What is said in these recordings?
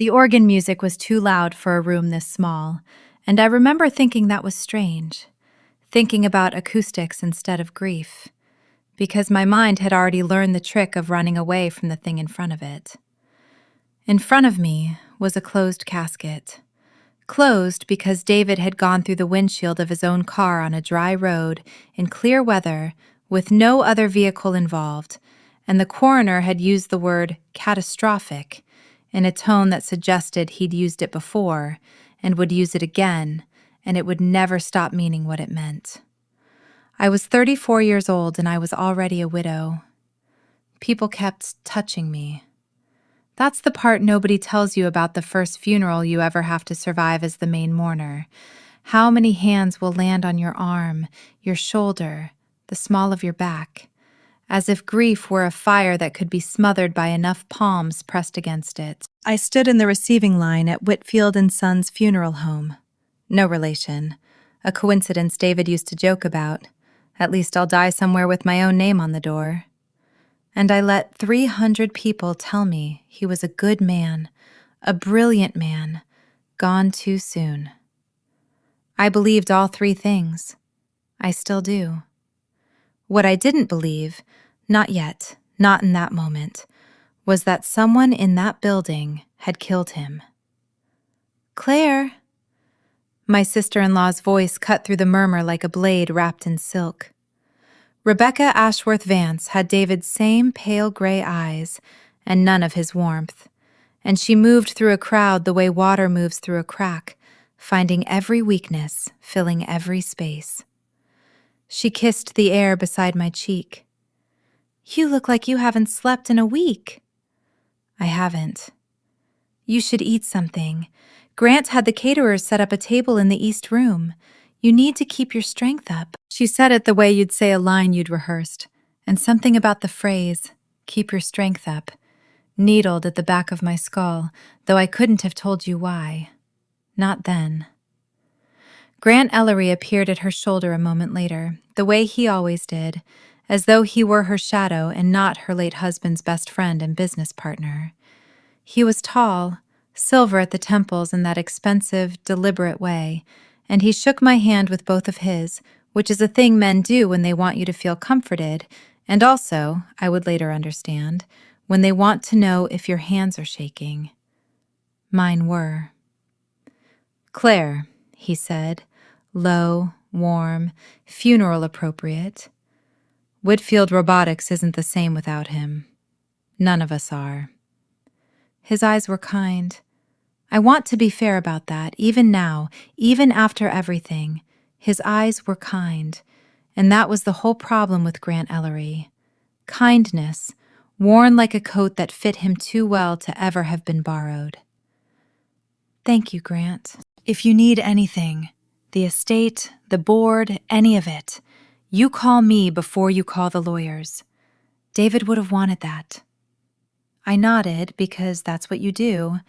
The organ music was too loud for a room this small, and I remember thinking that was strange, thinking about acoustics instead of grief, because my mind had already learned the trick of running away from the thing in front of it. In front of me was a closed casket. Closed because David had gone through the windshield of his own car on a dry road in clear weather with no other vehicle involved, and the coroner had used the word catastrophic in a tone that suggested he'd used it before and would use it again, and it would never stop meaning what it meant. I was 34 years old and I was already a widow. People kept touching me. That's the part nobody tells you about the first funeral you ever have to survive as the main mourner. How many hands will land on your arm, your shoulder, the small of your back, as if grief were a fire that could be smothered by enough palms pressed against it. I stood in the receiving line at Whitfield & Sons Funeral Home. No relation. A coincidence David used to joke about. At least I'll die somewhere with my own name on the door. And I let 300 people tell me he was a good man, a brilliant man, gone too soon. I believed all three things. I still do. What I didn't believe, not yet, not in that moment, was that someone in that building had killed him. Claire! My sister-in-law's voice cut through the murmur like a blade wrapped in silk. Rebecca Ashworth Vance had David's same pale gray eyes and none of his warmth, and she moved through a crowd the way water moves through a crack, finding every weakness, filling every space. She kissed the air beside my cheek. You look like you haven't slept in a week. I haven't. You should eat something. Grant had the caterers set up a table in the East Room. You need to keep your strength up. She said it the way you'd say a line you'd rehearsed, and something about the phrase, keep your strength up, needled at the back of my skull, though I couldn't have told you why. Not then. Grant Ellery appeared at her shoulder a moment later, the way he always did, as though he were her shadow and not her late husband's best friend and business partner. He was tall, silver at the temples in that expensive, deliberate way, and he shook my hand with both of his, which is a thing men do when they want you to feel comforted, and also, I would later understand, when they want to know if your hands are shaking. Mine were. Claire, he said, low, warm, funeral appropriate. Whitfield Robotics isn't the same without him. None of us are. His eyes were kind. I want to be fair about that, even now, even after everything. His eyes were kind, and that was the whole problem with Grant Ellery. Kindness, worn like a coat that fit him too well to ever have been borrowed. Thank you, Grant. If you need anything, the estate, the board, any of it, you call me before you call the lawyers. David would have wanted that. I nodded because that's what you do,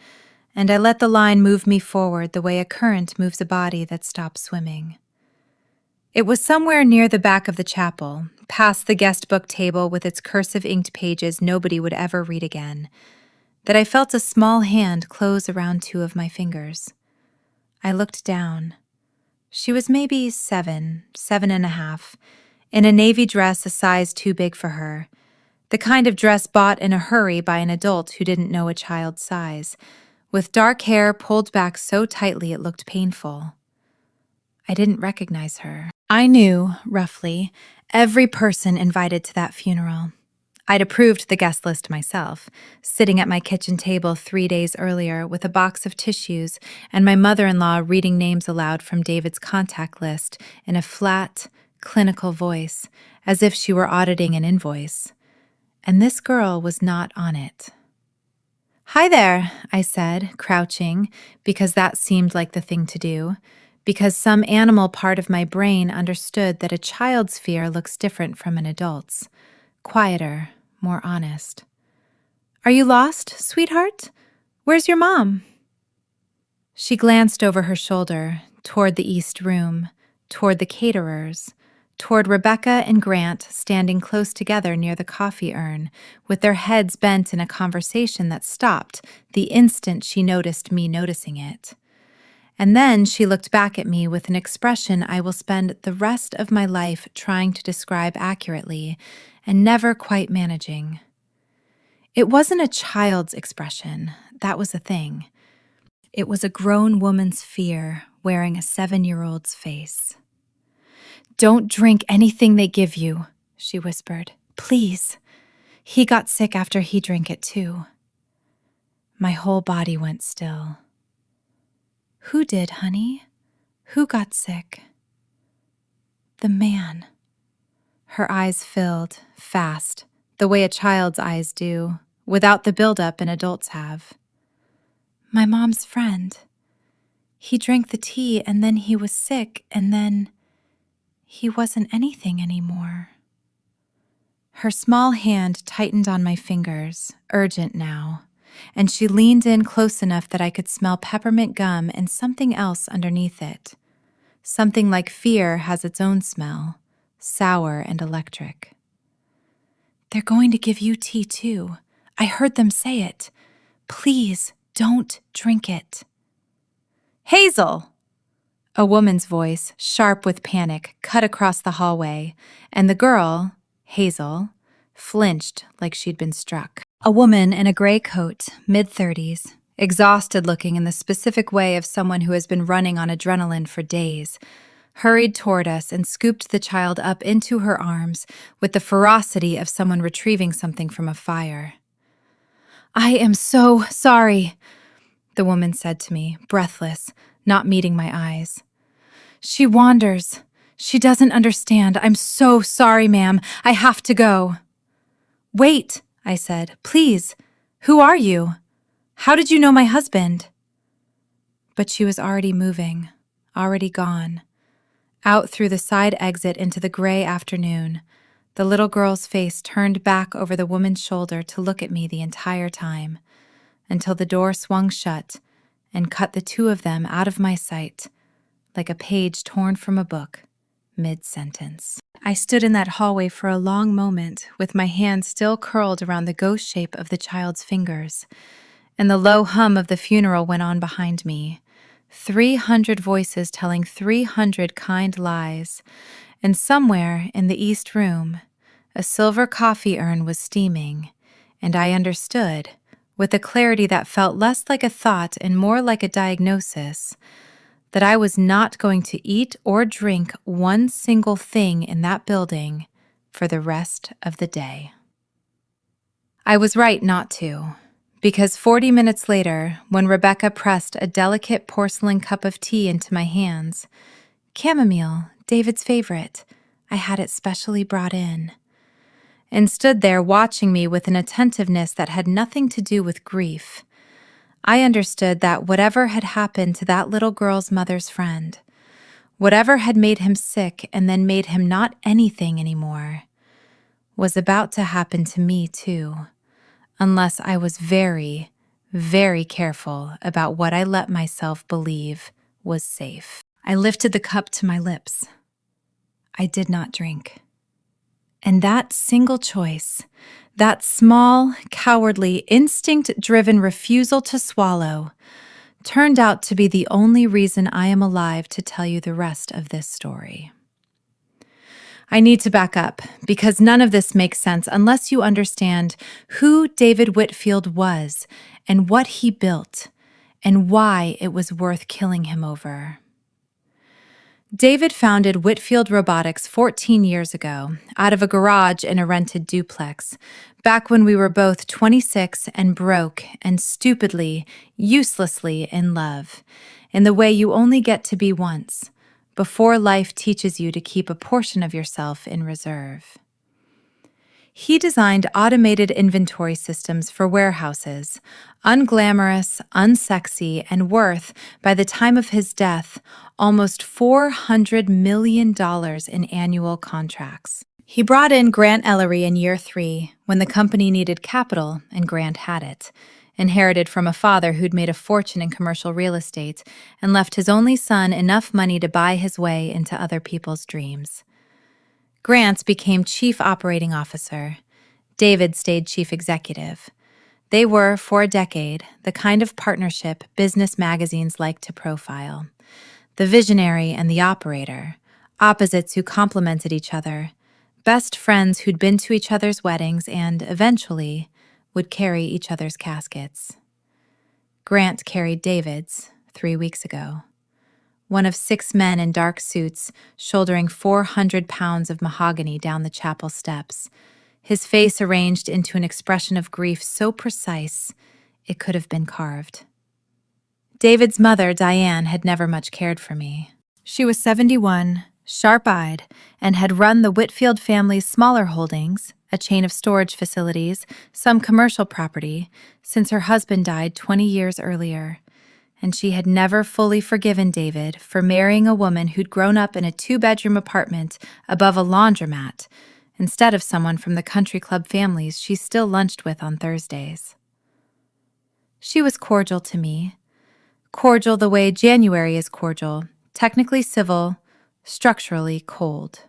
and I let the line move me forward the way a current moves a body that stops swimming. It was somewhere near the back of the chapel, past the guest book table with its cursive inked pages nobody would ever read again, that I felt a small hand close around two of my fingers. I looked down. She was maybe 7.5, in a navy dress a size too big for her, the kind of dress bought in a hurry by an adult who didn't know a child's size, with dark hair pulled back so tightly it looked painful. I didn't recognize her. I knew, roughly, every person invited to that funeral. I'd approved the guest list myself, sitting at my kitchen table 3 days earlier with a box of tissues and my mother-in-law reading names aloud from David's contact list in a flat, clinical voice, as if she were auditing an invoice. And this girl was not on it. Hi there, I said, crouching, because that seemed like the thing to do, because some animal part of my brain understood that a child's fear looks different from an adult's, quieter, more honest. Are you lost, sweetheart? Where's your mom? She glanced over her shoulder, toward the East Room, toward the caterers, toward Rebecca and Grant standing close together near the coffee urn, with their heads bent in a conversation that stopped the instant she noticed me noticing it. And then she looked back at me with an expression I will spend the rest of my life trying to describe accurately and never quite managing. It wasn't a child's expression, that was a thing. It was a grown woman's fear wearing a 7-year-old's face. "Don't drink anything they give you," she whispered. "Please. He got sick after he drank it too." My whole body went still. "Who did, honey? Who got sick?" "The man." Her eyes filled, fast, the way a child's eyes do, without the buildup an adult's have. "My mom's friend. He drank the tea and then he was sick and then he wasn't anything anymore." Her small hand tightened on my fingers, urgent now, and she leaned in close enough that I could smell peppermint gum and something else underneath it. Something like fear has its own smell, sour and electric. "They're going to give you tea too. I heard them say it. Please don't drink it." "Hazel!" A woman's voice, sharp with panic, cut across the hallway, and the girl, Hazel, flinched like she'd been struck. A woman in a gray coat, mid-30s, exhausted looking in the specific way of someone who has been running on adrenaline for days, hurried toward us and scooped the child up into her arms with the ferocity of someone retrieving something from a fire. "I am so sorry," the woman said to me, breathless, not meeting my eyes. "She wanders. She doesn't understand. I'm so sorry, ma'am. I have to go." "Wait," I said. "Please. Who are you? How did you know my husband?" But she was already moving, already gone, out through the side exit into the gray afternoon, the little girl's face turned back over the woman's shoulder to look at me the entire time, until the door swung shut and cut the two of them out of my sight, like a page torn from a book, mid-sentence. I stood in that hallway for a long moment, with my hand still curled around the ghost shape of the child's fingers, and the low hum of the funeral went on behind me. 300 voices telling 300 kind lies, and somewhere in the east room, a silver coffee urn was steaming, and I understood, with a clarity that felt less like a thought and more like a diagnosis, that I was not going to eat or drink one single thing in that building for the rest of the day. I was right not to, because 40 minutes later, when Rebecca pressed a delicate porcelain cup of tea into my hands, chamomile, David's favorite, I had it specially brought in, and stood there watching me with an attentiveness that had nothing to do with grief, I understood that whatever had happened to that little girl's mother's friend, whatever had made him sick and then made him not anything anymore, was about to happen to me too, unless I was very, very careful about what I let myself believe was safe. I lifted the cup to my lips. I did not drink. And that single choice, that small, cowardly, instinct-driven refusal to swallow, turned out to be the only reason I am alive to tell you the rest of this story. I need to back up, because none of this makes sense unless you understand who David Whitfield was and what he built, and why it was worth killing him over. David founded Whitfield Robotics 14 years ago, out of a garage in a rented duplex, back when we were both 26 and broke and stupidly, uselessly in love, in the way you only get to be once, before life teaches you to keep a portion of yourself in reserve. He designed automated inventory systems for warehouses, unglamorous, unsexy, and worth, by the time of his death, almost $400 million in annual contracts. He brought in Grant Ellery in year 3, when the company needed capital and Grant had it, inherited from a father who'd made a fortune in commercial real estate and left his only son enough money to buy his way into other people's dreams. Grant became chief operating officer. David stayed chief executive. They were, for a decade, the kind of partnership business magazines like to profile. The visionary and the operator, opposites who complemented each other, best friends who'd been to each other's weddings and, eventually, would carry each other's caskets. Grant carried David's 3 weeks ago. One of 6 men in dark suits, shouldering 400 pounds of mahogany down the chapel steps, his face arranged into an expression of grief so precise it could have been carved. David's mother, Diane, had never much cared for me. She was 71, sharp-eyed, and had run the Whitfield family's smaller holdings, a chain of storage facilities, some commercial property, since her husband died 20 years earlier. And she had never fully forgiven David for marrying a woman who'd grown up in a 2-bedroom apartment above a laundromat, instead of someone from the country club families she still lunched with on Thursdays. She was cordial to me. Cordial the way January is cordial, technically civil, structurally cold.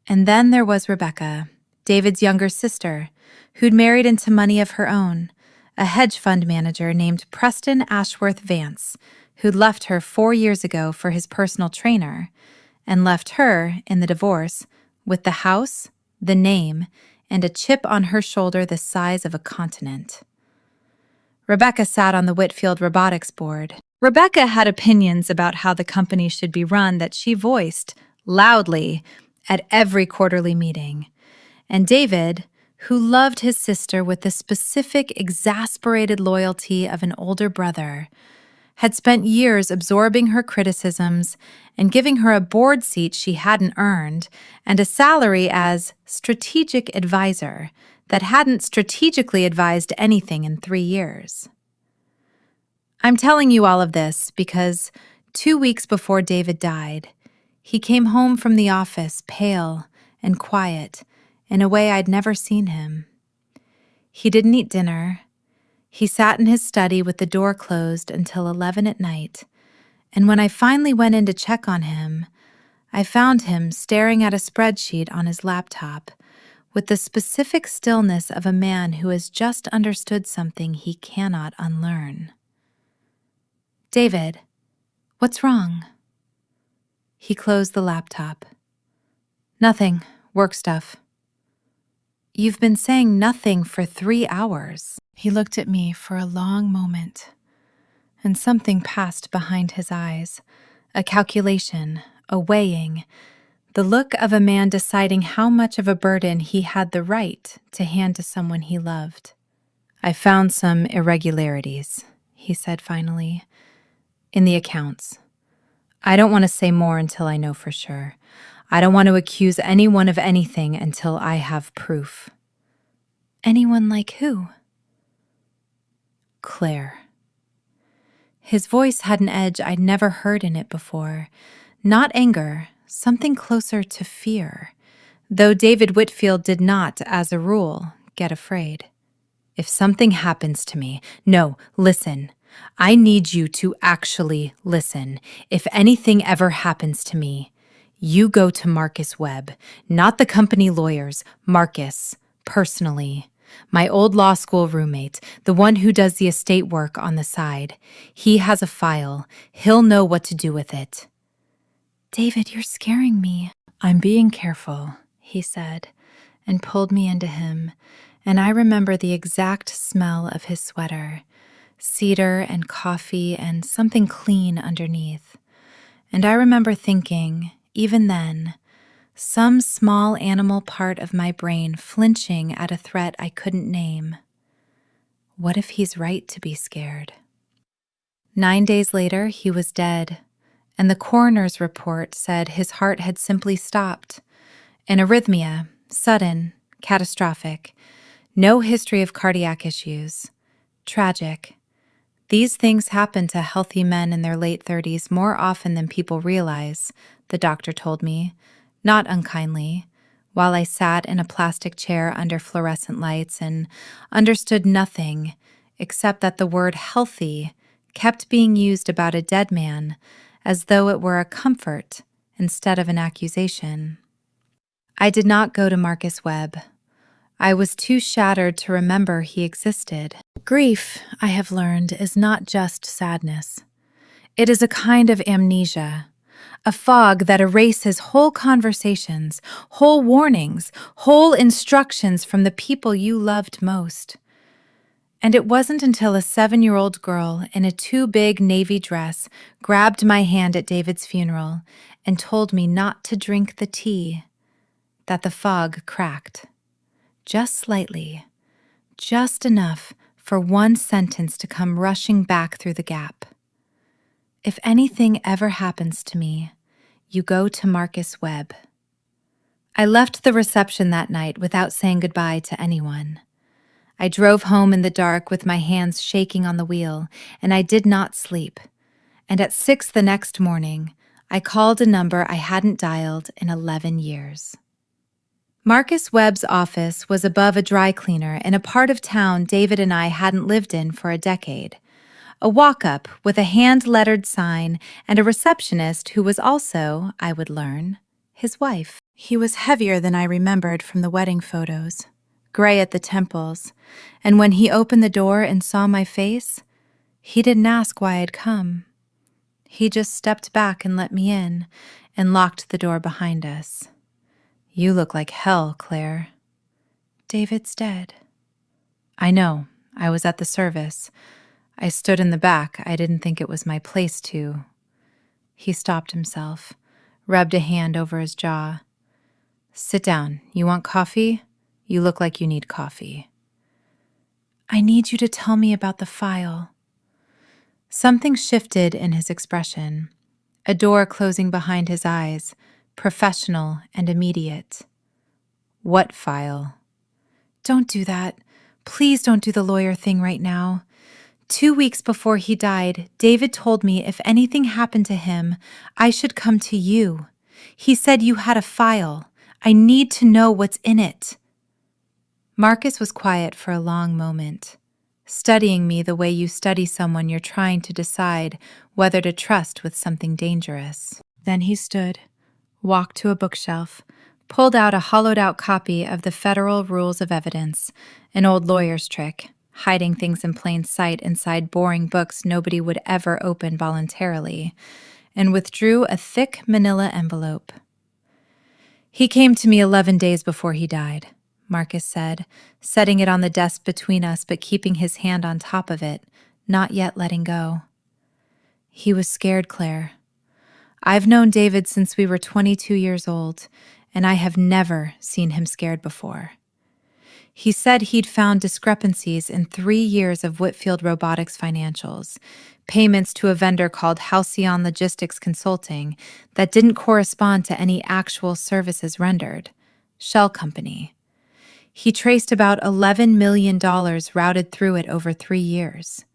And then there was Rebecca, David's younger sister, who'd married into money of her own, a hedge fund manager named Preston Ashworth Vance, who'd left her 4 years ago for his personal trainer, and left her, in the divorce, with the house, the name, and a chip on her shoulder the size of a continent. Rebecca sat on the Whitfield Robotics board. Rebecca had opinions about how the company should be run that she voiced, loudly, at every quarterly meeting. And David, who loved his sister with the specific, exasperated loyalty of an older brother, had spent years absorbing her criticisms and giving her a board seat she hadn't earned and a salary as strategic advisor that hadn't strategically advised anything in 3 years. I'm telling you all of this because 2 weeks before David died, he came home from the office pale and quiet in a way I'd never seen him. He didn't eat dinner. He sat in his study with the door closed until 11 at night, and when I finally went in to check on him, I found him staring at a spreadsheet on his laptop with the specific stillness of a man who has just understood something he cannot unlearn. "David, what's wrong?" He closed the laptop. "Nothing, work stuff." "You've been saying nothing for 3 hours." He looked at me for a long moment, and something passed behind his eyes, a calculation, a weighing, the look of a man deciding how much of a burden he had the right to hand to someone he loved. "I found some irregularities," he said finally, "in the accounts. I don't want to say more until I know for sure. I don't want to accuse anyone of anything until I have proof." "Anyone like who?" "Claire." His voice had an edge I'd never heard in it before. Not anger, something closer to fear, though David Whitfield did not, as a rule, get afraid. "If something happens to me, no, listen. I need you to actually listen. If anything ever happens to me, you go to Marcus Webb, not the company lawyers, Marcus, personally. My old law school roommate, the one who does the estate work on the side. He has a file. He'll know what to do with it." "David, you're scaring me." "I'm being careful," he said, and pulled me into him, and I remember the exact smell of his sweater, cedar and coffee and something clean underneath. And I remember thinking, even then, some small animal part of my brain flinching at a threat I couldn't name. What if he's right to be scared? 9 days later, he was dead, and the coroner's report said his heart had simply stopped. An arrhythmia, sudden, catastrophic, no history of cardiac issues. Tragic. These things happen to healthy men in their late 30s more often than people realize, the doctor told me, not unkindly, while I sat in a plastic chair under fluorescent lights and understood nothing except that the word healthy kept being used about a dead man as though it were a comfort instead of an accusation. I did not go to Marcus Webb. I was too shattered to remember he existed. Grief, I have learned, is not just sadness. It is a kind of amnesia, a fog that erases whole conversations, whole warnings, whole instructions from the people you loved most. And it wasn't until a 7-year-old girl in a too big navy dress grabbed my hand at David's funeral and told me not to drink the tea that the fog cracked. Just slightly, just enough for one sentence to come rushing back through the gap. If anything ever happens to me, you go to Marcus Webb. I left the reception that night without saying goodbye to anyone. I drove home in the dark with my hands shaking on the wheel, and I did not sleep. And at 6 the next morning, I called a number I hadn't dialed in 11 years. Marcus Webb's office was above a dry cleaner in a part of town David and I hadn't lived in for a decade. A walk-up with a hand-lettered sign and a receptionist who was also, I would learn, his wife. He was heavier than I remembered from the wedding photos, gray at the temples, and when he opened the door and saw my face, he didn't ask why I'd come. He just stepped back and let me in and locked the door behind us. "You look like hell, Claire." "David's dead." "I know. I was at the service. I stood in the back. I didn't think it was my place to." He stopped himself, rubbed a hand over his jaw. "Sit down. You want coffee? You look like you need coffee." "I need you to tell me about the file." Something shifted in his expression, a door closing behind his eyes, professional and immediate. "What file?" "Don't do that. Please don't do the lawyer thing right now. 2 weeks before he died, David told me if anything happened to him, I should come to you. He said you had a file. I need to know what's in it." Marcus was quiet for a long moment, studying me the way you study someone you're trying to decide whether to trust with something dangerous. Then he stood, walked to a bookshelf, pulled out a hollowed-out copy of the Federal Rules of Evidence, an old lawyer's trick, hiding things in plain sight inside boring books nobody would ever open voluntarily, and withdrew a thick manila envelope. "He came to me 11 days before he died," Marcus said, setting it on the desk between us but keeping his hand on top of it, not yet letting go. "He was scared, Claire. I've known David since we were 22 years old, and I have never seen him scared before. He said he'd found discrepancies in 3 years of Whitfield Robotics financials, payments to a vendor called Halcyon Logistics Consulting that didn't correspond to any actual services rendered, shell company. He traced about $11 million routed through it over 3 years.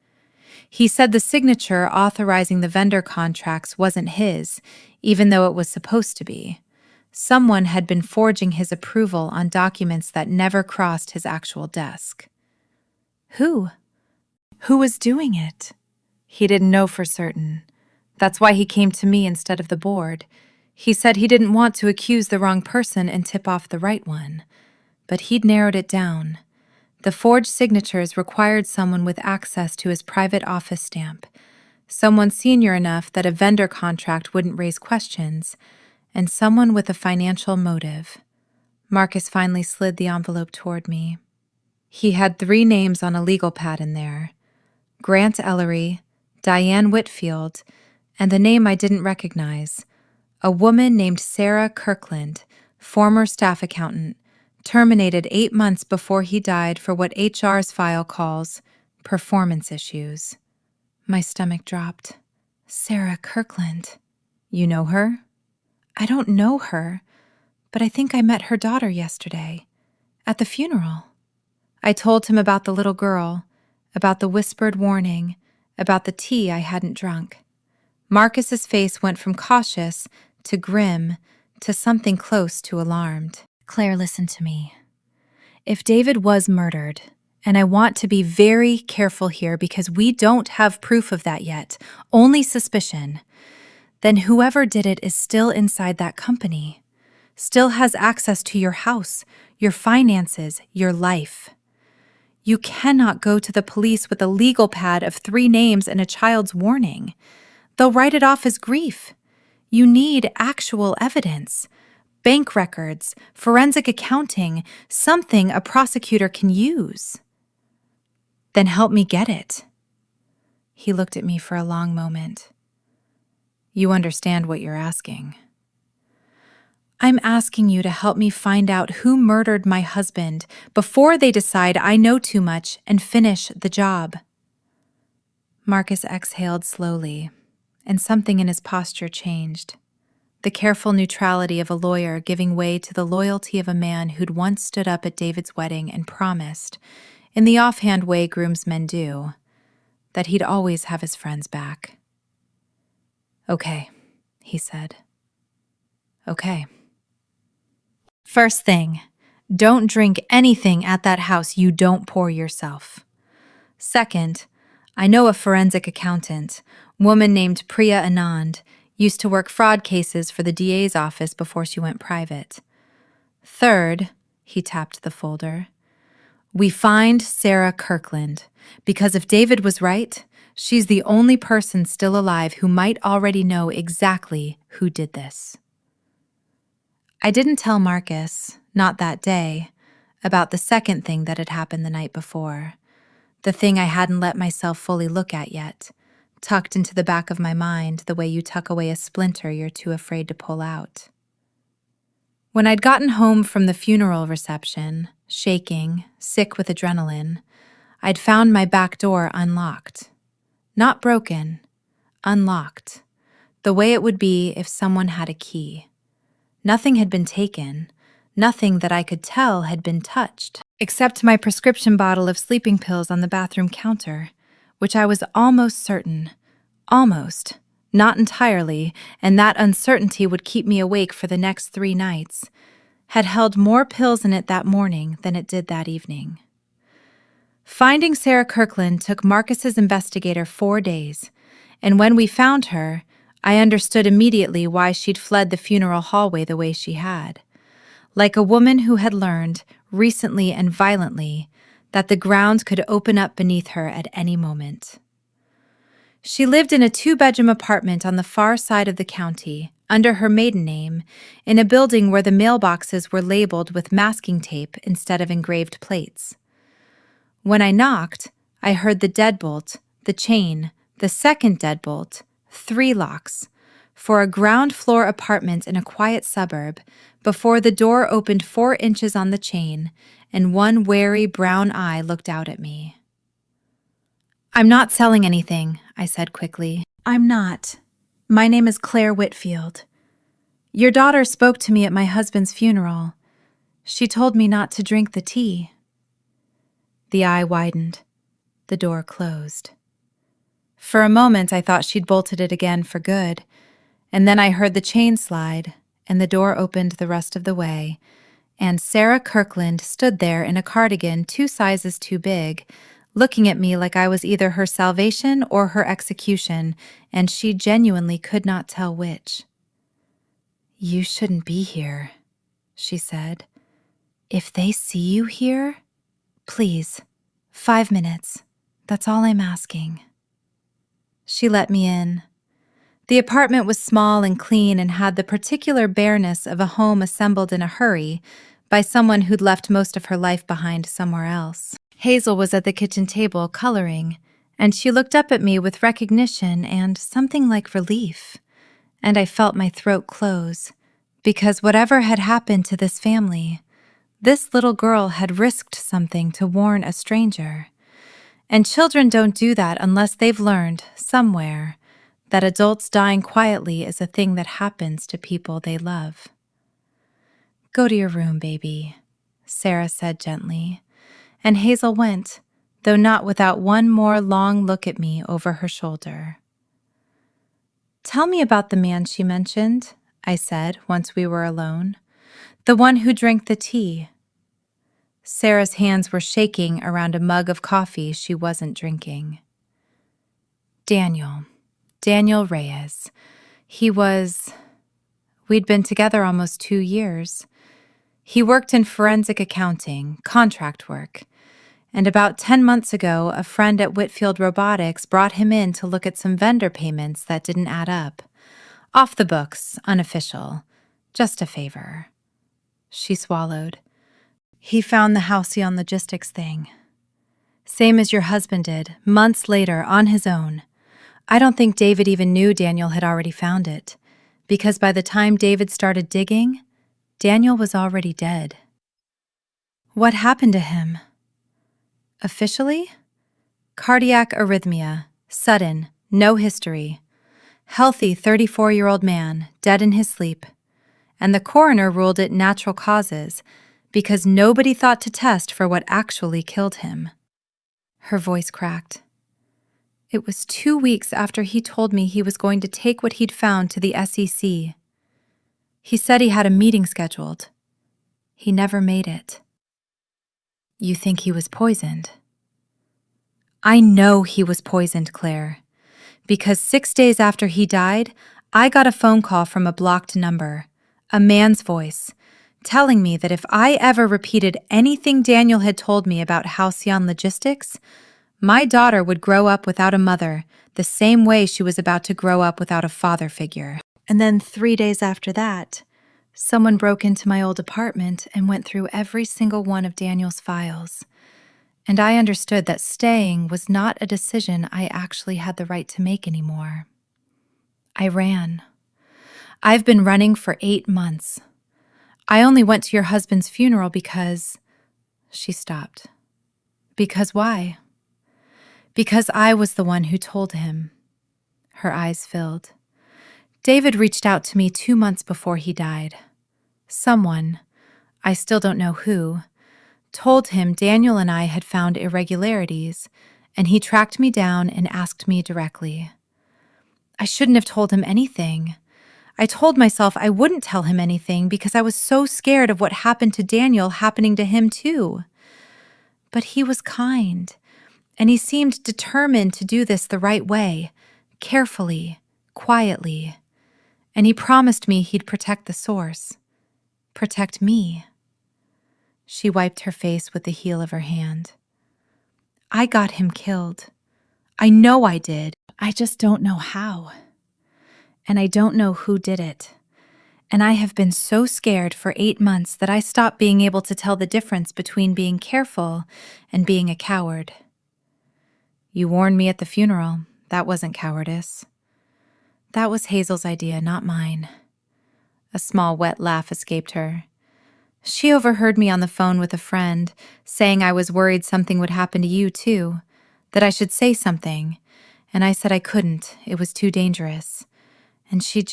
He said the signature authorizing the vendor contracts wasn't his, even though it was supposed to be. Someone had been forging his approval on documents that never crossed his actual desk. Who? Who was doing it? He didn't know for certain. That's why he came to me instead of the board. He said he didn't want to accuse the wrong person and tip off the right one. But he'd narrowed it down. The forged signatures required someone with access to his private office stamp, someone senior enough that a vendor contract wouldn't raise questions, and someone with a financial motive. Marcus finally slid the envelope toward me. He had 3 names on a legal pad in there: Grant Ellery, Diane Whitfield, and the name I didn't recognize, a woman named Sarah Kirkland, former staff accountant, terminated 8 months before he died for what HR's file calls performance issues. My stomach dropped. Sarah Kirkland. You know her? I don't know her, but I think I met her daughter yesterday, at the funeral. I told him about the little girl, about the whispered warning, about the tea I hadn't drunk. Marcus's face went from cautious to grim to something close to alarmed. Claire, listen to me. If David was murdered, and I want to be very careful here because we don't have proof of that yet, only suspicion, then whoever did it is still inside that company. still has access to your house, your finances, your life. You cannot go to the police with a legal pad of 3 names and a child's warning. They'll write it off as grief. You need actual evidence. Bank records, forensic accounting, something a prosecutor can use. Then help me get it. He looked at me for a long moment. You understand what you're asking. I'm asking you to help me find out who murdered my husband before they decide I know too much and finish the job. Marcus exhaled slowly, and something in his posture changed. The careful neutrality of a lawyer giving way to the loyalty of a man who'd once stood up at David's wedding and promised, in the offhand way groomsmen do, that he'd always have his friends back. Okay, he said. Okay. First thing, don't drink anything at that house you don't pour yourself. Second, I know a forensic accountant, woman named Priya Anand, used to work fraud cases for the DA's office before she went private. Third, he tapped the folder, we find Sarah Kirkland, because if David was right, she's the only person still alive who might already know exactly who did this. I didn't tell Marcus, not that day, about the second thing that had happened the night before, the thing I hadn't let myself fully look at yet, tucked into the back of my mind the way you tuck away a splinter you're too afraid to pull out. When I'd gotten home from the funeral reception, shaking, sick with adrenaline, I'd found my back door unlocked. Not broken, unlocked, the way it would be if someone had a key. Nothing had been taken, nothing that I could tell had been touched, except my prescription bottle of sleeping pills on the bathroom counter, which I was almost certain, not entirely, and that uncertainty would keep me awake for the next 3 nights, had held more pills in it that morning than it did that evening. Finding Sarah Kirkland took Marcus's investigator 4 days, and when we found her, I understood immediately why she'd fled the funeral hallway the way she had. Like a woman who had learned, recently and violently, that the ground could open up beneath her at any moment. She lived in a 2-bedroom apartment on the far side of the county, under her maiden name, in a building where the mailboxes were labeled with masking tape instead of engraved plates. When I knocked, I heard the deadbolt, the chain, the second deadbolt, 3 locks, for a ground-floor apartment in a quiet suburb, before the door opened 4 inches on the chain, and one wary brown eye looked out at me. I'm not selling anything, I said quickly. I'm not. My name is Claire Whitfield. Your daughter spoke to me at my husband's funeral. She told me not to drink the tea. The eye widened. The door closed. For a moment, I thought she'd bolted it again for good, and then I heard the chain slide, and the door opened the rest of the way, and Sarah Kirkland stood there in a cardigan 2 sizes too big, looking at me like I was either her salvation or her execution, and she genuinely could not tell which. You shouldn't be here, she said. If they see you here, please, 5 minutes. That's all I'm asking. She let me in. The apartment was small and clean and had the particular bareness of a home assembled in a hurry by someone who'd left most of her life behind somewhere else. Hazel was at the kitchen table coloring, and she looked up at me with recognition and something like relief, and I felt my throat close, because whatever had happened to this family, this little girl had risked something to warn a stranger. And children don't do that unless they've learned, somewhere, that adults dying quietly is a thing that happens to people they love. Go to your room, baby, Sarah said gently, and Hazel went, though not without one more long look at me over her shoulder. Tell me about the man she mentioned, I said once we were alone. The one who drank the tea. Sarah's hands were shaking around a mug of coffee she wasn't drinking. Daniel Reyes. He was, We'd been together almost 2 years. He worked in forensic accounting, contract work, and about 10 months ago, a friend at Whitfield Robotics brought him in to look at some vendor payments that didn't add up. Off the books, unofficial, just a favor. She swallowed. He found the Halcyon Logistics thing. Same as your husband did, months later, on his own. I don't think David even knew Daniel had already found it, because by the time David started digging, Daniel was already dead. What happened to him? Officially? Cardiac arrhythmia, sudden, no history. Healthy 34-year-old man, dead in his sleep. And the coroner ruled it natural causes because nobody thought to test for what actually killed him. Her voice cracked. It was 2 weeks after he told me he was going to take what he'd found to the SEC. He said he had a meeting scheduled. He never made it. You think he was poisoned? I know he was poisoned, Claire, because 6 days after he died, I got a phone call from a blocked number, a man's voice, telling me that if I ever repeated anything Daniel had told me about Halcyon Logistics, my daughter would grow up without a mother, the same way she was about to grow up without a father figure. And then 3 days after that, someone broke into my old apartment and went through every single one of Daniel's files. And I understood that staying was not a decision I actually had the right to make anymore. I ran. I've been running for 8 months. I only went to your husband's funeral because... She stopped. Because why? Because I was the one who told him. Her eyes filled. David reached out to me 2 months before he died. Someone, I still don't know who, told him Daniel and I had found irregularities, and he tracked me down and asked me directly. I shouldn't have told him anything. I told myself I wouldn't tell him anything because I was so scared of what happened to Daniel happening to him too. But he was kind, and he seemed determined to do this the right way, carefully, quietly. And he promised me he'd protect the source. Protect me. She wiped her face with the heel of her hand. I got him killed. I know I did. I just don't know how. And I don't know who did it. And I have been so scared for 8 months that I stopped being able to tell the difference between being careful and being a coward. You warned me at the funeral. That wasn't cowardice. That was Hazel's idea, not mine. A small wet laugh escaped her. She overheard me on the phone with a friend, saying I was worried something would happen to you too, that I should say something, and I said I couldn't, it was too dangerous. And she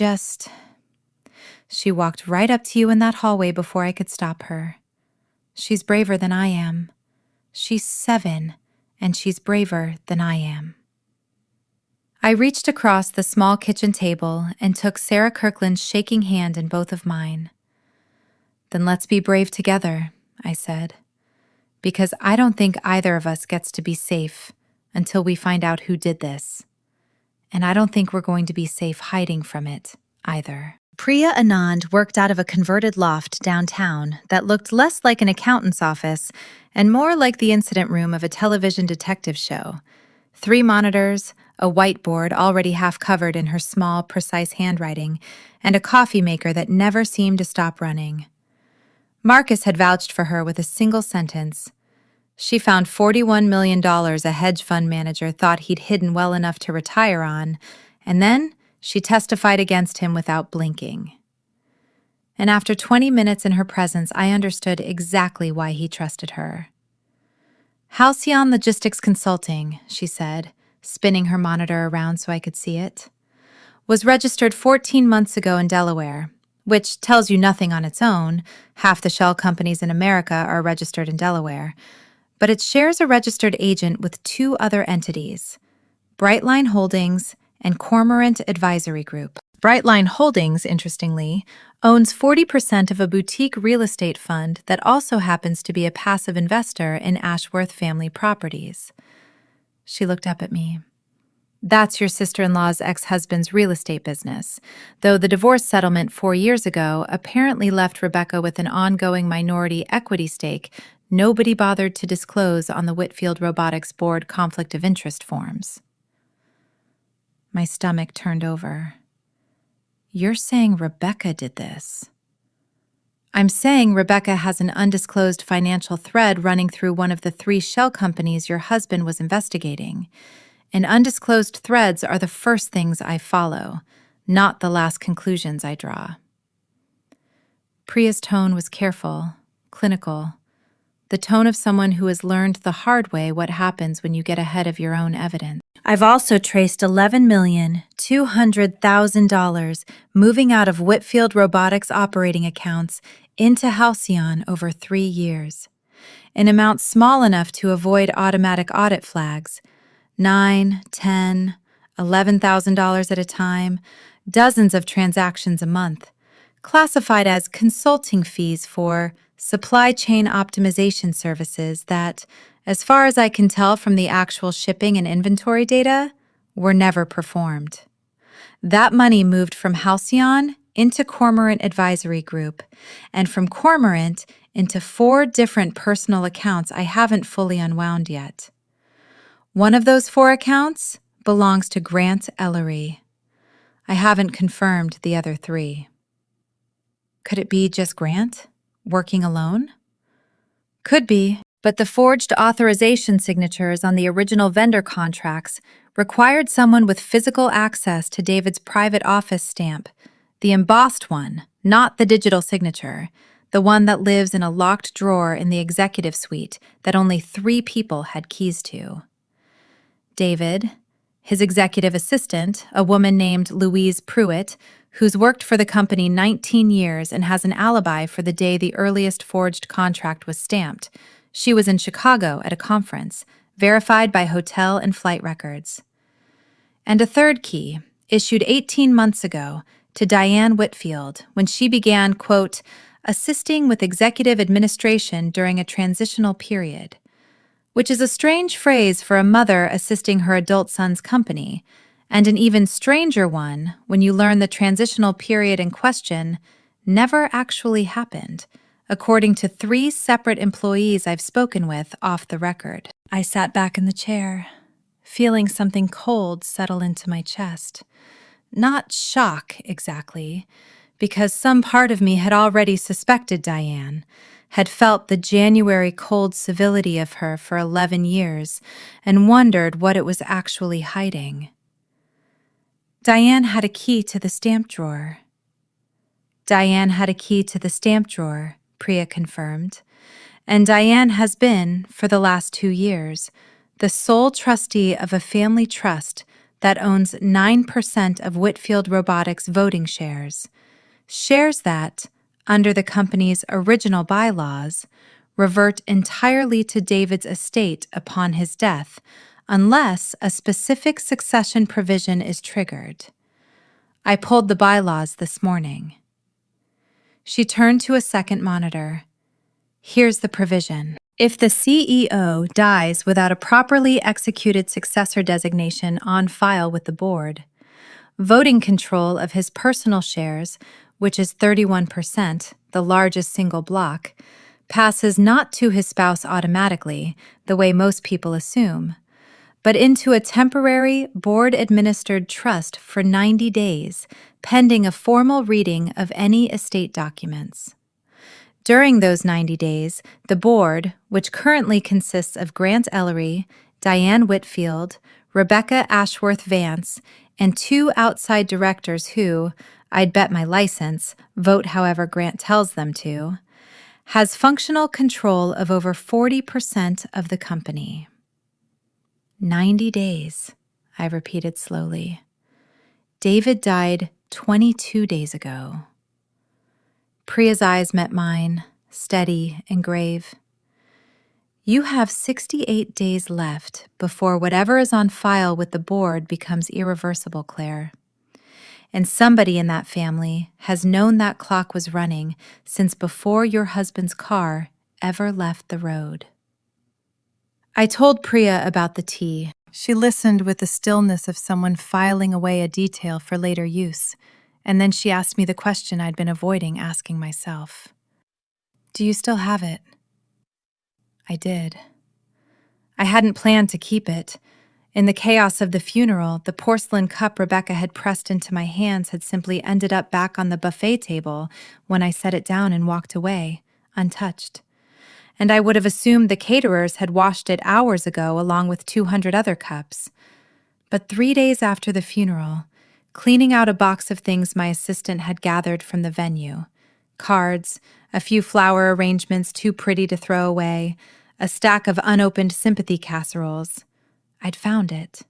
walked right up to you in that hallway before I could stop her. She's braver than I am. She's 7, and she's braver than I am. I reached across the small kitchen table and took Sarah Kirkland's shaking hand in both of mine. Then let's be brave together, I said, because I don't think either of us gets to be safe until we find out who did this. And I don't think we're going to be safe hiding from it either. Priya Anand worked out of a converted loft downtown that looked less like an accountant's office and more like the incident room of a television detective show. 3 monitors, a whiteboard already half covered in her small, precise handwriting, and a coffee maker that never seemed to stop running. Marcus had vouched for her with a single sentence. She found $41 million a hedge fund manager thought he'd hidden well enough to retire on, and then she testified against him without blinking. And after 20 minutes in her presence, I understood exactly why he trusted her. Halcyon Logistics Consulting, she said, spinning her monitor around so I could see it, was registered 14 months ago in Delaware, which tells you nothing on its own. Half the shell companies in America are registered in Delaware, but it shares a registered agent with 2 other entities, Brightline Holdings and Cormorant Advisory Group. Brightline Holdings, interestingly, owns 40% of a boutique real estate fund that also happens to be a passive investor in Ashworth family properties. She looked up at me. That's your sister-in-law's ex-husband's real estate business, though the divorce settlement 4 years ago apparently left Rebecca with an ongoing minority equity stake nobody bothered to disclose on the Whitfield Robotics Board conflict of interest forms. My stomach turned over. You're saying Rebecca did this? I'm saying Rebecca has an undisclosed financial thread running through one of the 3 shell companies your husband was investigating. And undisclosed threads are the first things I follow, not the last conclusions I draw. Priya's tone was careful, clinical, the tone of someone who has learned the hard way what happens when you get ahead of your own evidence. I've also traced $11,200,000 moving out of Whitfield Robotics operating accounts into Halcyon over 3 years, an amount small enough to avoid automatic audit flags, $9, $10, $11,000 at a time, dozens of transactions a month, classified as consulting fees for supply chain optimization services that, as far as I can tell from the actual shipping and inventory data, were never performed. That money moved from Halcyon into Cormorant Advisory Group, and from Cormorant into 4 different personal accounts I haven't fully unwound yet. One of those 4 accounts belongs to Grant Ellery. I haven't confirmed the other 3. Could it be just Grant, working alone? Could be, but the forged authorization signatures on the original vendor contracts required someone with physical access to David's private office stamp, the embossed one, not the digital signature, the one that lives in a locked drawer in the executive suite that only 3 people had keys to. David, his executive assistant, a woman named Louise Pruitt, who's worked for the company 19 years and has an alibi for the day the earliest forged contract was stamped. She was in Chicago at a conference, verified by hotel and flight records. And a third key, issued 18 months ago, to Diane Whitfield when she began, quote, assisting with executive administration during a transitional period, which is a strange phrase for a mother assisting her adult son's company, and an even stranger one when you learn the transitional period in question never actually happened, according to 3 separate employees I've spoken with off the record. I sat back in the chair, feeling something cold settle into my chest. Not shock, exactly, because some part of me had already suspected Diane, had felt the January cold civility of her for 11 years, and wondered what it was actually hiding. Diane had a key to the stamp drawer. Diane had a key to the stamp drawer, Priya confirmed, and Diane has been, for the last 2 years, the sole trustee of a family trust that owns 9% of Whitfield Robotics voting shares, shares that, under the company's original bylaws, revert entirely to David's estate upon his death, unless a specific succession provision is triggered. I pulled the bylaws this morning. She turned to a second monitor. Here's the provision. If the CEO dies without a properly executed successor designation on file with the board, voting control of his personal shares, which is 31%, the largest single block, passes not to his spouse automatically, the way most people assume, but into a temporary board-administered trust for 90 days, pending a formal reading of any estate documents. During those 90 days, the board, which currently consists of Grant Ellery, Diane Whitfield, Rebecca Ashworth Vance, and 2 outside directors who, I'd bet my license, vote however Grant tells them to, has functional control of over 40% of the company. 90 days, I repeated slowly. David died 22 days ago. Priya's eyes met mine, steady and grave. You have 68 days left before whatever is on file with the board becomes irreversible, Claire. And somebody in that family has known that clock was running since before your husband's car ever left the road. I told Priya about the tea, She listened with the stillness of someone filing away a detail for later use, and then she asked me the question I'd been avoiding asking myself. Do you still have it? I did. I hadn't planned to keep it. In the chaos of the funeral, the porcelain cup Rebecca had pressed into my hands had simply ended up back on the buffet table when I set it down and walked away, untouched. And I would have assumed the caterers had washed it hours ago along with 200 other cups. But 3 days after the funeral, cleaning out a box of things my assistant had gathered from the venue, cards, a few flower arrangements too pretty to throw away, a stack of unopened sympathy casseroles, I'd found it.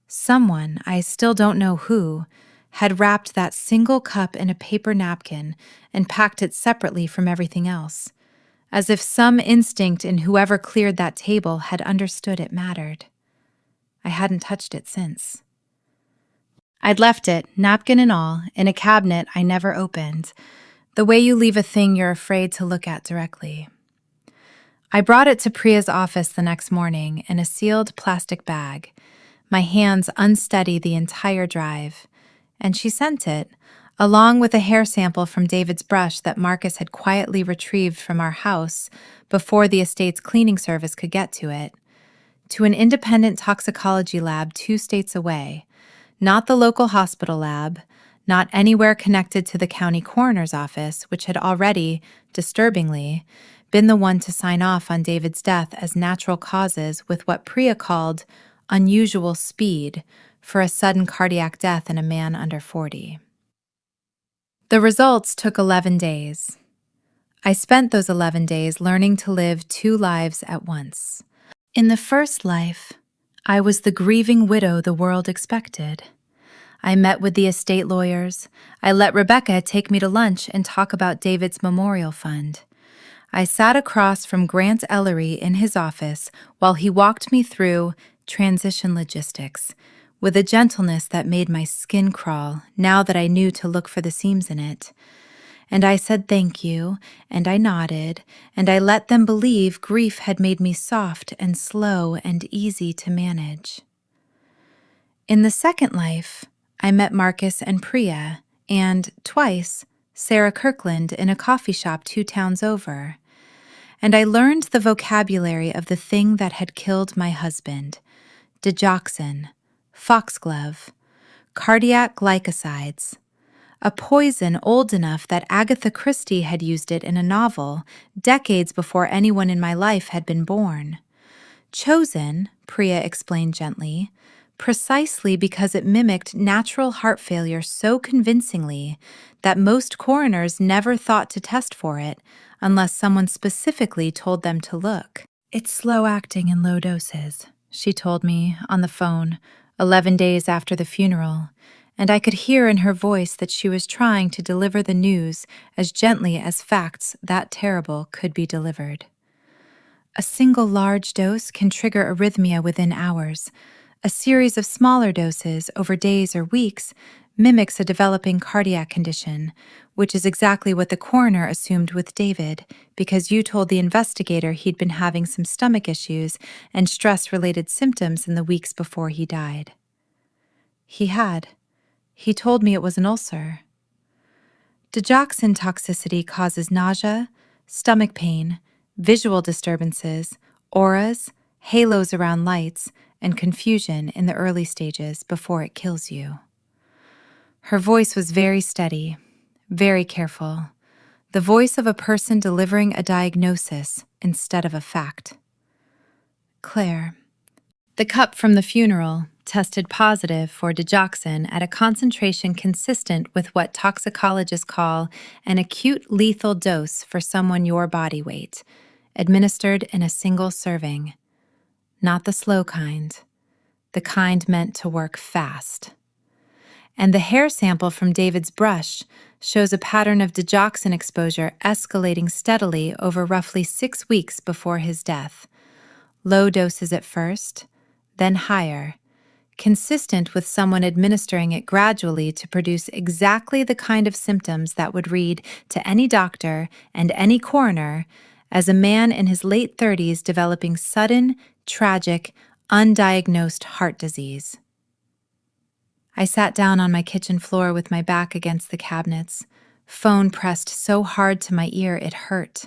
Someone, I still don't know who, had wrapped that single cup in a paper napkin and packed it separately from everything else, as if some instinct in whoever cleared that table had understood it mattered. I hadn't touched it since. I'd left it, napkin and all, in a cabinet I never opened, the way you leave a thing you're afraid to look at directly. I brought it to Priya's office the next morning in a sealed plastic bag, my hands unsteady the entire drive, and she sent it, along with a hair sample from David's brush that Marcus had quietly retrieved from our house before the estate's cleaning service could get to it, to an independent toxicology lab 2 states away, not the local hospital lab, not anywhere connected to the county coroner's office, which had already, disturbingly, been the one to sign off on David's death as natural causes with what Priya called unusual speed for a sudden cardiac death in a man under 40. The results took 11 days. I spent those 11 days learning to live 2 lives at once. In the first life, I was the grieving widow the world expected. I met with the estate lawyers. I let Rebecca take me to lunch and talk about David's memorial fund. I sat across from Grant Ellery in his office while he walked me through transition logistics, with a gentleness that made my skin crawl now that I knew to look for the seams in it. And I said thank you, and I nodded, and I let them believe grief had made me soft and slow and easy to manage. In the second life, I met Marcus and Priya, and, twice, Sarah Kirkland in a coffee shop 2 towns over. And I learned the vocabulary of the thing that had killed my husband: digoxin, foxglove, cardiac glycosides, a poison old enough that Agatha Christie had used it in a novel decades before anyone in my life had been born. Chosen, Priya explained gently, precisely because it mimicked natural heart failure so convincingly that most coroners never thought to test for it unless someone specifically told them to look. It's slow-acting in low doses, she told me on the phone 11 days after the funeral, and I could hear in her voice that she was trying to deliver the news as gently as facts that terrible could be delivered. A single large dose can trigger arrhythmia within hours. A series of smaller doses over days or weeks mimics a developing cardiac condition, which is exactly what the coroner assumed with David, because you told the investigator he'd been having some stomach issues and stress-related symptoms in the weeks before he died. He had. He told me it was an ulcer. Digoxin toxicity causes nausea, stomach pain, visual disturbances, auras, halos around lights, and confusion in the early stages before it kills you. Her voice was very steady, very careful, the voice of a person delivering a diagnosis instead of a fact. Claire. The cup from the funeral tested positive for digoxin at a concentration consistent with what toxicologists call an acute lethal dose for someone your body weight, administered in a single serving. Not the slow kind, the kind meant to work fast. And the hair sample from David's brush shows a pattern of digoxin exposure escalating steadily over roughly 6 weeks before his death. Low doses at first, then higher, consistent with someone administering it gradually to produce exactly the kind of symptoms that would read to any doctor and any coroner as a man in his late 30s developing sudden, tragic, undiagnosed heart disease. I sat down on my kitchen floor with my back against the cabinets, phone pressed so hard to my ear it hurt.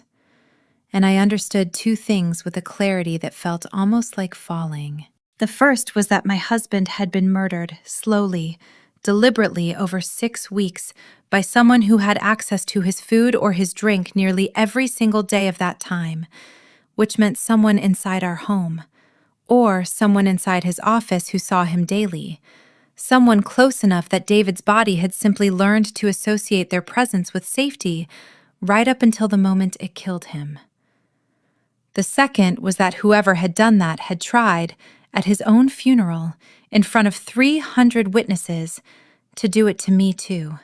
And I understood two things with a clarity that felt almost like falling. The first was that my husband had been murdered slowly, deliberately over 6 weeks by someone who had access to his food or his drink nearly every single day of that time, which meant someone inside our home, or someone inside his office who saw him daily, someone close enough that David's body had simply learned to associate their presence with safety right up until the moment it killed him. The second was that whoever had done that had tried, at his own funeral, in front of 300 witnesses, to do it to me too.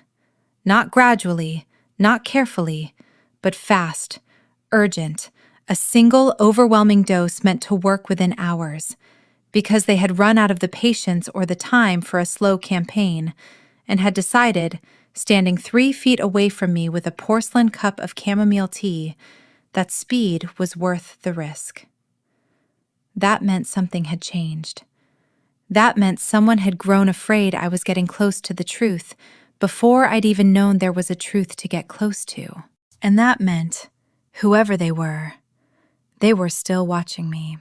Not gradually, not carefully, but fast, urgent, a single overwhelming dose meant to work within hours, because they had run out of the patience or the time for a slow campaign, and had decided, standing 3 feet away from me with a porcelain cup of chamomile tea, that speed was worth the risk. That meant something had changed. That meant someone had grown afraid I was getting close to the truth before I'd even known there was a truth to get close to. And that meant, whoever they were still watching me.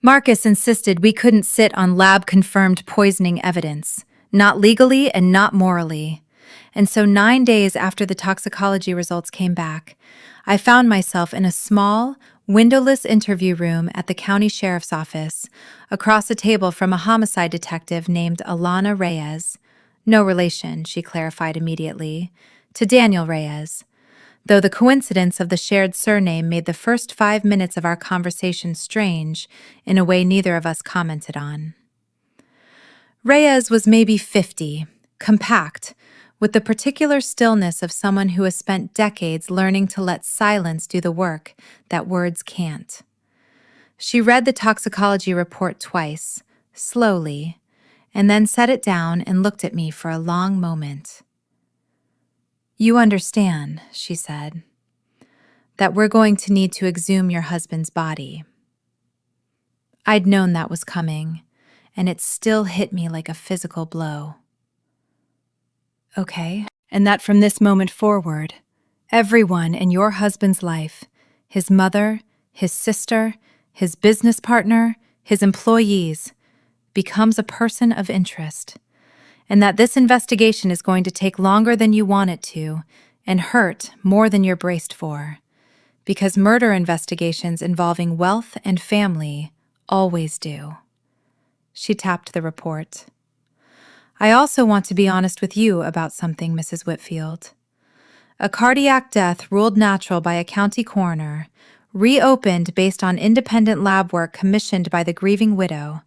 Marcus insisted we couldn't sit on lab-confirmed poisoning evidence, not legally and not morally. And so 9 days after the toxicology results came back, I found myself in a small, windowless interview room at the county sheriff's office, across a table from a homicide detective named Alana Reyes. No relation, she clarified immediately, to Daniel Reyes, though the coincidence of the shared surname made the first 5 minutes of our conversation strange in a way neither of us commented on. Reyes was maybe 50, compact, with the particular stillness of someone who has spent decades learning to let silence do the work that words can't. She read the toxicology report twice, slowly, and then set it down and looked at me for a long moment. "You understand," she said, "that we're going to need to exhume your husband's body." I'd known that was coming, and it still hit me like a physical blow. Okay, and that from this moment forward, everyone in your husband's life, his mother, his sister, his business partner, his employees, becomes a person of interest, and that this investigation is going to take longer than you want it to and hurt more than you're braced for, because murder investigations involving wealth and family always do. She tapped the report. I also want to be honest with you about something, Mrs. Whitfield. A cardiac death ruled natural by a county coroner, reopened based on independent lab work commissioned by the grieving widow.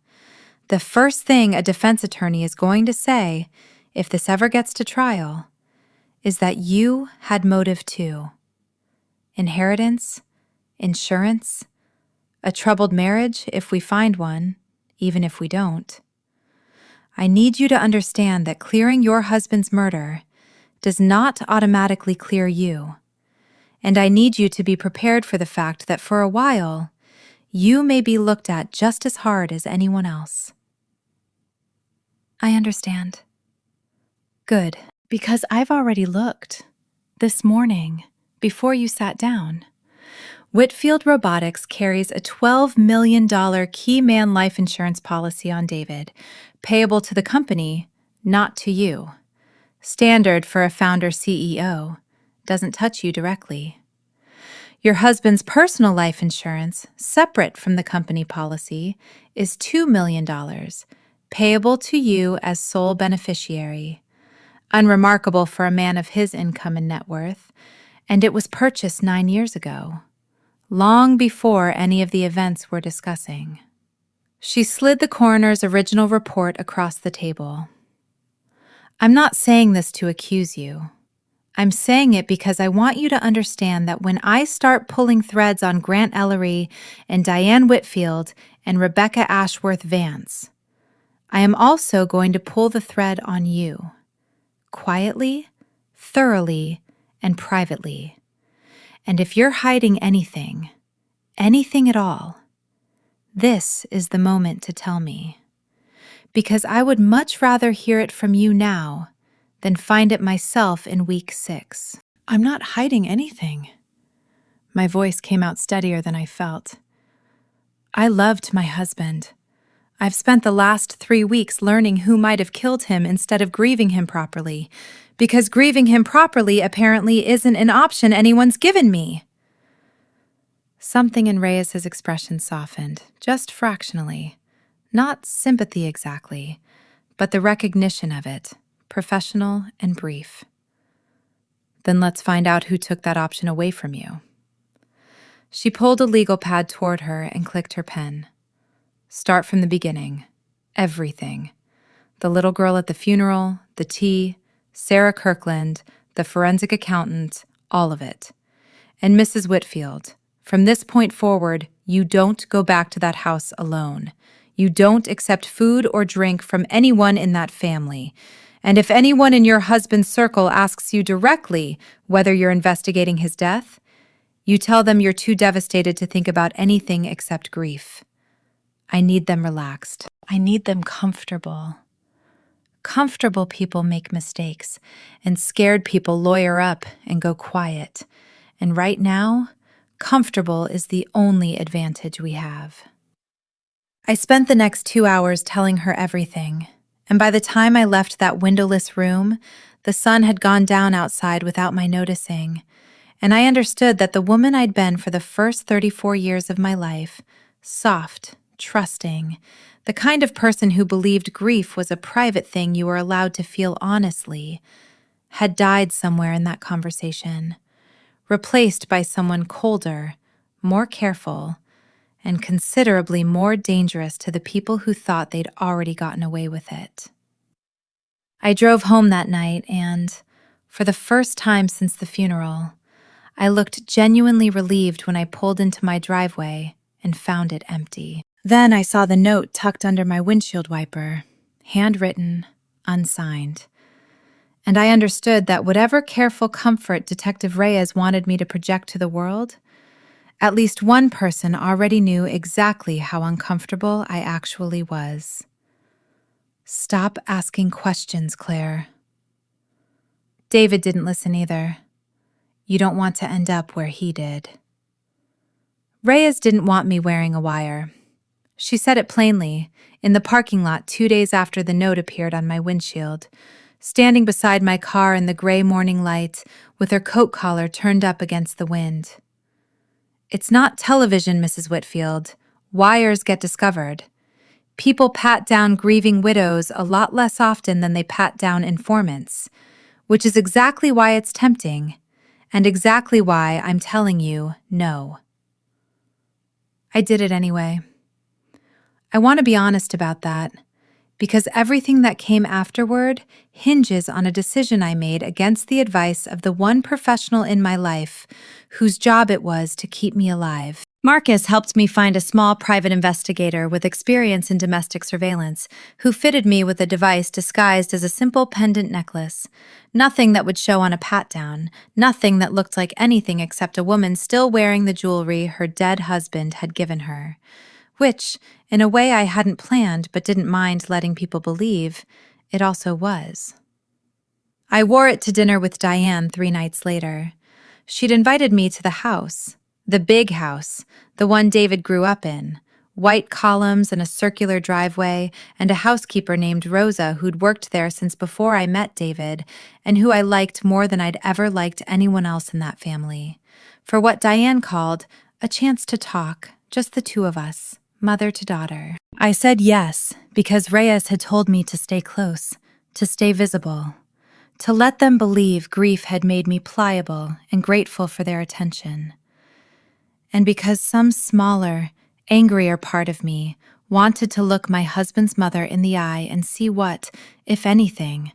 The first thing a defense attorney is going to say, if this ever gets to trial, is that you had motive too. Inheritance, insurance, a troubled marriage if we find one, even if we don't. I need you to understand that clearing your husband's murder does not automatically clear you, and I need you to be prepared for the fact that for a while, you may be looked at just as hard as anyone else. I understand. Good, because I've already looked. This morning, before you sat down. Whitfield Robotics carries a $12 million key man life insurance policy on David, payable to the company, not to you. Standard for a founder CEO, doesn't touch you directly. Your husband's personal life insurance, separate from the company policy, is $2 million, payable to you as sole beneficiary. Unremarkable for a man of his income and net worth, and it was purchased 9 years ago, long before any of the events we're discussing. She slid the coroner's original report across the table. I'm not saying this to accuse you. I'm saying it because I want you to understand that when I start pulling threads on Grant Ellery and Diane Whitfield and Rebecca Ashworth Vance, I am also going to pull the thread on you. Quietly, thoroughly, and privately. And if you're hiding anything at all, This is the moment to tell me, because I would much rather hear it from you now than find it myself in week 6. I'm not hiding anything. My voice came out steadier than I felt. I loved my husband. I've spent the last 3 weeks learning who might have killed him instead of grieving him properly, because grieving him properly apparently isn't an option anyone's given me. Something in Reyes's expression softened, just fractionally. Not sympathy exactly, but the recognition of it, professional and brief. Then let's find out who took that option away from you. She pulled a legal pad toward her and clicked her pen. Start from the beginning. Everything. The little girl at the funeral, the tea, Sarah Kirkland, the forensic accountant, all of it. And Mrs. Whitfield, from this point forward, you don't go back to that house alone. You don't accept food or drink from anyone in that family. And if anyone in your husband's circle asks you directly whether you're investigating his death, you tell them you're too devastated to think about anything except grief. I need them relaxed. I need them comfortable. Comfortable people make mistakes, and scared people lawyer up and go quiet. And right now, comfortable is the only advantage we have. I spent the next 2 hours telling her everything, and by the time I left that windowless room, the sun had gone down outside without my noticing, and I understood that the woman I'd been for the first 34 years of my life, soft, trusting, the kind of person who believed grief was a private thing you were allowed to feel honestly, had died somewhere in that conversation, replaced by someone colder, more careful, and considerably more dangerous to the people who thought they'd already gotten away with it. I drove home that night and, for the first time since the funeral, I looked genuinely relieved when I pulled into my driveway and found it empty. Then I saw the note tucked under my windshield wiper, handwritten, unsigned. And I understood that whatever careful comfort Detective Reyes wanted me to project to the world, at least one person already knew exactly how uncomfortable I actually was. Stop asking questions, Claire. David didn't listen either. You don't want to end up where he did. Reyes didn't want me wearing a wire. She said it plainly, in the parking lot 2 days after the note appeared on my windshield, standing beside my car in the gray morning light with her coat collar turned up against the wind. It's not television, Mrs. Whitfield. Wires get discovered. People pat down grieving widows a lot less often than they pat down informants, which is exactly why it's tempting, and exactly why I'm telling you no. I did it anyway. I want to be honest about that, because everything that came afterward hinges on a decision I made against the advice of the one professional in my life whose job it was to keep me alive. Marcus helped me find a small private investigator with experience in domestic surveillance who fitted me with a device disguised as a simple pendant necklace. Nothing that would show on a pat-down, nothing that looked like anything except a woman still wearing the jewelry her dead husband had given her. Which, in a way I hadn't planned but didn't mind letting people believe, it also was. I wore it to dinner with Diane 3 nights later. She'd invited me to the house, the big house, the one David grew up in, white columns and a circular driveway, and a housekeeper named Rosa who'd worked there since before I met David, and who I liked more than I'd ever liked anyone else in that family, for what Diane called a chance to talk, just the two of us, mother to daughter. I said yes, because Reyes had told me to stay close, to stay visible, to let them believe grief had made me pliable and grateful for their attention. And because some smaller, angrier part of me wanted to look my husband's mother in the eye and see what, if anything,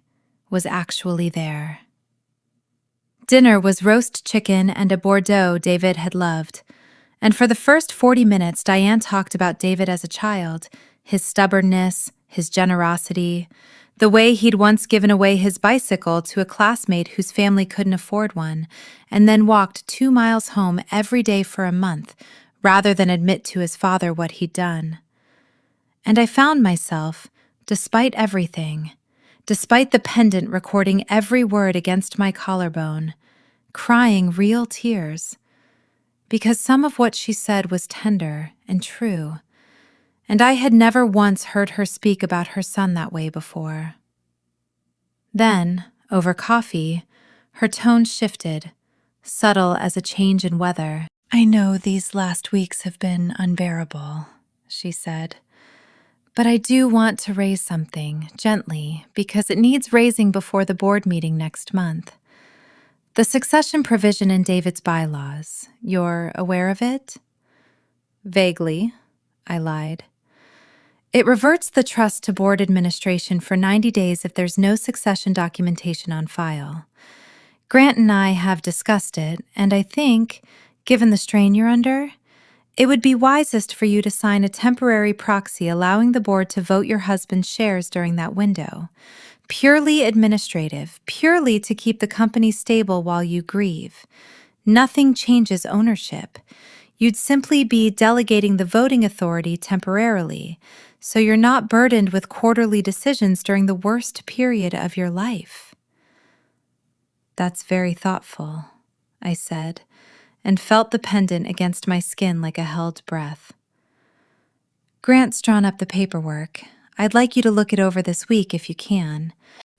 was actually there. Dinner was roast chicken and a Bordeaux David had loved, and for the first 40 minutes Diane talked about David as a child, his stubbornness, his generosity, the way he'd once given away his bicycle to a classmate whose family couldn't afford one, and then walked 2 miles home every day for a month, rather than admit to his father what he'd done. And I found myself, despite everything, despite the pendant recording every word against my collarbone, crying real tears, because some of what she said was tender and true, and I had never once heard her speak about her son that way before. Then, over coffee, her tone shifted, subtle as a change in weather. "I know these last weeks have been unbearable," she said. "But I do want to raise something, gently, because it needs raising before the board meeting next month. The succession provision in David's bylaws, you're aware of it?" "Vaguely," I lied. "It reverts the trust to board administration for 90 days if there's no succession documentation on file. Grant and I have discussed it, and I think, given the strain you're under, it would be wisest for you to sign a temporary proxy allowing the board to vote your husband's shares during that window. Purely administrative, purely to keep the company stable while you grieve. Nothing changes ownership. You'd simply be delegating the voting authority temporarily, so you're not burdened with quarterly decisions during the worst period of your life." "That's very thoughtful," I said, and felt the pendant against my skin like a held breath. "Grant's drawn up the paperwork. I'd like you to look it over this week if you can.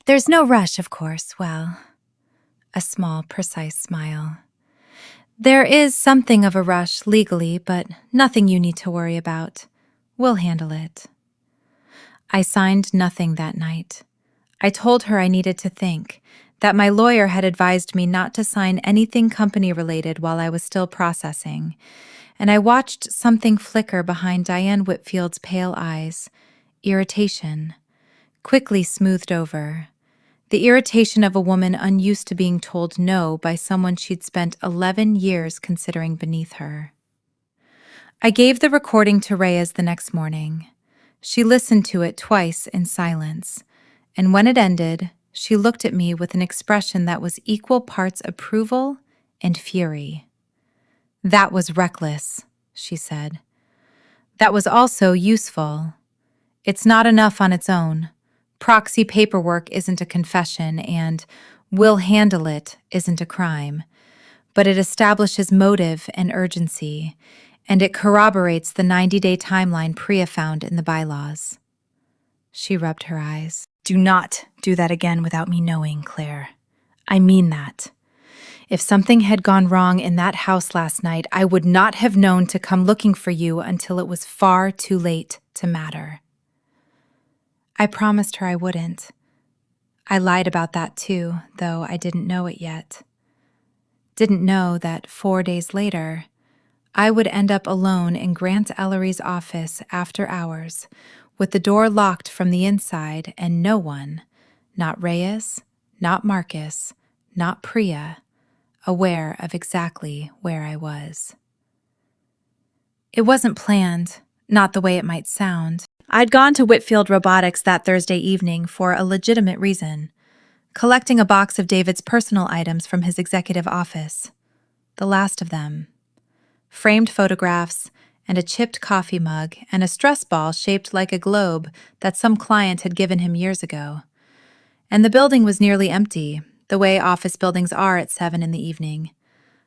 There's no rush, of course, well," a small, precise smile. "There is something of a rush legally, but nothing you need to worry about. We'll handle it." I signed nothing that night. I told her I needed to think, that my lawyer had advised me not to sign anything company-related while I was still processing, and I watched something flicker behind Diane Whitfield's pale eyes. Irritation. Quickly smoothed over. The irritation of a woman unused to being told no by someone she'd spent 11 years considering beneath her. I gave the recording to Reyes the next morning. She listened to it twice in silence, and when it ended, she looked at me with an expression that was equal parts approval and fury. "That was reckless," she said. "That was also useful. It's not enough on its own. Proxy paperwork isn't a confession, and we'll handle it isn't a crime. But it establishes motive and urgency, and it corroborates the 90-day timeline Priya found in the bylaws." She rubbed her eyes. "Do not do that again without me knowing, Claire. I mean that. If something had gone wrong in that house last night, I would not have known to come looking for you until it was far too late to matter." I promised her I wouldn't. I lied about that too, though I didn't know it yet. Didn't know that 4 days later, I would end up alone in Grant Ellery's office after hours, with the door locked from the inside and no one, not Reyes, not Marcus, not Priya, aware of exactly where I was. It wasn't planned, not the way it might sound. I'd gone to Whitfield Robotics that Thursday evening for a legitimate reason, collecting a box of David's personal items from his executive office, the last of them. Framed photographs and a chipped coffee mug and a stress ball shaped like a globe that some client had given him years ago. And the building was nearly empty, the way office buildings are at 7 in the evening.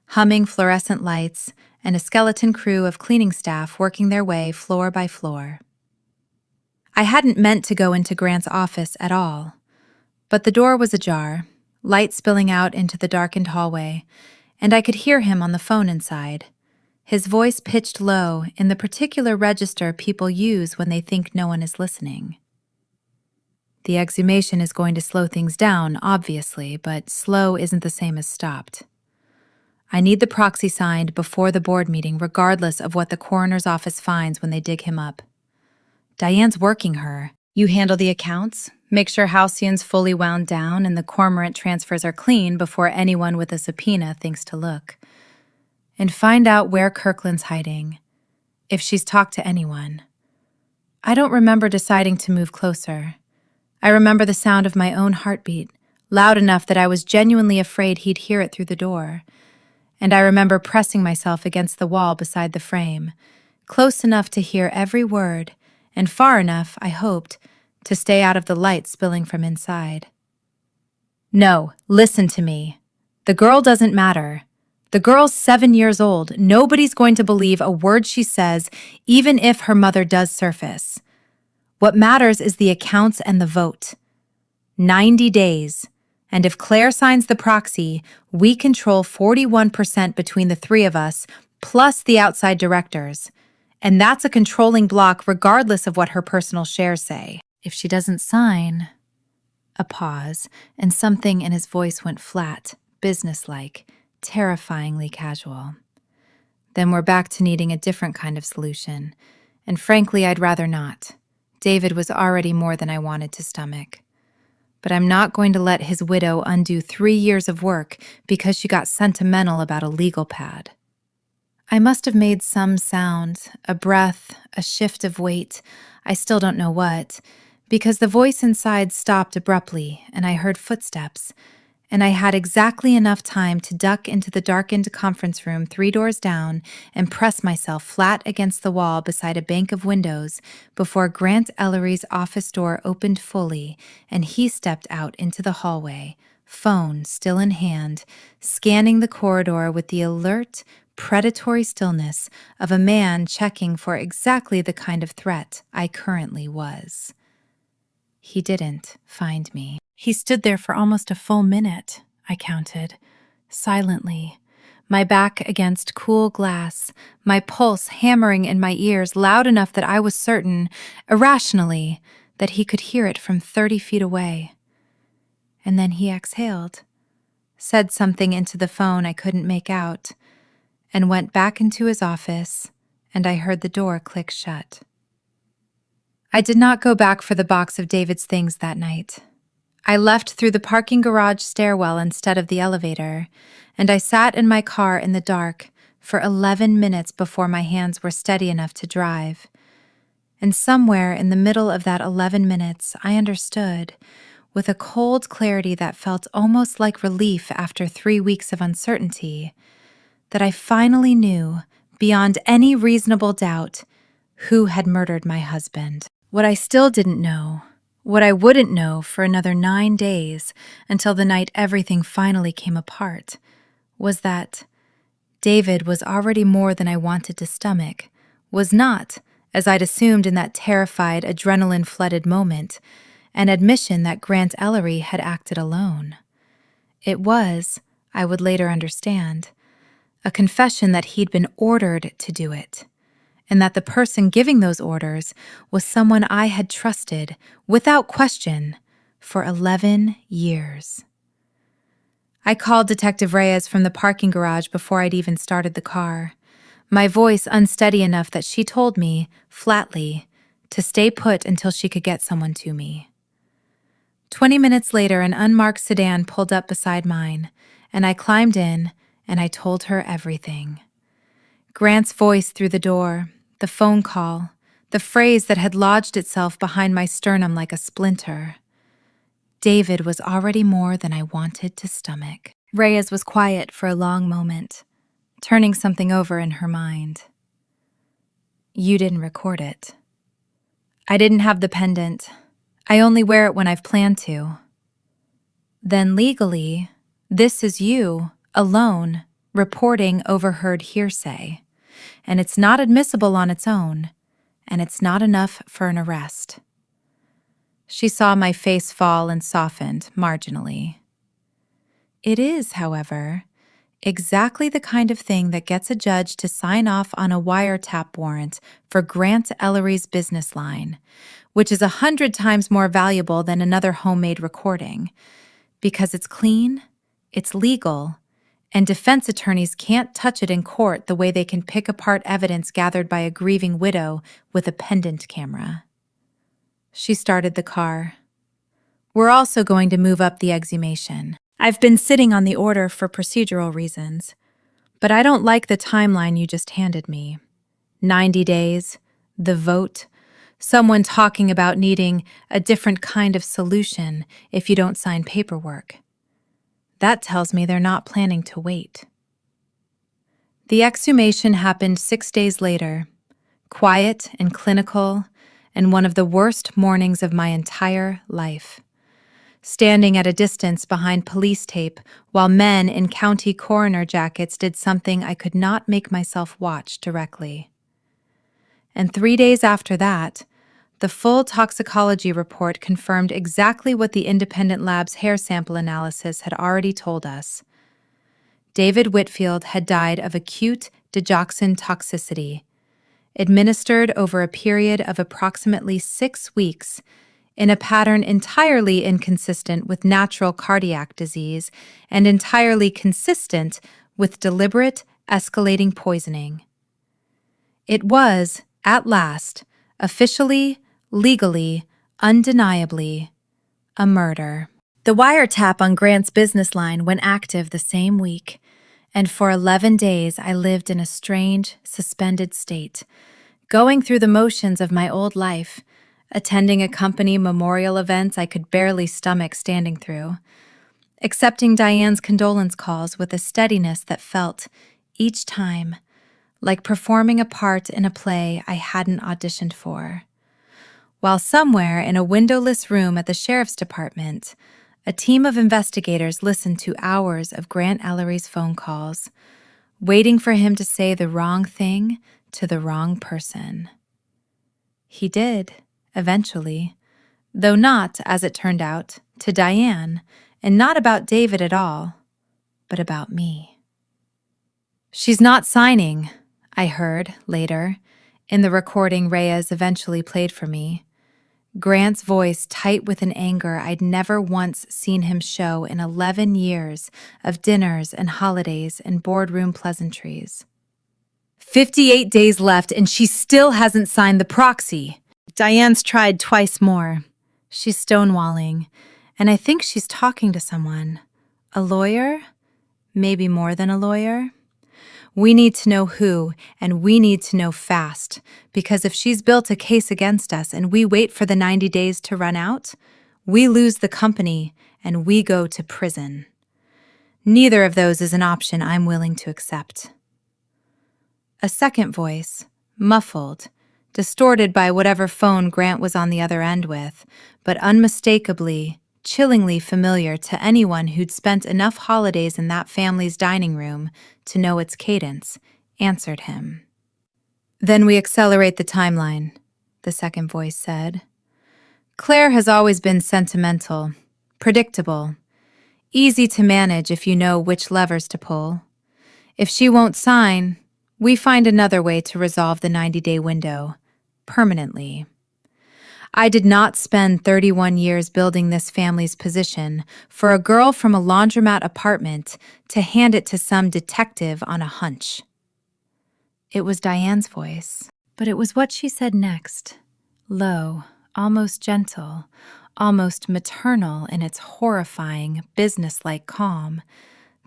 Humming fluorescent lights and a skeleton crew of cleaning staff working their way floor by floor. I hadn't meant to go into Grant's office at all, but the door was ajar, light spilling out into the darkened hallway, and I could hear him on the phone inside, his voice pitched low in the particular register people use when they think no one is listening. "The exhumation is going to slow things down, obviously, but slow isn't the same as stopped. I need the proxy signed before the board meeting regardless of what the coroner's office finds when they dig him up. Diane's working her. You handle the accounts, make sure Halcyon's fully wound down and the cormorant transfers are clean before anyone with a subpoena thinks to look. And find out where Kirkland's hiding, if she's talked to anyone. I don't remember deciding to move closer. I remember the sound of my own heartbeat, loud enough that I was genuinely afraid he'd hear it through the door. and I remember pressing myself against the wall beside the frame, close enough to hear every word, and far enough, I hoped, to stay out of the light spilling from inside. No, listen to me. The girl doesn't matter. The girl's 7 years old. Nobody's going to believe a word she says, even if her mother does surface. What matters is the accounts and the vote. 90 days. And if Claire signs the proxy, we control 41% between the three of us, plus the outside directors. And that's a controlling block regardless of what her personal shares say. If she doesn't sign... A pause, and something in his voice went flat, businesslike, terrifyingly casual. Then we're back to needing a different kind of solution, and frankly, I'd rather not. David was already more than I wanted to stomach. But I'm not going to let his widow undo 3 years of work because she got sentimental about a legal pad. I must have made some sound, a breath, a shift of weight, I still don't know what, because the voice inside stopped abruptly and I heard footsteps, and I had exactly enough time to duck into the darkened conference room 3 doors down and press myself flat against the wall beside a bank of windows before Grant Ellery's office door opened fully and he stepped out into the hallway, phone still in hand, scanning the corridor with the alert, predatory stillness of a man checking for exactly the kind of threat I currently was. He didn't find me. He stood there for almost a full minute, I counted, silently, my back against cool glass, my pulse hammering in my ears loud enough that I was certain, irrationally, that he could hear it from 30 feet away. And then he exhaled, said something into the phone I couldn't make out, and went back into his office, and I heard the door click shut. I did not go back for the box of David's things that night. I left through the parking garage stairwell instead of the elevator, and I sat in my car in the dark for 11 minutes before my hands were steady enough to drive. And somewhere in the middle of that 11 minutes, I understood, with a cold clarity that felt almost like relief after 3 weeks of uncertainty, that I finally knew, beyond any reasonable doubt, who had murdered my husband. What I still didn't know, what I wouldn't know for another 9 days until the night everything finally came apart, was that David was already more than I wanted to stomach, was not, as I'd assumed in that terrified, adrenaline-flooded moment, an admission that Grant Ellery had acted alone. It was, I would later understand, a confession that he'd been ordered to do it, and that the person giving those orders was someone I had trusted, without question, for 11 years. I called Detective Reyes from the parking garage before I'd even started the car, my voice unsteady enough that she told me, flatly, to stay put until she could get someone to me. 20 minutes later, an unmarked sedan pulled up beside mine, and I climbed in, and I told her everything. Grant's voice through the door, the phone call, the phrase that had lodged itself behind my sternum like a splinter. David was already more than I wanted to stomach. Reyes was quiet for a long moment, turning something over in her mind. You didn't record it. I didn't have the pendant. I only wear it when I've planned to. Then legally, this is you, alone, reporting overheard hearsay. And it's not admissible on its own, and it's not enough for an arrest. She saw my face fall and softened marginally. It is, however, exactly the kind of thing that gets a judge to sign off on a wiretap warrant for Grant Ellery's business line, which is 100 times more valuable than another homemade recording, because it's clean, it's legal, and defense attorneys can't touch it in court the way they can pick apart evidence gathered by a grieving widow with a pendant camera. She started the car. We're also going to move up the exhumation. I've been sitting on the order for procedural reasons, but I don't like the timeline you just handed me. 90 days, the vote, someone talking about needing a different kind of solution if you don't sign paperwork. That tells me they're not planning to wait. The exhumation happened 6 days later, quiet and clinical, and one of the worst mornings of my entire life. Standing at a distance behind police tape while men in county coroner jackets did something I could not make myself watch directly. And 3 days after that, the full toxicology report confirmed exactly what the independent lab's hair sample analysis had already told us. David Whitfield had died of acute digoxin toxicity, administered over a period of approximately 6 weeks in a pattern entirely inconsistent with natural cardiac disease and entirely consistent with deliberate escalating poisoning. It was, at last, officially, legally, undeniably, a murder. The wiretap on Grant's business line went active the same week, and for 11 days I lived in a strange, suspended state, going through the motions of my old life, attending a company memorial events I could barely stomach standing through, accepting Diane's condolence calls with a steadiness that felt, each time, like performing a part in a play I hadn't auditioned for. While somewhere in a windowless room at the sheriff's department, a team of investigators listened to hours of Grant Ellery's phone calls, waiting for him to say the wrong thing to the wrong person. He did, eventually, though not, as it turned out, to Diane, and not about David at all, but about me. "She's not signing," I heard, later, in the recording Reyes eventually played for me. Grant's voice tight with an anger I'd never once seen him show in 11 years of dinners and holidays and boardroom pleasantries. 58 days left and she still hasn't signed the proxy. Diane's tried twice more. She's stonewalling, and I think she's talking to someone. A lawyer? Maybe more than a lawyer? We need to know who, and we need to know fast, because if she's built a case against us and we wait for the 90 days to run out, we lose the company and we go to prison. Neither of those is an option I'm willing to accept. A second voice, muffled, distorted by whatever phone Grant was on the other end with, but unmistakably, chillingly familiar to anyone who'd spent enough holidays in that family's dining room to know its cadence, answered him. "Then we accelerate the timeline," the second voice said. "Claire has always been sentimental, predictable, easy to manage if you know which levers to pull. If she won't sign, we find another way to resolve the 90-day window, permanently. I did not spend 31 years building this family's position for a girl from a laundromat apartment to hand it to some detective on a hunch." It was Diane's voice, but it was what she said next, low, almost gentle, almost maternal in its horrifying, businesslike calm,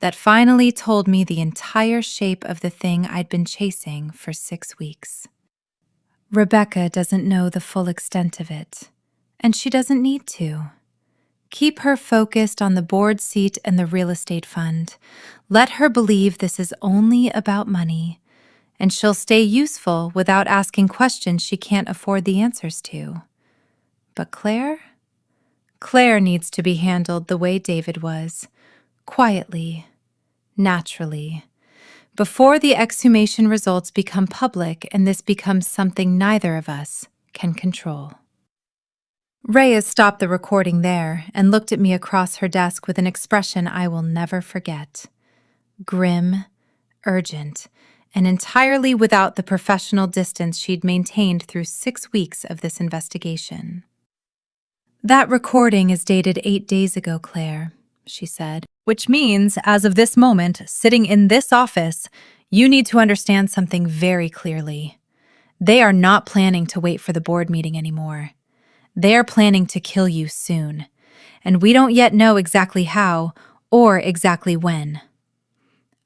that finally told me the entire shape of the thing I'd been chasing for 6 weeks. "Rebecca doesn't know the full extent of it, and she doesn't need to. Keep her focused on the board seat and the real estate fund. Let her believe this is only about money, and she'll stay useful without asking questions she can't afford the answers to. But Claire? Claire needs to be handled the way David was, quietly, naturally, before the exhumation results become public and this becomes something neither of us can control." Reyes stopped the recording there and looked at me across her desk with an expression I will never forget. Grim, urgent, and entirely without the professional distance she'd maintained through 6 weeks of this investigation. "That recording is dated 8 days ago, Claire," she said, "which means, as of this moment, sitting in this office, you need to understand something very clearly. They are not planning to wait for the board meeting anymore. They are planning to kill you soon, and we don't yet know exactly how or exactly when.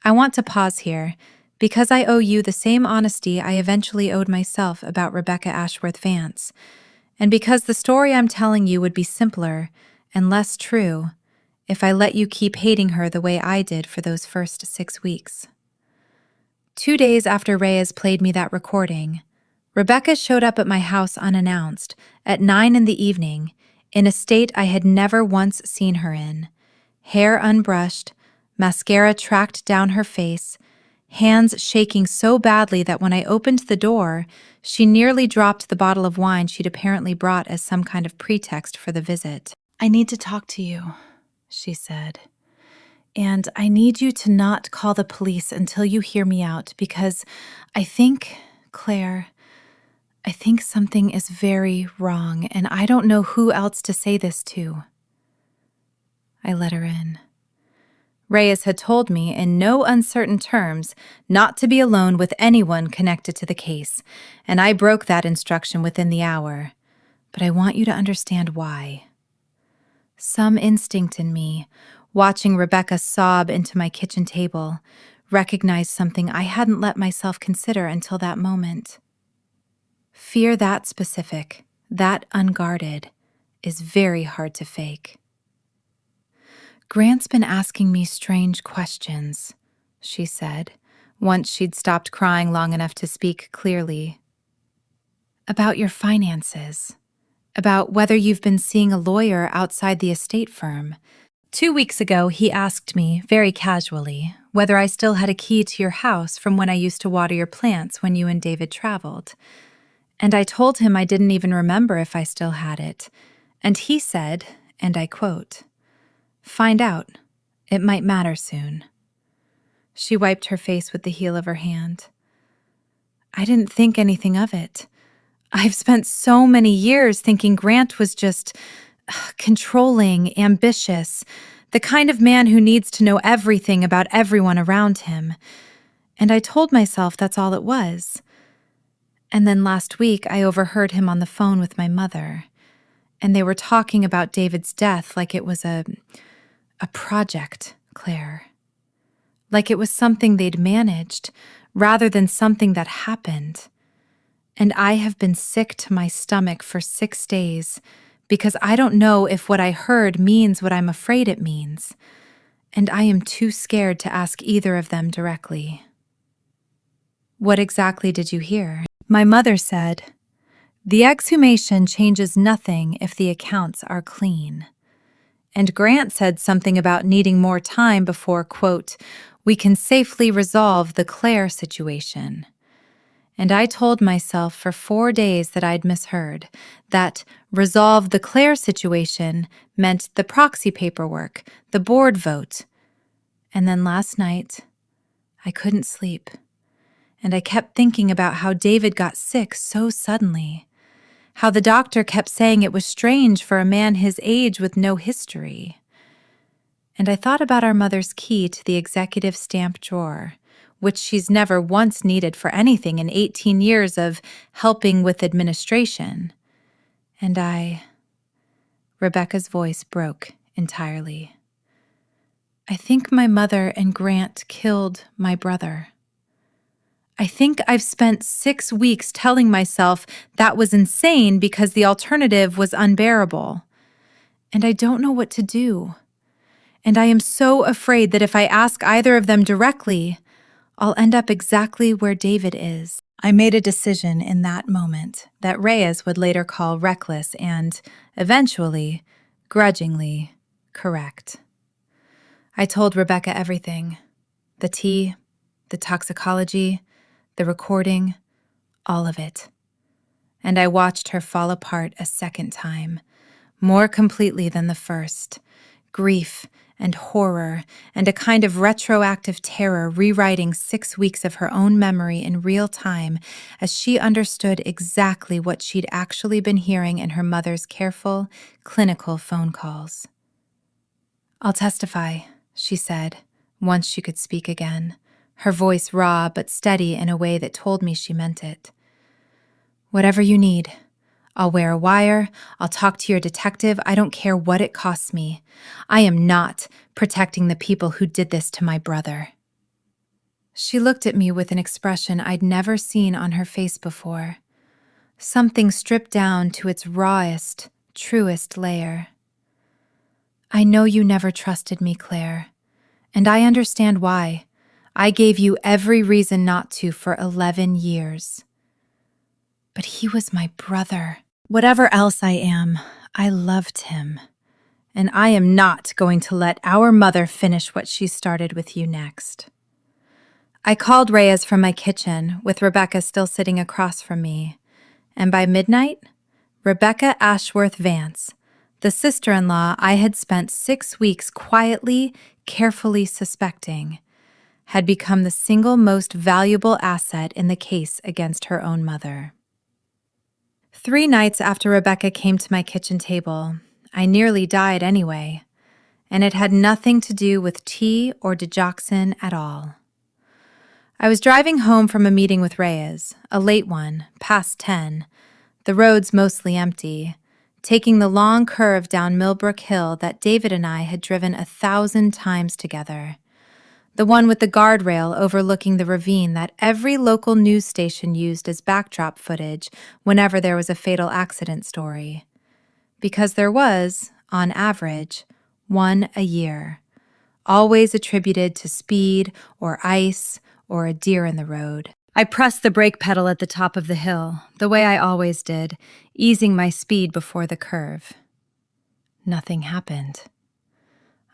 I want to pause here, because I owe you the same honesty I eventually owed myself about Rebecca Ashworth Vance, and because the story I'm telling you would be simpler and less true if I let you keep hating her the way I did for those first 6 weeks. 2 days after Reyes played me that recording, Rebecca showed up at my house unannounced at 9 in the evening in a state I had never once seen her in. Hair unbrushed, mascara tracked down her face, hands shaking so badly that when I opened the door, she nearly dropped the bottle of wine she'd apparently brought as some kind of pretext for the visit. "I need to talk to you," she said. "And I need you to not call the police until you hear me out, because I think, Claire, I think something is very wrong, and I don't know who else to say this to." I let her in. Reyes had told me in no uncertain terms not to be alone with anyone connected to the case, and I broke that instruction within the hour. But I want you to understand why. Some instinct in me, watching Rebecca sob into my kitchen table, recognized something I hadn't let myself consider until that moment. Fear that specific, that unguarded, is very hard to fake. "Grant's been asking me strange questions," she said, once she'd stopped crying long enough to speak clearly. "About your finances. About whether you've been seeing a lawyer outside the estate firm. 2 weeks ago, he asked me, very casually, whether I still had a key to your house from when I used to water your plants when you and David traveled. And I told him I didn't even remember if I still had it. And he said, and I quote, 'Find out. It might matter soon.'" She wiped her face with the heel of her hand. "I didn't think anything of it. I've spent so many years thinking Grant was just controlling, ambitious, the kind of man who needs to know everything about everyone around him. And I told myself that's all it was. And then last week I overheard him on the phone with my mother, and they were talking about David's death like it was a project, Claire. Like it was something they'd managed, rather than something that happened. And I have been sick to my stomach for 6 days because I don't know if what I heard means what I'm afraid it means. And I am too scared to ask either of them directly." "What exactly did you hear?" My mother said, "The exhumation changes nothing if the accounts are clean." And Grant said something about needing more time before, quote, "we can safely resolve the Claire situation." And I told myself for 4 days that I'd misheard, that resolve the Claire situation meant the proxy paperwork, the board vote. And then last night, I couldn't sleep. And I kept thinking about how David got sick so suddenly. How the doctor kept saying it was strange for a man his age with no history. And I thought about our mother's key to the executive stamp drawer, which she's never once needed for anything in 18 years of helping with administration. And Rebecca's voice broke entirely. "I think my mother and Grant killed my brother. I think I've spent 6 weeks telling myself that was insane because the alternative was unbearable. And I don't know what to do. And I am so afraid that if I ask either of them directly, I'll end up exactly where David is." I made a decision in that moment that Reyes would later call reckless and, eventually, grudgingly, correct. I told Rebecca everything. The tea, the toxicology, the recording, all of it. And I watched her fall apart a second time, more completely than the first. Grief and horror and a kind of retroactive terror rewriting 6 weeks of her own memory in real time as she understood exactly what she'd actually been hearing in her mother's careful, clinical phone calls. "I'll testify," she said, once she could speak again, her voice raw but steady in a way that told me she meant it. "Whatever you need. I'll wear a wire. I'll talk to your detective. I don't care what it costs me. I am not protecting the people who did this to my brother." She looked at me with an expression I'd never seen on her face before. Something stripped down to its rawest, truest layer. "I know you never trusted me, Claire. And I understand why. I gave you every reason not to for 11 years. But he was my brother. Whatever else I am, I loved him. And I am not going to let our mother finish what she started with you next. I called Reyes from my kitchen, with Rebecca still sitting across from me. And by midnight, Rebecca Ashworth Vance, the sister-in-law I had spent 6 weeks quietly, carefully suspecting, had become the single most valuable asset in the case against her own mother. 3 nights after Rebecca came to my kitchen table, I nearly died anyway, and it had nothing to do with tea or digoxin at all. I was driving home from a meeting with Reyes, a late one, past 10, the roads mostly empty, taking the long curve down Millbrook Hill that David and I had driven 1,000 times together. The one with the guardrail overlooking the ravine that every local news station used as backdrop footage whenever there was a fatal accident story. Because there was, on average, one a year, always attributed to speed or ice or a deer in the road. I pressed the brake pedal at the top of the hill, the way I always did, easing my speed before the curve. Nothing happened.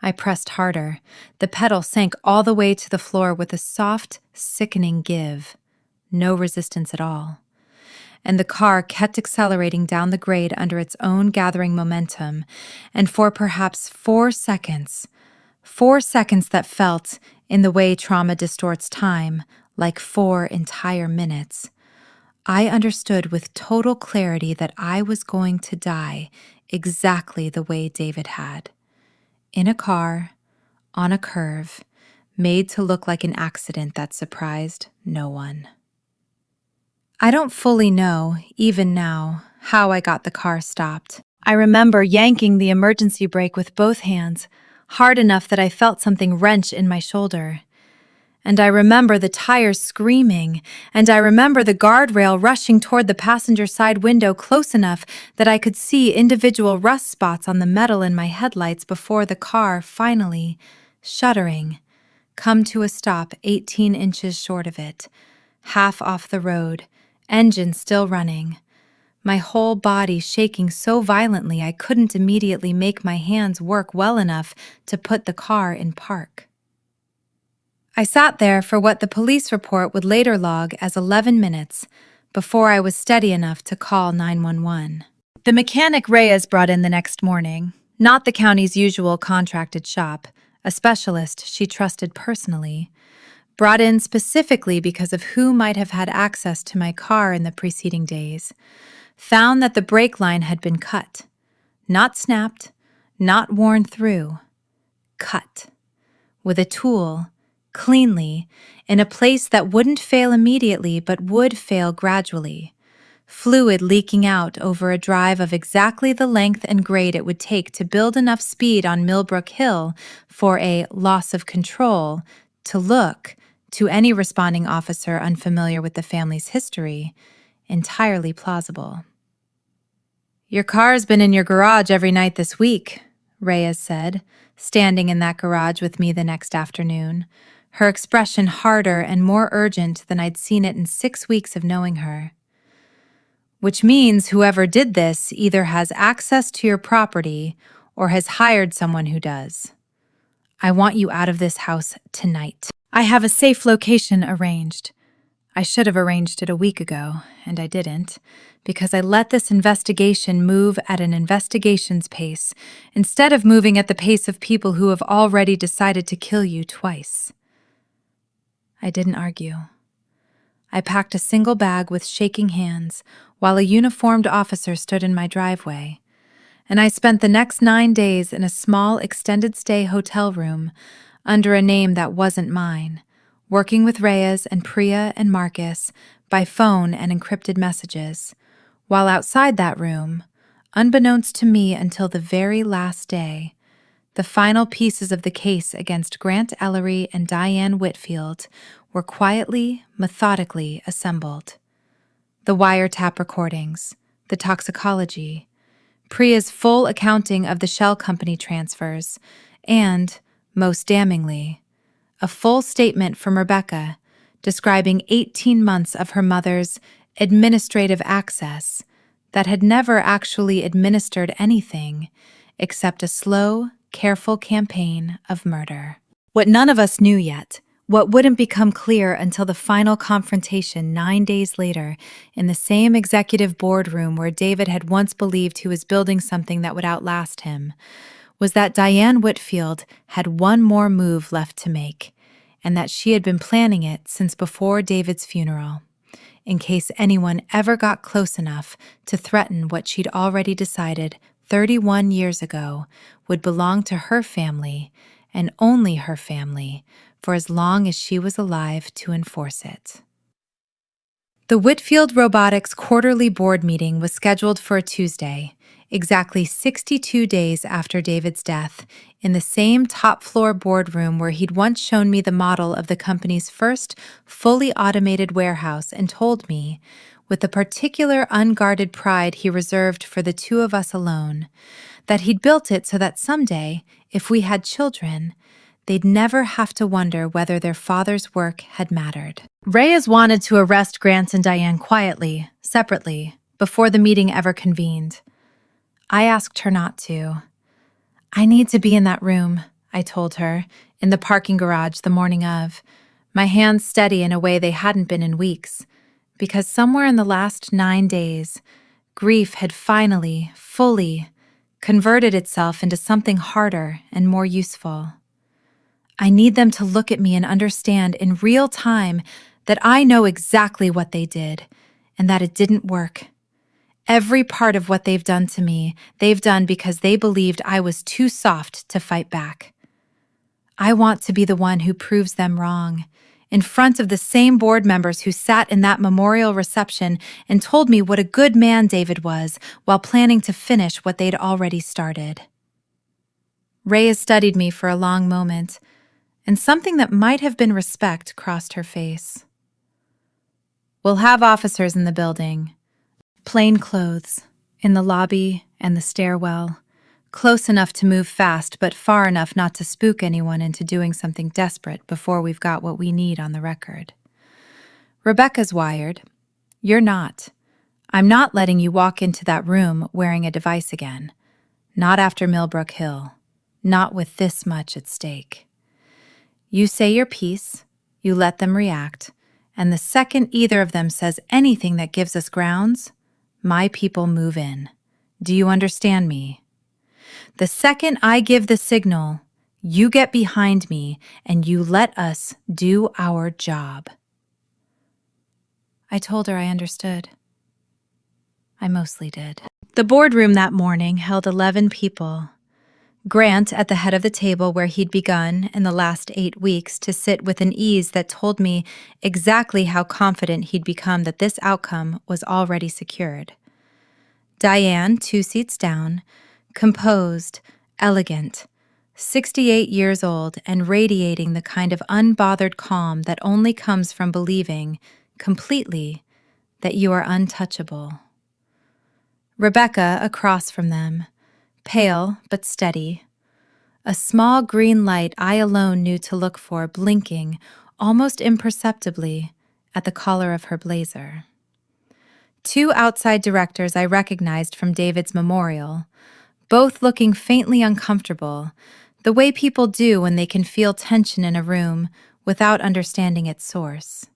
I pressed harder. The pedal sank all the way to the floor with a soft, sickening give. No resistance at all. And the car kept accelerating down the grade under its own gathering momentum, and for perhaps 4 seconds that felt, in the way trauma distorts time, like 4 entire minutes, I understood with total clarity that I was going to die exactly the way David had. In a car, on a curve, made to look like an accident that surprised no one. I don't fully know, even now, how I got the car stopped. I remember yanking the emergency brake with both hands, hard enough that I felt something wrench in my shoulder. And I remember the tires screaming, and I remember the guardrail rushing toward the passenger side window close enough that I could see individual rust spots on the metal in my headlights before the car finally, shuddering, come to a stop 18 inches short of it, half off the road, engine still running, my whole body shaking so violently I couldn't immediately make my hands work well enough to put the car in park. I sat there for what the police report would later log as 11 minutes before I was steady enough to call 911. The mechanic Reyes brought in the next morning, not the county's usual contracted shop, a specialist she trusted personally, brought in specifically because of who might have had access to my car in the preceding days, found that the brake line had been cut. Not snapped, not worn through. Cut. With a tool, cleanly, in a place that wouldn't fail immediately but would fail gradually. Fluid leaking out over a drive of exactly the length and grade it would take to build enough speed on Millbrook Hill for a loss of control to look, to any responding officer unfamiliar with the family's history, entirely plausible. "Your car's been in your garage every night this week," Reyes said, standing in that garage with me the next afternoon, her expression harder and more urgent than I'd seen it in 6 weeks of knowing her. "Which means whoever did this either has access to your property or has hired someone who does. I want you out of this house tonight. I have a safe location arranged. I should have arranged it a week ago, and I didn't, because I let this investigation move at an investigation's pace instead of moving at the pace of people who have already decided to kill you twice." I didn't argue. I packed a single bag with shaking hands while a uniformed officer stood in my driveway, and I spent the next 9 days in a small extended-stay hotel room under a name that wasn't mine, working with Reyes and Priya and Marcus by phone and encrypted messages, while outside that room, unbeknownst to me until the very last day, the final pieces of the case against Grant Ellery and Diane Whitfield were quietly, methodically assembled. The wiretap recordings, the toxicology, Priya's full accounting of the shell company transfers, and, most damningly, a full statement from Rebecca describing 18 months of her mother's administrative access that had never actually administered anything except a slow, careful campaign of murder. What none of us knew yet, what wouldn't become clear until the final confrontation 9 days later in the same executive boardroom where David had once believed he was building something that would outlast him, was that Diane Whitfield had one more move left to make, and that she had been planning it since before David's funeral, in case anyone ever got close enough to threaten what she'd already decided 31 years ago would belong to her family and only her family for as long as she was alive to enforce it. The Whitfield Robotics quarterly board meeting was scheduled for a Tuesday, exactly 62 days after David's death, in the same top-floor boardroom where he'd once shown me the model of the company's first fully automated warehouse and told me, with the particular unguarded pride he reserved for the two of us alone, that he'd built it so that someday, if we had children, they'd never have to wonder whether their father's work had mattered. Reyes wanted to arrest Grant and Diane quietly, separately, before the meeting ever convened. I asked her not to. I need to be in that room, I told her, in the parking garage the morning of, my hands steady in a way they hadn't been in weeks, because somewhere in the last 9 days, grief had finally, fully, converted itself into something harder and more useful. I need them to look at me and understand in real time that I know exactly what they did and that it didn't work. Every part of what they've done to me, they've done because they believed I was too soft to fight back. I want to be the one who proves them wrong, in front of the same board members who sat in that memorial reception and told me what a good man David was while planning to finish what they'd already started. Reyes studied me for a long moment, and something that might have been respect crossed her face. We'll have officers in the building. Plain clothes, in the lobby and the stairwell, close enough to move fast but far enough not to spook anyone into doing something desperate before we've got what we need on the record. Rebecca's wired. You're not. I'm not letting you walk into that room wearing a device again. Not after Millbrook Hill. Not with this much at stake. You say your piece, you let them react, and the second either of them says anything that gives us grounds, my people move in. Do you understand me? The second I give the signal, you get behind me and you let us do our job. I told her I understood. I mostly did. The boardroom that morning held 11 people. Grant at the head of the table where he'd begun in the last 8 weeks to sit with an ease that told me exactly how confident he'd become that this outcome was already secured. Diane 2 seats down, composed, elegant, 68 years old and radiating the kind of unbothered calm that only comes from believing, completely, that you are untouchable. Rebecca across from them, pale but steady, a small green light I alone knew to look for blinking, almost imperceptibly, at the collar of her blazer. 2 outside directors I recognized from David's memorial, both looking faintly uncomfortable, the way people do when they can feel tension in a room without understanding its source.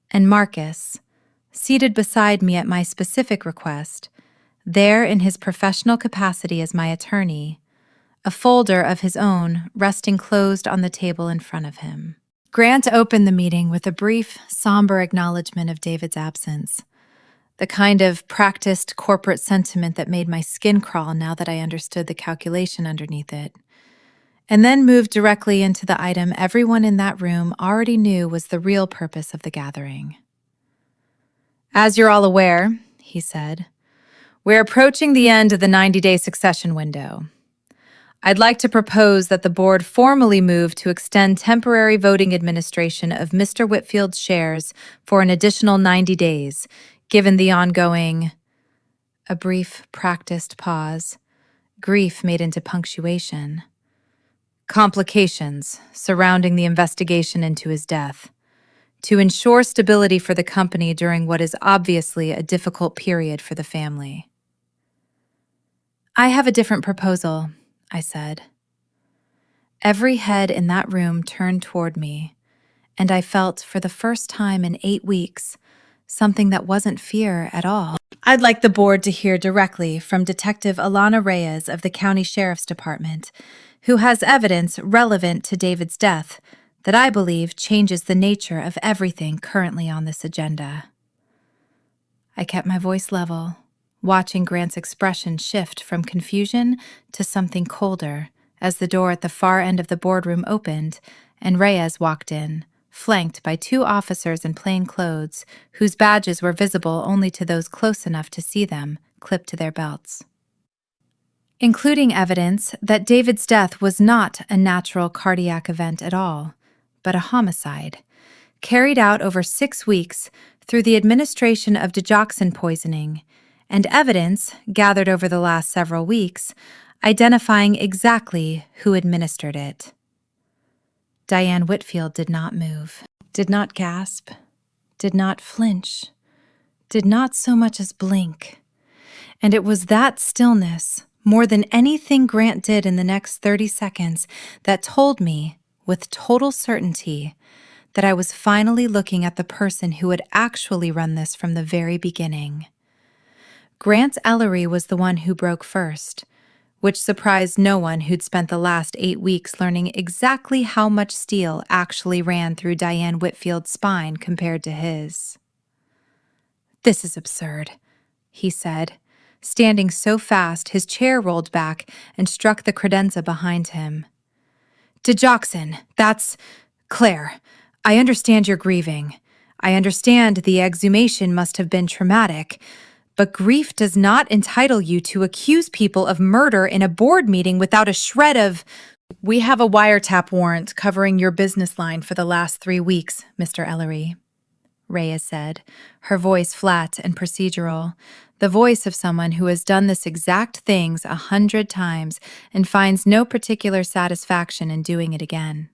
And Marcus, seated beside me at my specific request, there in his professional capacity as my attorney, a folder of his own resting closed on the table in front of him. Grant opened the meeting with a brief, somber acknowledgement of David's absence, the kind of practiced corporate sentiment that made my skin crawl now that I understood the calculation underneath it, and then moved directly into the item everyone in that room already knew was the real purpose of the gathering. As you're all aware, he said, we're approaching the end of the 90-day succession window. I'd like to propose that the board formally move to extend temporary voting administration of Mr. Whitfield's shares for an additional 90 days, given the ongoing... A brief, practiced pause, grief made into punctuation. complications surrounding the investigation into his death, to ensure stability for the company during what is obviously a difficult period for the family. I have a different proposal, I said. Every head in that room turned toward me, and I felt, for the first time in 8 weeks, something that wasn't fear at all. I'd like the board to hear directly from Detective Alana Reyes of the County Sheriff's Department, who has evidence relevant to David's death that I believe changes the nature of everything currently on this agenda. I kept my voice level, watching Grant's expression shift from confusion to something colder as the door at the far end of the boardroom opened and Reyes walked in, flanked by 2 officers in plain clothes whose badges were visible only to those close enough to see them, clipped to their belts. Including evidence that David's death was not a natural cardiac event at all, but a homicide, carried out over 6 weeks through the administration of digoxin poisoning, and evidence gathered over the last several weeks identifying exactly who administered it. Diane Whitfield did not move, did not gasp, did not flinch, did not so much as blink. And it was that stillness, more than anything Grant did in the next 30 seconds, that told me, with total certainty, that I was finally looking at the person who had actually run this from the very beginning. Grant Ellery was the one who broke first, which surprised no one who'd spent the last 8 weeks learning exactly how much steel actually ran through Diane Whitfield's spine compared to his. "This is absurd," he said, standing so fast his chair rolled back and struck the credenza behind him. "Digoxin, that's... Claire, I understand you're grieving. I understand the exhumation must have been traumatic, but grief does not entitle you to accuse people of murder in a board meeting without a shred of... We have a wiretap warrant covering your business line for the last 3 weeks, Mr. Ellery," Reyes said, her voice flat and procedural, the voice of someone who has done this exact things 100 times and finds no particular satisfaction in doing it again.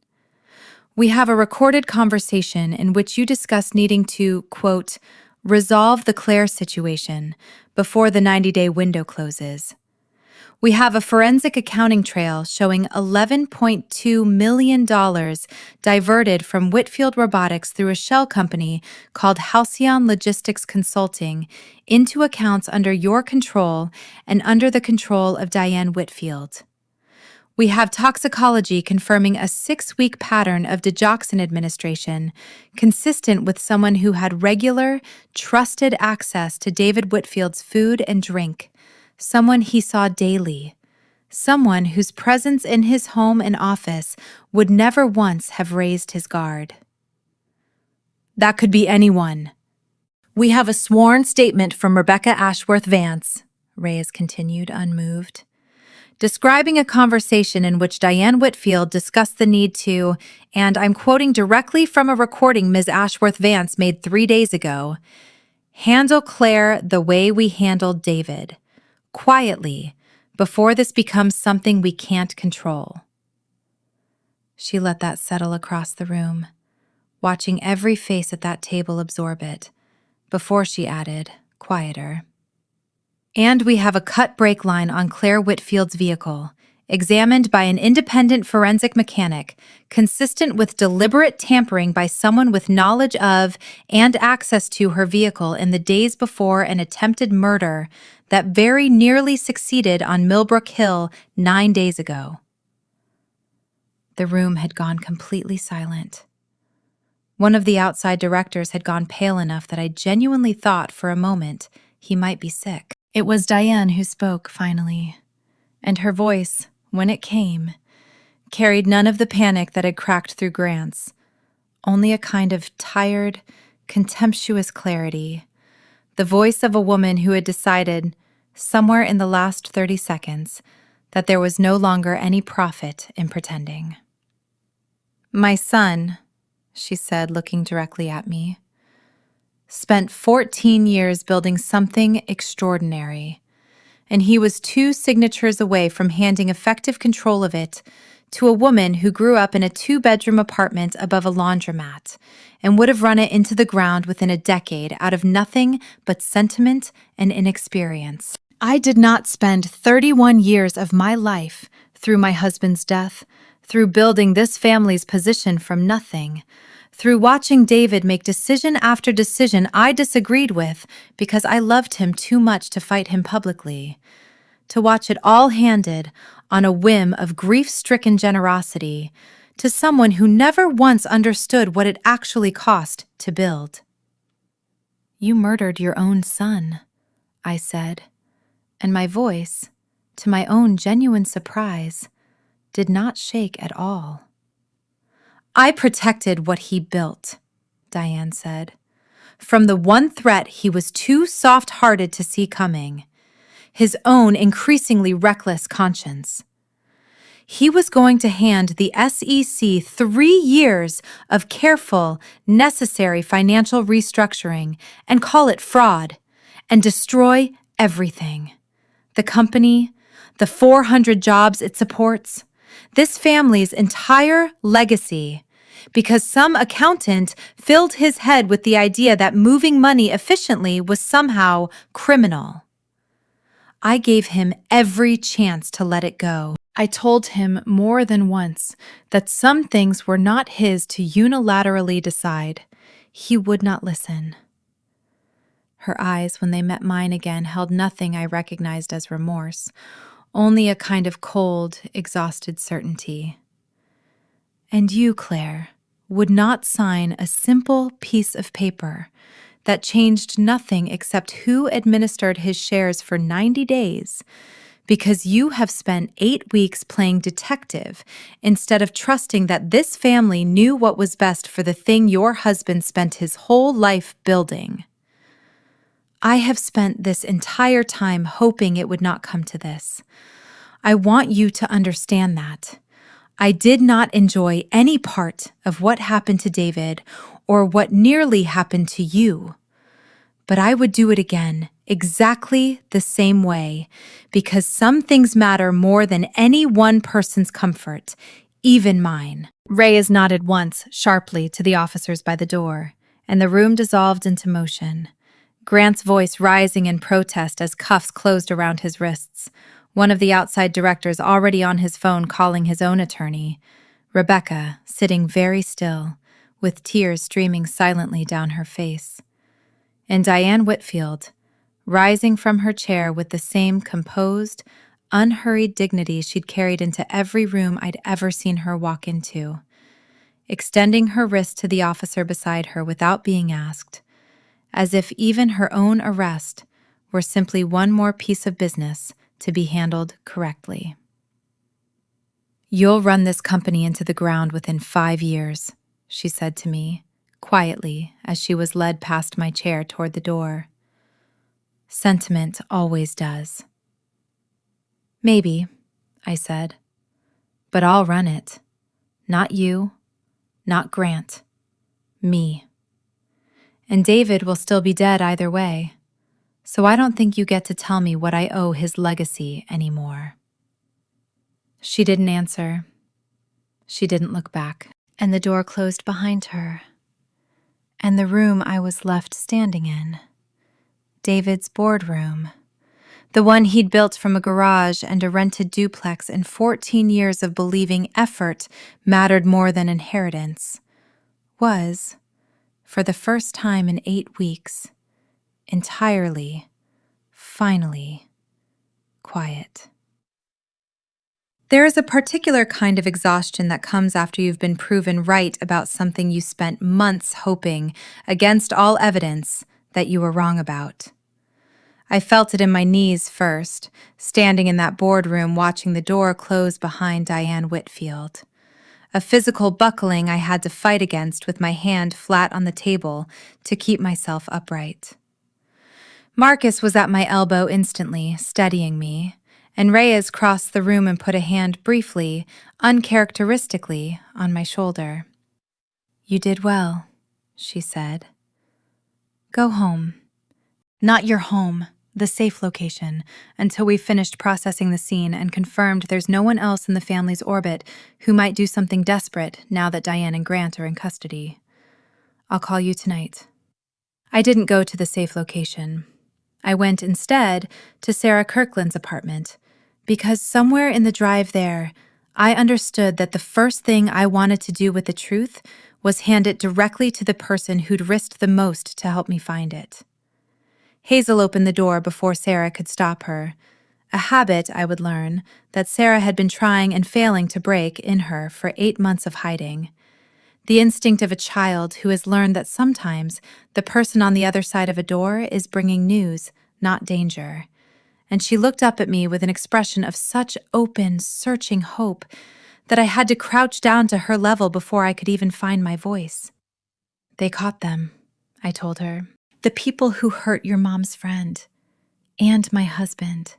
"We have a recorded conversation in which you discuss needing to, quote, resolve the Claire situation before the 90-day window closes. We have a forensic accounting trail showing $11.2 million diverted from Whitfield Robotics through a shell company called Halcyon Logistics Consulting into accounts under your control and under the control of Diane Whitfield. We have toxicology confirming a 6-week pattern of digoxin administration consistent with someone who had regular, trusted access to David Whitfield's food and drink, someone he saw daily, someone whose presence in his home and office would never once have raised his guard. That could be anyone. We have a sworn statement from Rebecca Ashworth Vance," Reyes continued, unmoved, describing a conversation in which Diane Whitfield discussed the need to, and I'm quoting directly from a recording Ms. Ashworth Vance made 3 days ago, "handle Claire the way we handled David, quietly, before this becomes something we can't control." She let that settle across the room, watching every face at that table absorb it, before she added, quieter, "And we have a cut brake line on Claire Whitfield's vehicle, examined by an independent forensic mechanic, consistent with deliberate tampering by someone with knowledge of and access to her vehicle in the days before an attempted murder that very nearly succeeded on Millbrook Hill 9 days ago." The room had gone completely silent. One of the outside directors had gone pale enough that I genuinely thought for a moment he might be sick. It was Diane who spoke, finally, and her voice, when it came, carried none of the panic that had cracked through Grant's, only a kind of tired, contemptuous clarity, the voice of a woman who had decided, somewhere in the last 30 seconds, that there was no longer any profit in pretending. "My son," she said, looking directly at me, "spent 14 years building something extraordinary, and he was 2 signatures away from handing effective control of it to a woman who grew up in a 2-bedroom apartment above a laundromat and would have run it into the ground within a decade out of nothing but sentiment and inexperience. I did not spend 31 years of my life, through my husband's death, through building this family's position from nothing, through watching David make decision after decision I disagreed with because I loved him too much to fight him publicly, to watch it all handed on a whim of grief-stricken generosity to someone who never once understood what it actually cost to build. "You murdered your own son," I said, and my voice, to my own genuine surprise, did not shake at all. "I protected what he built," Diane said, "from the one threat he was too soft-hearted to see coming, his own increasingly reckless conscience. He was going to hand the SEC 3 years of careful, necessary financial restructuring and call it fraud and destroy everything. The company, the 400 jobs it supports, this family's entire legacy, because some accountant filled his head with the idea that moving money efficiently was somehow criminal. I gave him every chance to let it go. I told him more than once that some things were not his to unilaterally decide. He would not listen." Her eyes, when they met mine again, held nothing I recognized as remorse, only a kind of cold, exhausted certainty. "And you, Claire, would not sign a simple piece of paper that changed nothing except who administered his shares for 90 days, because you have spent 8 weeks playing detective instead of trusting that this family knew what was best for the thing your husband spent his whole life building. I have spent this entire time hoping it would not come to this. I want you to understand that. I did not enjoy any part of what happened to David or what nearly happened to you. But I would do it again, exactly the same way, because some things matter more than any one person's comfort, even mine." Reyes nodded once, sharply, to the officers by the door, and the room dissolved into motion. Grant's voice rising in protest as cuffs closed around his wrists, one of the outside directors already on his phone calling his own attorney, Rebecca sitting very still, with tears streaming silently down her face, and Diane Whitfield, rising from her chair with the same composed, unhurried dignity she'd carried into every room I'd ever seen her walk into, extending her wrist to the officer beside her without being asked, as if even her own arrest were simply one more piece of business to be handled correctly. "You'll run this company into the ground within 5 years," she said to me, quietly, as she was led past my chair toward the door. "Sentiment always does." "Maybe," I said, "but I'll run it. Not you, not Grant, me. And David will still be dead either way, so I don't think you get to tell me what I owe his legacy anymore." She didn't answer. She didn't look back, and the door closed behind her. And the room I was left standing in, David's boardroom, the one he'd built from a garage and a rented duplex in 14 years of believing effort mattered more than inheritance, was, for the first time in 8 weeks, entirely, finally, quiet. There is a particular kind of exhaustion that comes after you've been proven right about something you spent months hoping, against all evidence, that you were wrong about. I felt it in my knees first, standing in that boardroom watching the door close behind Diane Whitfield. A physical buckling I had to fight against with my hand flat on the table to keep myself upright. Marcus was at my elbow instantly, steadying me, and Reyes crossed the room and put a hand briefly, uncharacteristically, on my shoulder. "You did well," she said. "Go home. Not your home, the safe location, until we finished processing the scene and confirmed there's no one else in the family's orbit who might do something desperate now that Diane and Grant are in custody. I'll call you tonight. I didn't go to the safe location. I went instead to Sarah Kirkland's apartment, because somewhere in the drive there, I understood that the first thing I wanted to do with the truth was hand it directly to the person who'd risked the most to help me find it. Hazel opened the door before Sarah could stop her, a habit, I would learn, that Sarah had been trying and failing to break in her for 8 months of hiding. The instinct of a child who has learned that sometimes the person on the other side of a door is bringing news, not danger. And she looked up at me with an expression of such open, searching hope that I had to crouch down to her level before I could even find my voice. They caught them, I told her. The people who hurt your mom's friend. And my husband.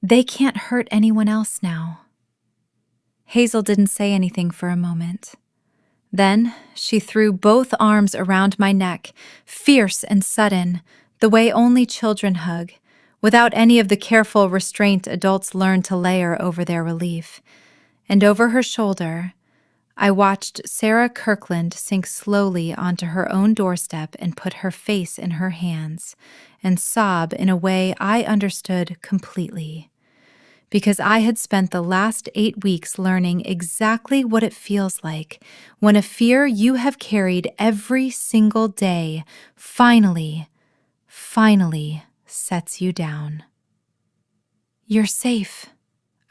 They can't hurt anyone else now. Hazel didn't say anything for a moment. Then she threw both arms around my neck, fierce and sudden, the way only children hug, without any of the careful restraint adults learn to layer over their relief. And over her shoulder, I watched Sarah Kirkland sink slowly onto her own doorstep and put her face in her hands and sob in a way I understood completely. Because I had spent the last 8 weeks learning exactly what it feels like when a fear you have carried every single day finally sets you down. You're safe,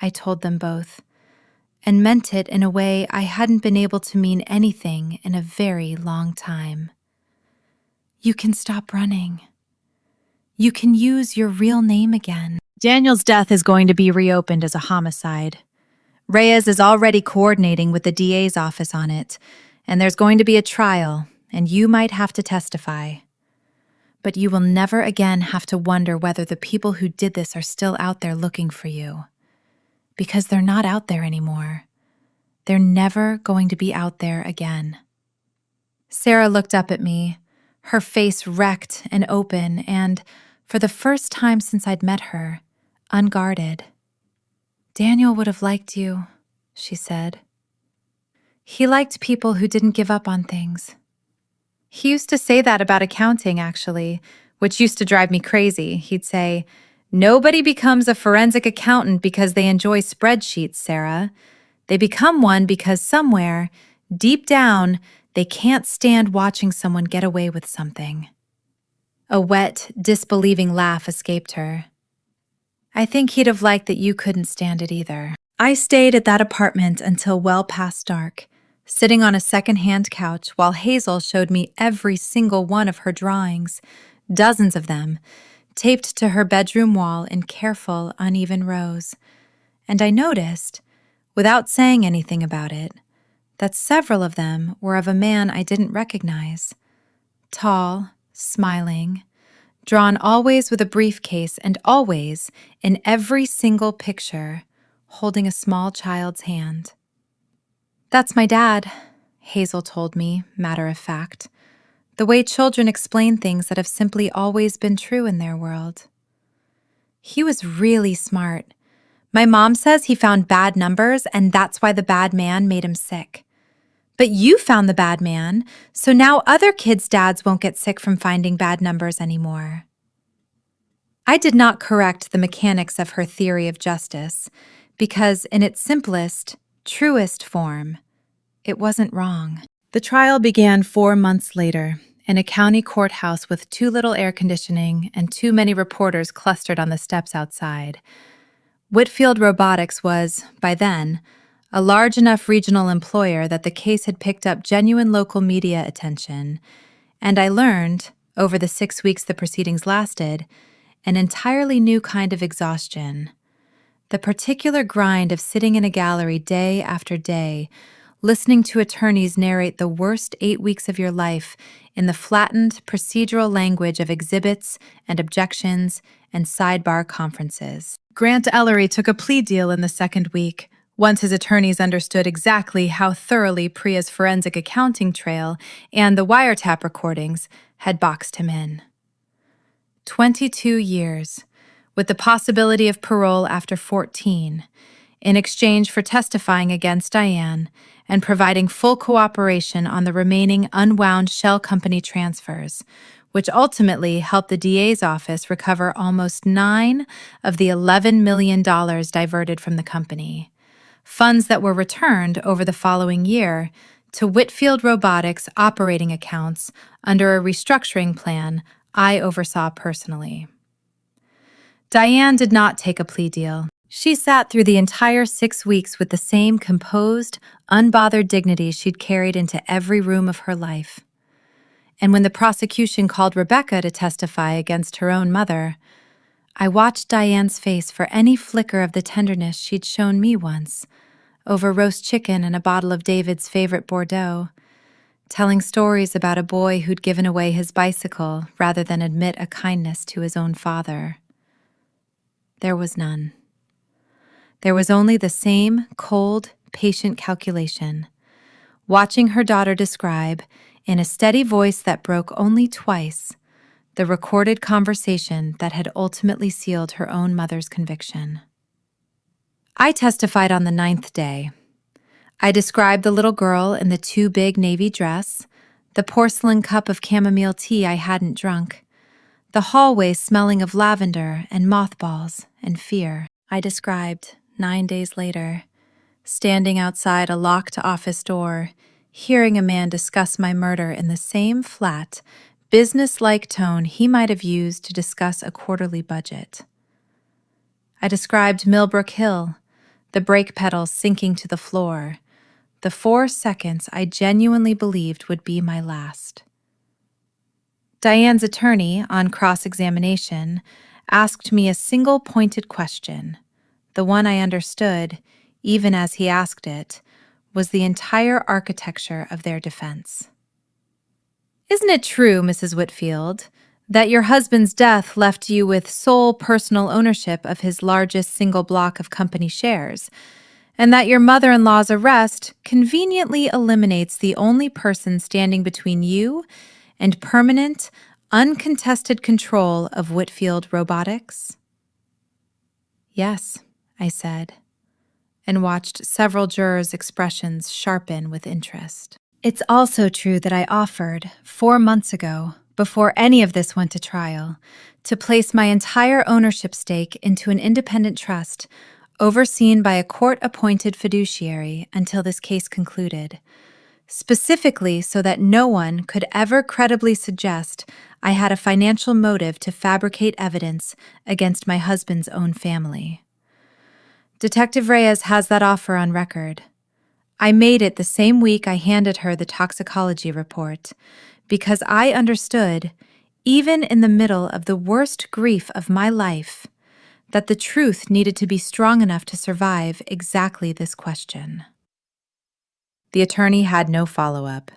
I told them both, and meant it in a way I hadn't been able to mean anything in a very long time. You can stop running. You can use your real name again. Daniel's death is going to be reopened as a homicide. Reyes is already coordinating with the DA's office on it, and there's going to be a trial, and you might have to testify. But you will never again have to wonder whether the people who did this are still out there looking for you. Because they're not out there anymore. They're never going to be out there again. Sarah looked up at me, her face wrecked and open, and, for the first time since I'd met her, unguarded. Daniel would have liked you, she said. He liked people who didn't give up on things. He used to say that about accounting, actually, which used to drive me crazy. He'd say, "Nobody becomes a forensic accountant because they enjoy spreadsheets, Sarah. They become one because somewhere, deep down, they can't stand watching someone get away with something." A wet, disbelieving laugh escaped her. I think he'd have liked that you couldn't stand it either. I stayed at that apartment until well past dark, sitting on a second-hand couch while Hazel showed me every single one of her drawings, dozens of them, taped to her bedroom wall in careful, uneven rows. And I noticed, without saying anything about it, that several of them were of a man I didn't recognize. Tall, smiling, drawn always with a briefcase and always, in every single picture, holding a small child's hand. "That's my dad," Hazel told me, matter of fact. The way children explain things that have simply always been true in their world. He was really smart. My mom says he found bad numbers and that's why the bad man made him sick. But you found the bad man, so now other kids' dads won't get sick from finding bad numbers anymore. I did not correct the mechanics of her theory of justice, because in its simplest, truest form, it wasn't wrong. The trial began 4 months later, in a county courthouse with too little air conditioning and too many reporters clustered on the steps outside. Whitfield Robotics was, by then, a large enough regional employer that the case had picked up genuine local media attention, and I learned, over the 6 weeks the proceedings lasted, an entirely new kind of exhaustion. The particular grind of sitting in a gallery day after day, listening to attorneys narrate the worst 8 weeks of your life in the flattened, procedural language of exhibits and objections and sidebar conferences. Grant Ellery took a plea deal in the second week, once his attorneys understood exactly how thoroughly Priya's forensic accounting trail and the wiretap recordings had boxed him in. 22 years, with the possibility of parole after 14, in exchange for testifying against Diane and providing full cooperation on the remaining unwound shell company transfers, which ultimately helped the DA's office recover almost $9 of the $11 million diverted from the company, funds that were returned over the following year to Whitfield Robotics operating accounts under a restructuring plan I oversaw personally. Diane did not take a plea deal. She sat through the entire 6 weeks with the same composed, unbothered dignity she'd carried into every room of her life. And when the prosecution called Rebecca to testify against her own mother, I watched Diane's face for any flicker of the tenderness she'd shown me once, over roast chicken and a bottle of David's favorite Bordeaux, telling stories about a boy who'd given away his bicycle rather than admit a kindness to his own father. There was none. There was only the same cold, patient calculation, watching her daughter describe, in a steady voice that broke only twice, the recorded conversation that had ultimately sealed her own mother's conviction. I testified on the 9th day. I described the little girl in the too big navy dress, the porcelain cup of chamomile tea I hadn't drunk, the hallway smelling of lavender and mothballs and fear. I described, 9 days later, standing outside a locked office door, hearing a man discuss my murder in the same flat, business-like tone he might have used to discuss a quarterly budget. I described Millbrook Hill, the brake pedals sinking to the floor, the 4 seconds I genuinely believed would be my last. Diane's attorney, on cross-examination, asked me a single pointed question. The one I understood, even as he asked it, was the entire architecture of their defense. Isn't it true, Mrs. Whitfield, that your husband's death left you with sole personal ownership of his largest single block of company shares, and that your mother-in-law's arrest conveniently eliminates the only person standing between you and permanent, uncontested control of Whitfield Robotics? Yes, I said, and watched several jurors' expressions sharpen with interest. It's also true that I offered, 4 months ago, before any of this went to trial, to place my entire ownership stake into an independent trust overseen by a court-appointed fiduciary until this case concluded, specifically so that no one could ever credibly suggest I had a financial motive to fabricate evidence against my husband's own family. Detective Reyes has that offer on record. I made it the same week I handed her the toxicology report, because I understood, even in the middle of the worst grief of my life, that the truth needed to be strong enough to survive exactly this question. The attorney had no follow-up.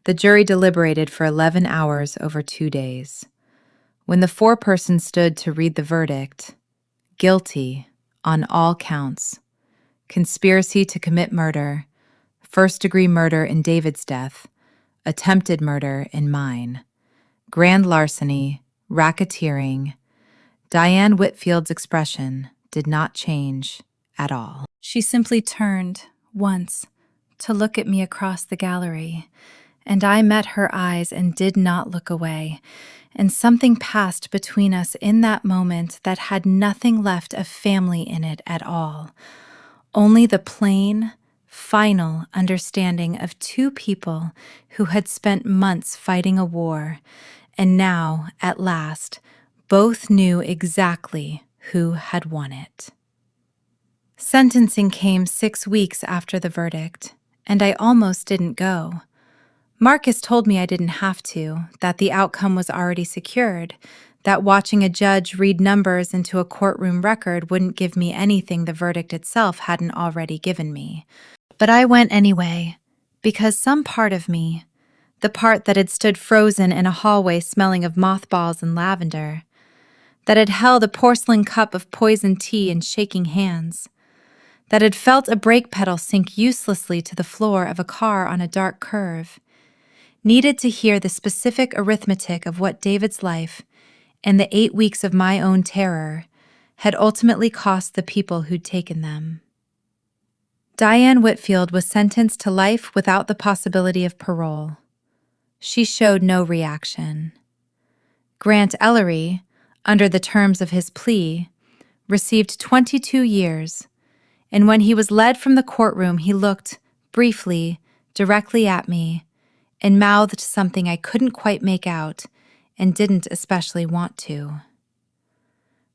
The jury deliberated for 11 hours over 2 days. When the foreperson stood to read the verdict, guilty on all counts, conspiracy to commit murder, first-degree murder in David's death, attempted murder in mine, grand larceny, racketeering, Diane Whitfield's expression did not change at all. She simply turned, once, to look at me across the gallery, and I met her eyes and did not look away, and something passed between us in that moment that had nothing left of family in it at all, only the plain, final understanding of 2 people who had spent months fighting a war, and now, at last, both knew exactly who had won it. Sentencing came 6 weeks after the verdict, and I almost didn't go. Marcus told me I didn't have to, that the outcome was already secured, that watching a judge read numbers into a courtroom record wouldn't give me anything the verdict itself hadn't already given me. But I went anyway, because some part of me, the part that had stood frozen in a hallway smelling of mothballs and lavender, that had held a porcelain cup of poisoned tea in shaking hands, that had felt a brake pedal sink uselessly to the floor of a car on a dark curve, needed to hear the specific arithmetic of what David's life, and the 8 weeks of my own terror had ultimately cost the people who'd taken them. Diane Whitfield was sentenced to life without the possibility of parole. She showed no reaction. Grant Ellery, under the terms of his plea, received 22 years, and when he was led from the courtroom, he looked, briefly, directly at me and mouthed something I couldn't quite make out and didn't especially want to.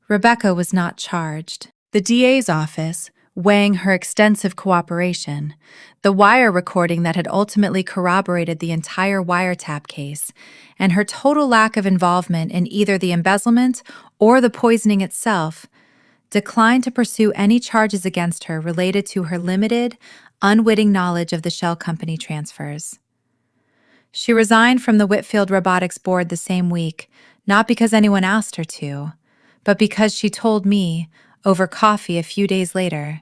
Rebecca was not charged. The DA's office, weighing her extensive cooperation, the wire recording that had ultimately corroborated the entire wiretap case, and her total lack of involvement in either the embezzlement or the poisoning itself, declined to pursue any charges against her related to her limited, unwitting knowledge of the shell company transfers. She resigned from the Whitfield Robotics board the same week, not because anyone asked her to, but because she told me, over coffee a few days later,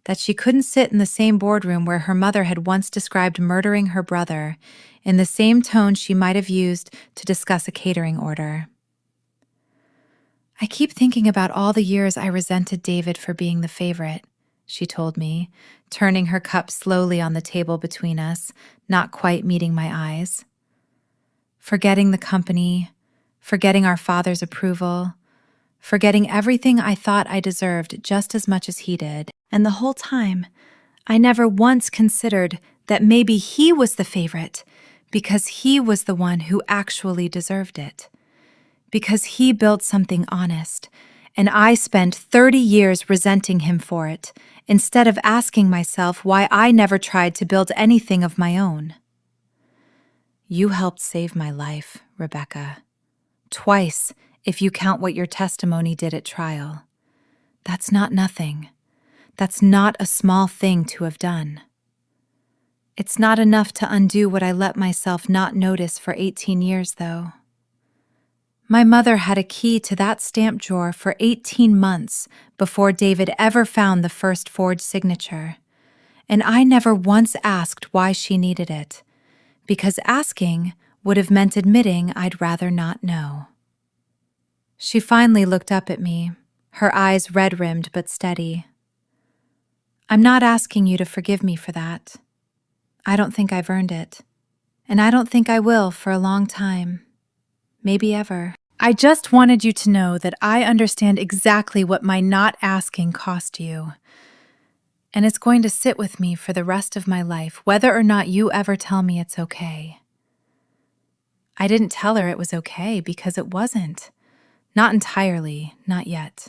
that she couldn't sit in the same boardroom where her mother had once described murdering her brother in the same tone she might have used to discuss a catering order. "I keep thinking about all the years I resented David for being the favorite," she told me, turning her cup slowly on the table between us, not quite meeting my eyes. Forgetting the company, forgetting our father's approval, forgetting everything I thought I deserved just as much as he did. And the whole time, I never once considered that maybe he was the favorite because he was the one who actually deserved it. Because he built something honest, and I spent 30 years resenting him for it, instead of asking myself why I never tried to build anything of my own. "You helped save my life, Rebecca. Twice, if you count what your testimony did at trial. That's not nothing. That's not a small thing to have done. It's not enough to undo what I let myself not notice for 18 years, though. My mother had a key to that stamp drawer for 18 months before David ever found the first forged signature, and I never once asked why she needed it, because asking would have meant admitting I'd rather not know." She finally looked up at me, her eyes red-rimmed but steady. "I'm not asking you to forgive me for that. I don't think I've earned it, and I don't think I will for a long time, maybe ever. I just wanted you to know that I understand exactly what my not asking cost you, and it's going to sit with me for the rest of my life, whether or not you ever tell me it's okay." I didn't tell her it was okay because it wasn't. Not entirely, not yet.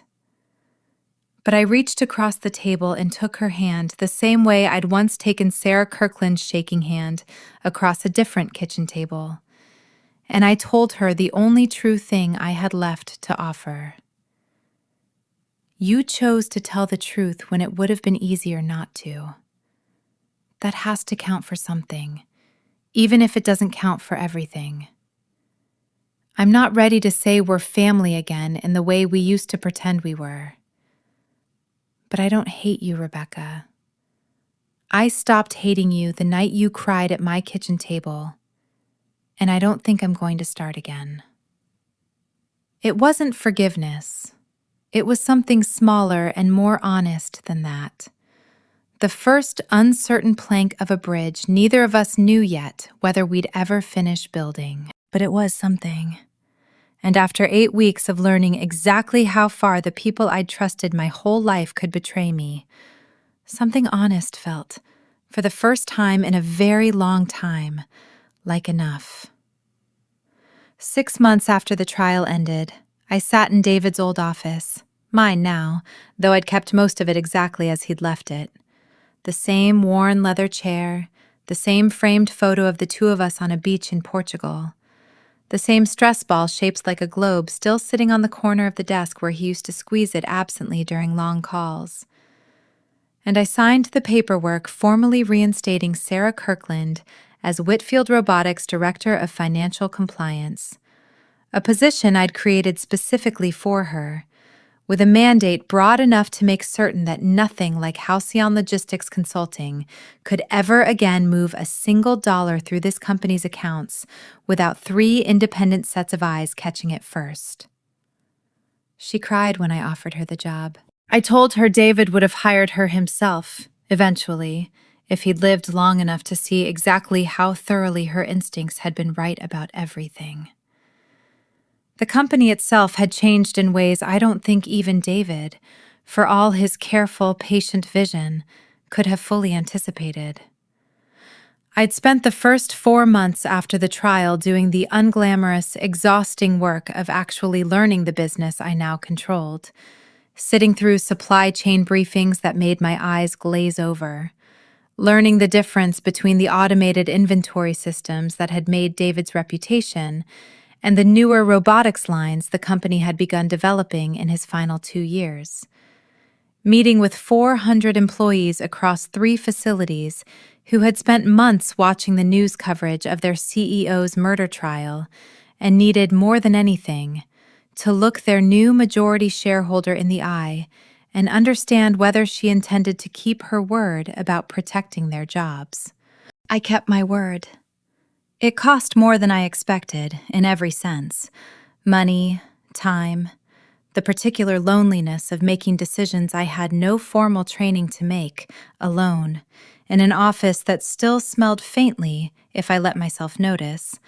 But I reached across the table and took her hand the same way I'd once taken Sarah Kirkland's shaking hand across a different kitchen table. And I told her the only true thing I had left to offer. "You chose to tell the truth when it would have been easier not to. That has to count for something, even if it doesn't count for everything. I'm not ready to say we're family again in the way we used to pretend we were. But I don't hate you, Rebecca. I stopped hating you the night you cried at my kitchen table, and I don't think I'm going to start again." It wasn't forgiveness. It was something smaller and more honest than that. The first uncertain plank of a bridge neither of us knew yet whether we'd ever finish building. But it was something. And after 8 weeks of learning exactly how far the people I'd trusted my whole life could betray me, something honest felt, for the first time in a very long time, like enough. 6 months after the trial ended, I sat in David's old office, mine now, though I'd kept most of it exactly as he'd left it. The same worn leather chair, the same framed photo of the two of us on a beach in Portugal, the same stress ball shaped like a globe still sitting on the corner of the desk where he used to squeeze it absently during long calls. And I signed the paperwork formally reinstating Sarah Kirkland as Whitfield Robotics Director of Financial Compliance, a position I'd created specifically for her, with a mandate broad enough to make certain that nothing like Halcyon Logistics Consulting could ever again move a single dollar through this company's accounts without 3 independent sets of eyes catching it first. She cried when I offered her the job. I told her David would have hired her himself, eventually, if he'd lived long enough to see exactly how thoroughly her instincts had been right about everything. The company itself had changed in ways I don't think even David, for all his careful, patient vision, could have fully anticipated. I'd spent the first 4 months after the trial doing the unglamorous, exhausting work of actually learning the business I now controlled, sitting through supply chain briefings that made my eyes glaze over, learning the difference between the automated inventory systems that had made David's reputation and the newer robotics lines the company had begun developing in his final 2 years. Meeting with 400 employees across 3 facilities who had spent months watching the news coverage of their CEO's murder trial and needed more than anything to look their new majority shareholder in the eye and understand whether she intended to keep her word about protecting their jobs. I kept my word. It cost more than I expected, in every sense. Money, time, the particular loneliness of making decisions I had no formal training to make, alone, in an office that still smelled faintly, if I let myself notice,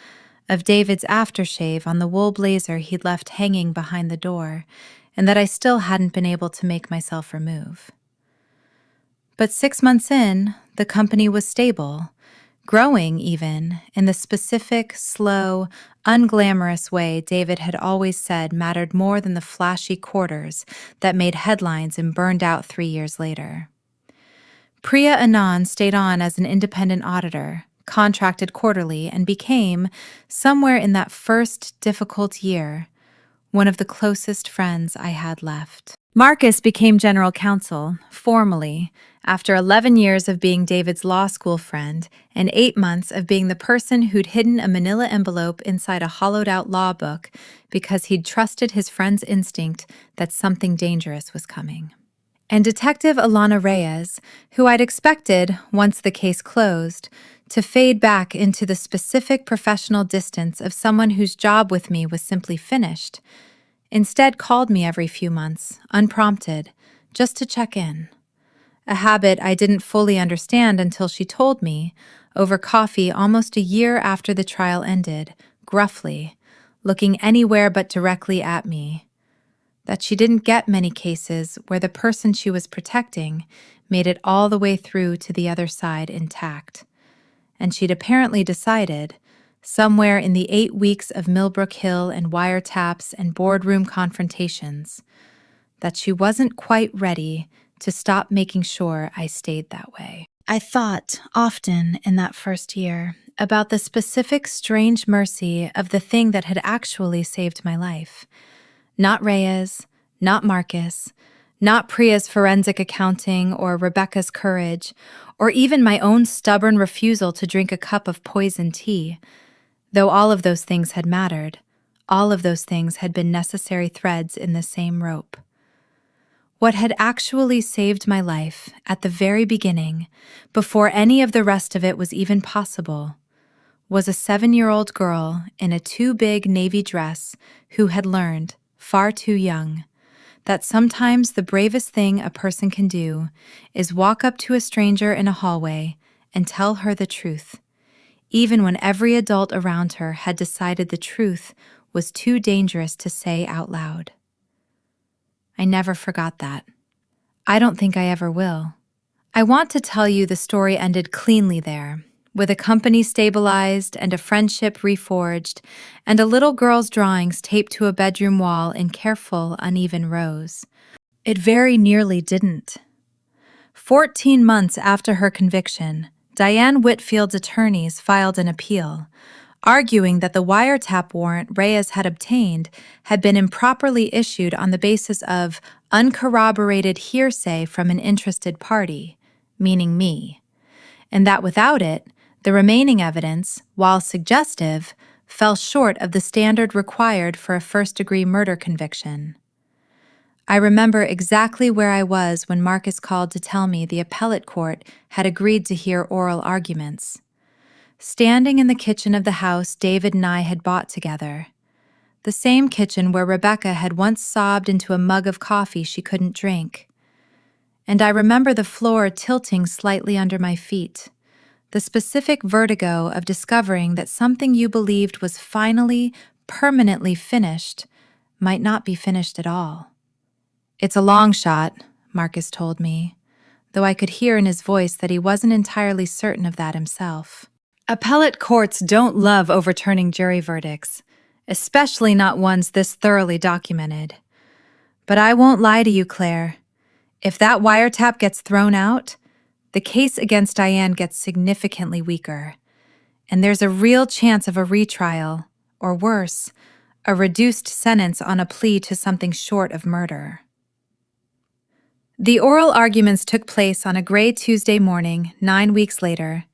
of David's aftershave on the wool blazer he'd left hanging behind the door, and that I still hadn't been able to make myself remove. But 6 months in, the company was stable, growing even, in the specific, slow, unglamorous way David had always said mattered more than the flashy quarters that made headlines and burned out 3 years later. Priya Anand stayed on as an independent auditor, contracted quarterly, and became, somewhere in that first difficult year, one of the closest friends I had left. Marcus became general counsel, formally, after 11 years of being David's law school friend and 8 months of being the person who'd hidden a manila envelope inside a hollowed-out law book because he'd trusted his friend's instinct that something dangerous was coming. And Detective Alana Reyes, who I'd expected, once the case closed, to fade back into the specific professional distance of someone whose job with me was simply finished, instead called me every few months, unprompted, just to check in. A habit I didn't fully understand until she told me, over coffee almost a year after the trial ended, gruffly, looking anywhere but directly at me, that she didn't get many cases where the person she was protecting made it all the way through to the other side intact. And she'd apparently decided, somewhere in the 8 weeks of Millbrook Hill and wiretaps and boardroom confrontations, that she wasn't quite ready to stop making sure I stayed that way. I thought often in that first year about the specific strange mercy of the thing that had actually saved my life. Not Reyes, not Marcus, not Priya's forensic accounting or Rebecca's courage, or even my own stubborn refusal to drink a cup of poison tea. Though all of those things had mattered, all of those things had been necessary threads in the same rope. What had actually saved my life at the very beginning, before any of the rest of it was even possible, was a 7-year-old girl in a too big navy dress who had learned, far too young, that sometimes the bravest thing a person can do is walk up to a stranger in a hallway and tell her the truth, even when every adult around her had decided the truth was too dangerous to say out loud. I never forgot that. I don't think I ever will. I want to tell you the story ended cleanly there, with a company stabilized and a friendship reforged, and a little girl's drawings taped to a bedroom wall in careful, uneven rows. It very nearly didn't. 14 months after her conviction, Diane Whitfield's attorneys filed an appeal, arguing that the wiretap warrant Reyes had obtained had been improperly issued on the basis of uncorroborated hearsay from an interested party, meaning me, and that without it, the remaining evidence, while suggestive, fell short of the standard required for a first-degree murder conviction. I remember exactly where I was when Marcus called to tell me the appellate court had agreed to hear oral arguments. Standing in the kitchen of the house David and I had bought together, the same kitchen where Rebecca had once sobbed into a mug of coffee she couldn't drink. And I remember the floor tilting slightly under my feet, the specific vertigo of discovering that something you believed was finally, permanently finished might not be finished at all. "It's a long shot," Marcus told me, though I could hear in his voice that he wasn't entirely certain of that himself. Appellate courts don't love overturning jury verdicts, especially not ones this thoroughly documented. But I won't lie to you, Claire. If that wiretap gets thrown out, the case against Diane gets significantly weaker, and there's a real chance of a retrial, or worse, a reduced sentence on a plea to something short of murder. The oral arguments took place on a gray Tuesday morning, 9 weeks later,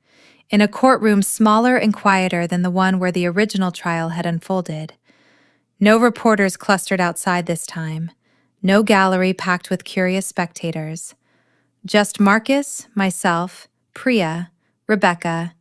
in a courtroom smaller and quieter than the one where the original trial had unfolded. No reporters clustered outside this time, no gallery packed with curious spectators. Just Marcus, myself, Priya, Rebecca,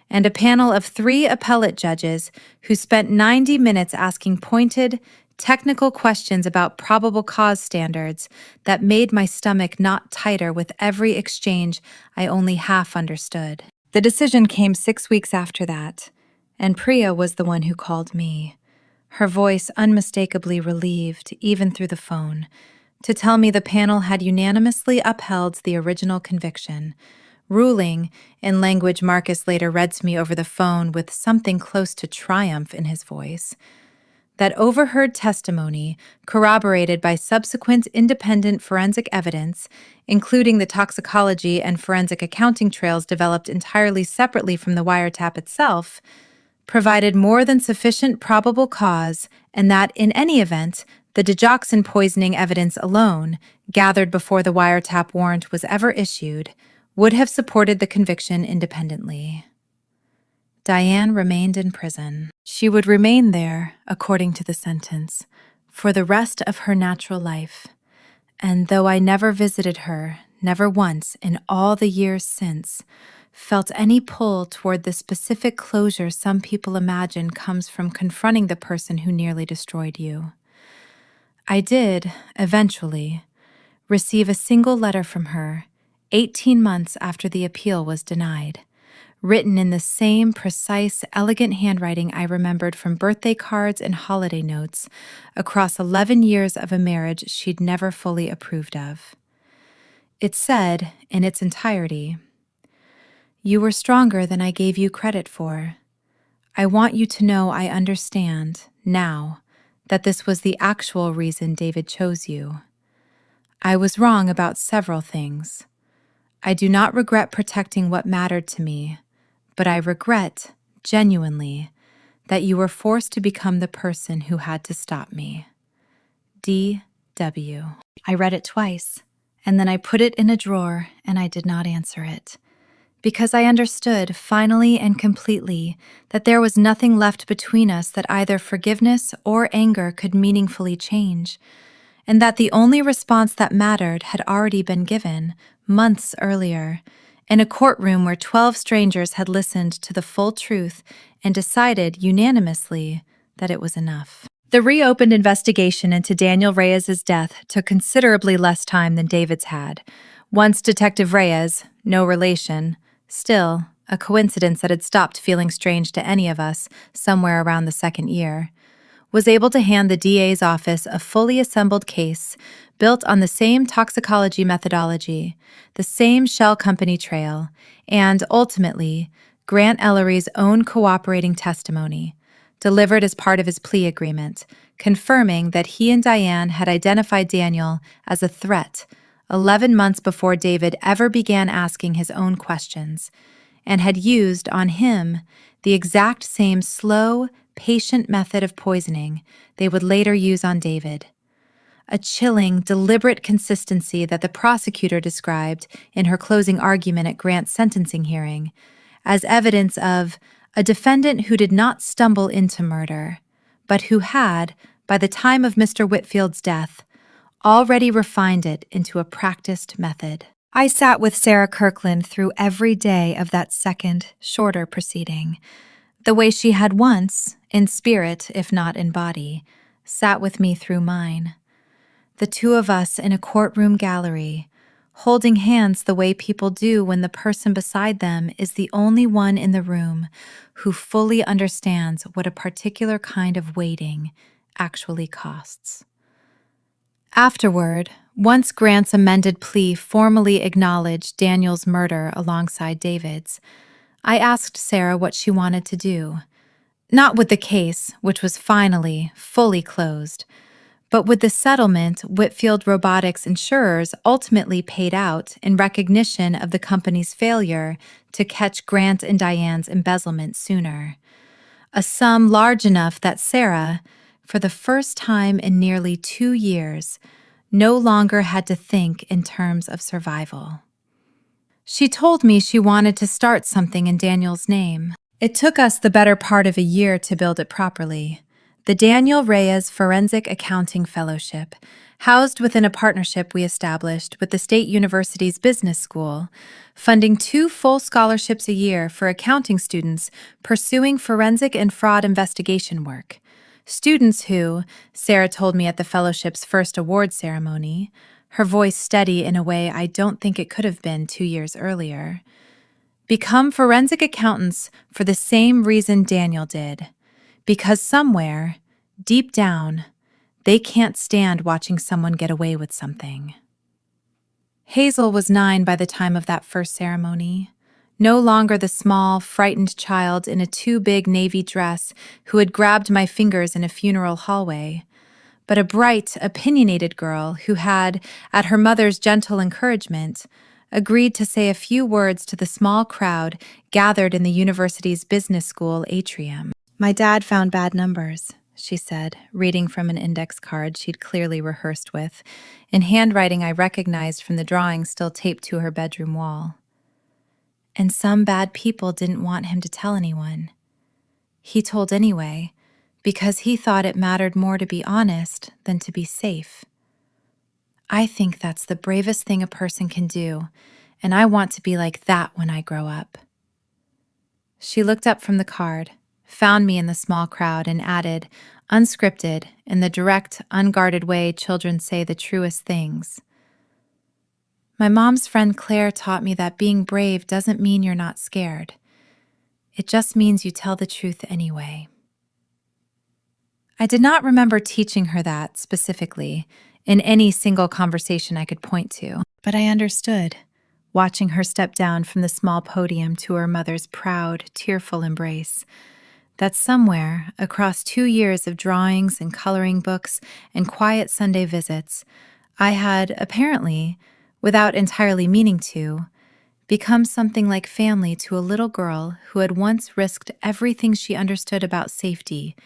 and a panel of 3 appellate judges who spent 90 minutes asking pointed, technical questions about probable cause standards that made my stomach knot tighter with every exchange I only half understood. The decision came 6 weeks after that, and Priya was the one who called me, her voice unmistakably relieved even through the phone, to tell me the panel had unanimously upheld the original conviction, ruling, in language Marcus later read to me over the phone with something close to triumph in his voice, that overheard testimony, corroborated by subsequent independent forensic evidence, including the toxicology and forensic accounting trails developed entirely separately from the wiretap itself, provided more than sufficient probable cause, and that, in any event, the digoxin poisoning evidence alone, gathered before the wiretap warrant was ever issued, would have supported the conviction independently. Diane remained in prison. She would remain there, according to the sentence, for the rest of her natural life. And though I never visited her, never once in all the years since, felt any pull toward the specific closure some people imagine comes from confronting the person who nearly destroyed you, I did, eventually, receive a single letter from her, 18 months after the appeal was denied, written in the same precise, elegant handwriting I remembered from birthday cards and holiday notes across 11 years of a marriage she'd never fully approved of. It said, in its entirety, "You were stronger than I gave you credit for. I want you to know I understand, now, that this was the actual reason David chose you. I was wrong about several things. I do not regret protecting what mattered to me, but I regret, genuinely, that you were forced to become the person who had to stop me. D.W." I read it twice, and then I put it in a drawer and I did not answer it, because I understood, finally and completely, that there was nothing left between us that either forgiveness or anger could meaningfully change, and that the only response that mattered had already been given, months earlier, in a courtroom where 12 strangers had listened to the full truth and decided unanimously that it was enough. The reopened investigation into Daniel Reyes's death took considerably less time than David's had. Once Detective Reyes, no relation, still a coincidence that had stopped feeling strange to any of us somewhere around the second year, was able to hand the DA's office a fully assembled case built on the same toxicology methodology, the same shell company trail, and, ultimately, Grant Ellery's own cooperating testimony, delivered as part of his plea agreement, confirming that he and Diane had identified Daniel as a threat 11 months before David ever began asking his own questions, and had used on him the exact same slow, patient method of poisoning they would later use on David. A chilling, deliberate consistency that the prosecutor described in her closing argument at Grant's sentencing hearing as evidence of a defendant who did not stumble into murder, but who had, by the time of Mr. Whitfield's death, already refined it into a practiced method. I sat with Sarah Kirkland through every day of that second, shorter proceeding, the way she had once, in spirit if not in body, sat with me through mine. The two of us in a courtroom gallery, holding hands the way people do when the person beside them is the only one in the room who fully understands what a particular kind of waiting actually costs. Afterward, once Grant's amended plea formally acknowledged Daniel's murder alongside David's, I asked Sarah what she wanted to do. Not with the case, which was finally, fully closed, but with the settlement Whitfield Robotics insurers ultimately paid out in recognition of the company's failure to catch Grant and Diane's embezzlement sooner. A sum large enough that Sarah, for the first time in nearly 2 years, no longer had to think in terms of survival. She told me she wanted to start something in Daniel's name. It took us the better part of a year to build it properly. The Daniel Reyes Forensic Accounting Fellowship, housed within a partnership we established with the State University's Business School, funding 2 full scholarships a year for accounting students pursuing forensic and fraud investigation work. Students who, Sarah told me at the fellowship's first award ceremony, her voice steady in a way I don't think it could have been 2 years earlier, become forensic accountants for the same reason Daniel did. Because somewhere, deep down, they can't stand watching someone get away with something. Hazel was 9 by the time of that first ceremony, no longer the small, frightened child in a too big navy dress who had grabbed my fingers in a funeral hallway, but a bright, opinionated girl who had, at her mother's gentle encouragement, agreed to say a few words to the small crowd gathered in the university's business school atrium. "My dad found bad numbers," she said, reading from an index card she'd clearly rehearsed with, in handwriting I recognized from the drawing still taped to her bedroom wall. "And some bad people didn't want him to tell anyone. He told anyway, because he thought it mattered more to be honest than to be safe. I think that's the bravest thing a person can do, and I want to be like that when I grow up." She looked up from the card, found me in the small crowd, and added, unscripted, in the direct, unguarded way children say the truest things, "My mom's friend Claire taught me that being brave doesn't mean you're not scared. It just means you tell the truth anyway." I did not remember teaching her that, specifically, in any single conversation I could point to, but I understood, watching her step down from the small podium to her mother's proud, tearful embrace, that somewhere, across 2 years of drawings and coloring books and quiet Sunday visits, I had, apparently, without entirely meaning to, become something like family to a little girl who had once risked everything she understood about safety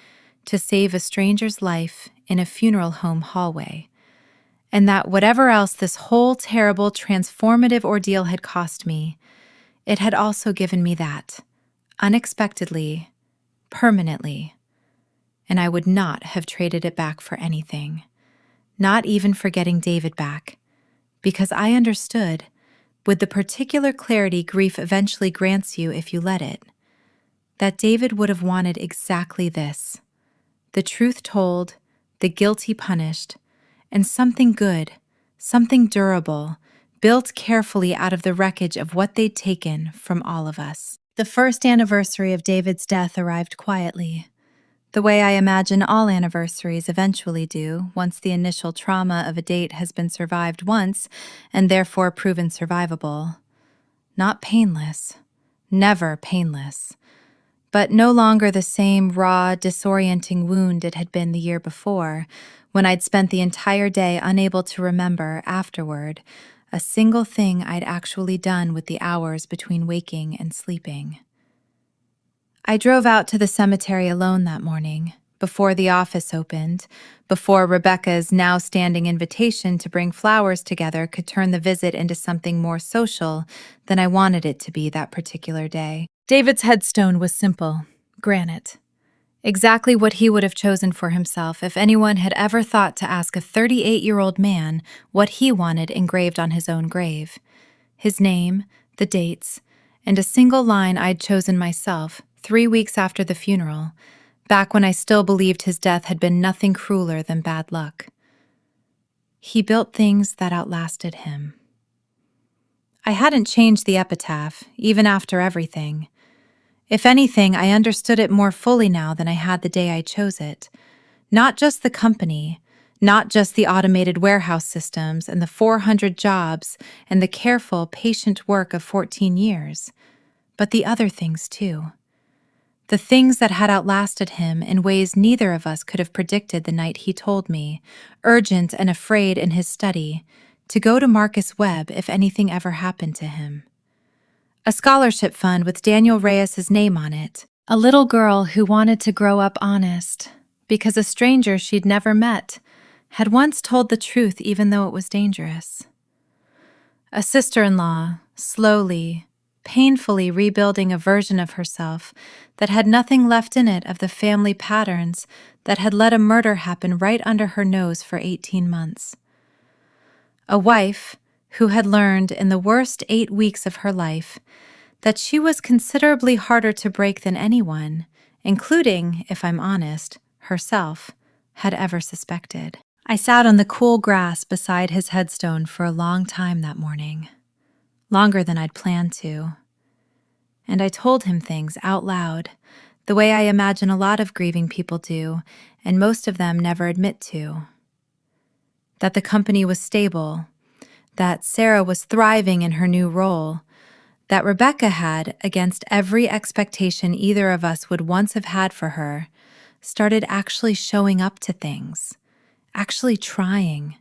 to save a stranger's life in a funeral home hallway, and that whatever else this whole terrible, transformative ordeal had cost me, it had also given me that, unexpectedly, permanently, and I would not have traded it back for anything, not even for getting David back, because I understood, with the particular clarity grief eventually grants you if you let it, that David would have wanted exactly this: the truth told, the guilty punished, and something good, something durable, built carefully out of the wreckage of what they'd taken from all of us. The first anniversary of David's death arrived quietly, the way I imagine all anniversaries eventually do once the initial trauma of a date has been survived once and therefore proven survivable. Not painless, never painless, but no longer the same raw, disorienting wound it had been the year before, when I'd spent the entire day unable to remember, afterward, a single thing I'd actually done with the hours between waking and sleeping. I drove out to the cemetery alone that morning, before the office opened, before Rebecca's now standing invitation to bring flowers together could turn the visit into something more social than I wanted it to be that particular day. David's headstone was simple, granite. Exactly what he would have chosen for himself if anyone had ever thought to ask a 38-year-old man what he wanted engraved on his own grave. His name, the dates, and a single line I'd chosen myself 3 weeks after the funeral, back when I still believed his death had been nothing crueler than bad luck. He built things that outlasted him. I hadn't changed the epitaph, even after everything. If anything, I understood it more fully now than I had the day I chose it. Not just the company, not just the automated warehouse systems and the 400 jobs and the careful, patient work of 14 years, but the other things too. The things that had outlasted him in ways neither of us could have predicted the night he told me, urgent and afraid in his study, to go to Marcus Webb if anything ever happened to him. A scholarship fund with Daniel Reyes's name on it. A little girl who wanted to grow up honest, because a stranger she'd never met had once told the truth even though it was dangerous. A sister-in-law, slowly, painfully rebuilding a version of herself that had nothing left in it of the family patterns that had let a murder happen right under her nose for 18 months. A wife who had learned in the worst 8 weeks of her life that she was considerably harder to break than anyone, including, if I'm honest, herself, had ever suspected. I sat on the cool grass beside his headstone for a long time that morning, longer than I'd planned to. And I told him things out loud, the way I imagine a lot of grieving people do, and most of them never admit to. That the company was stable, that Sarah was thriving in her new role, that Rebecca had, against every expectation either of us would once have had for her, started actually showing up to things, actually trying,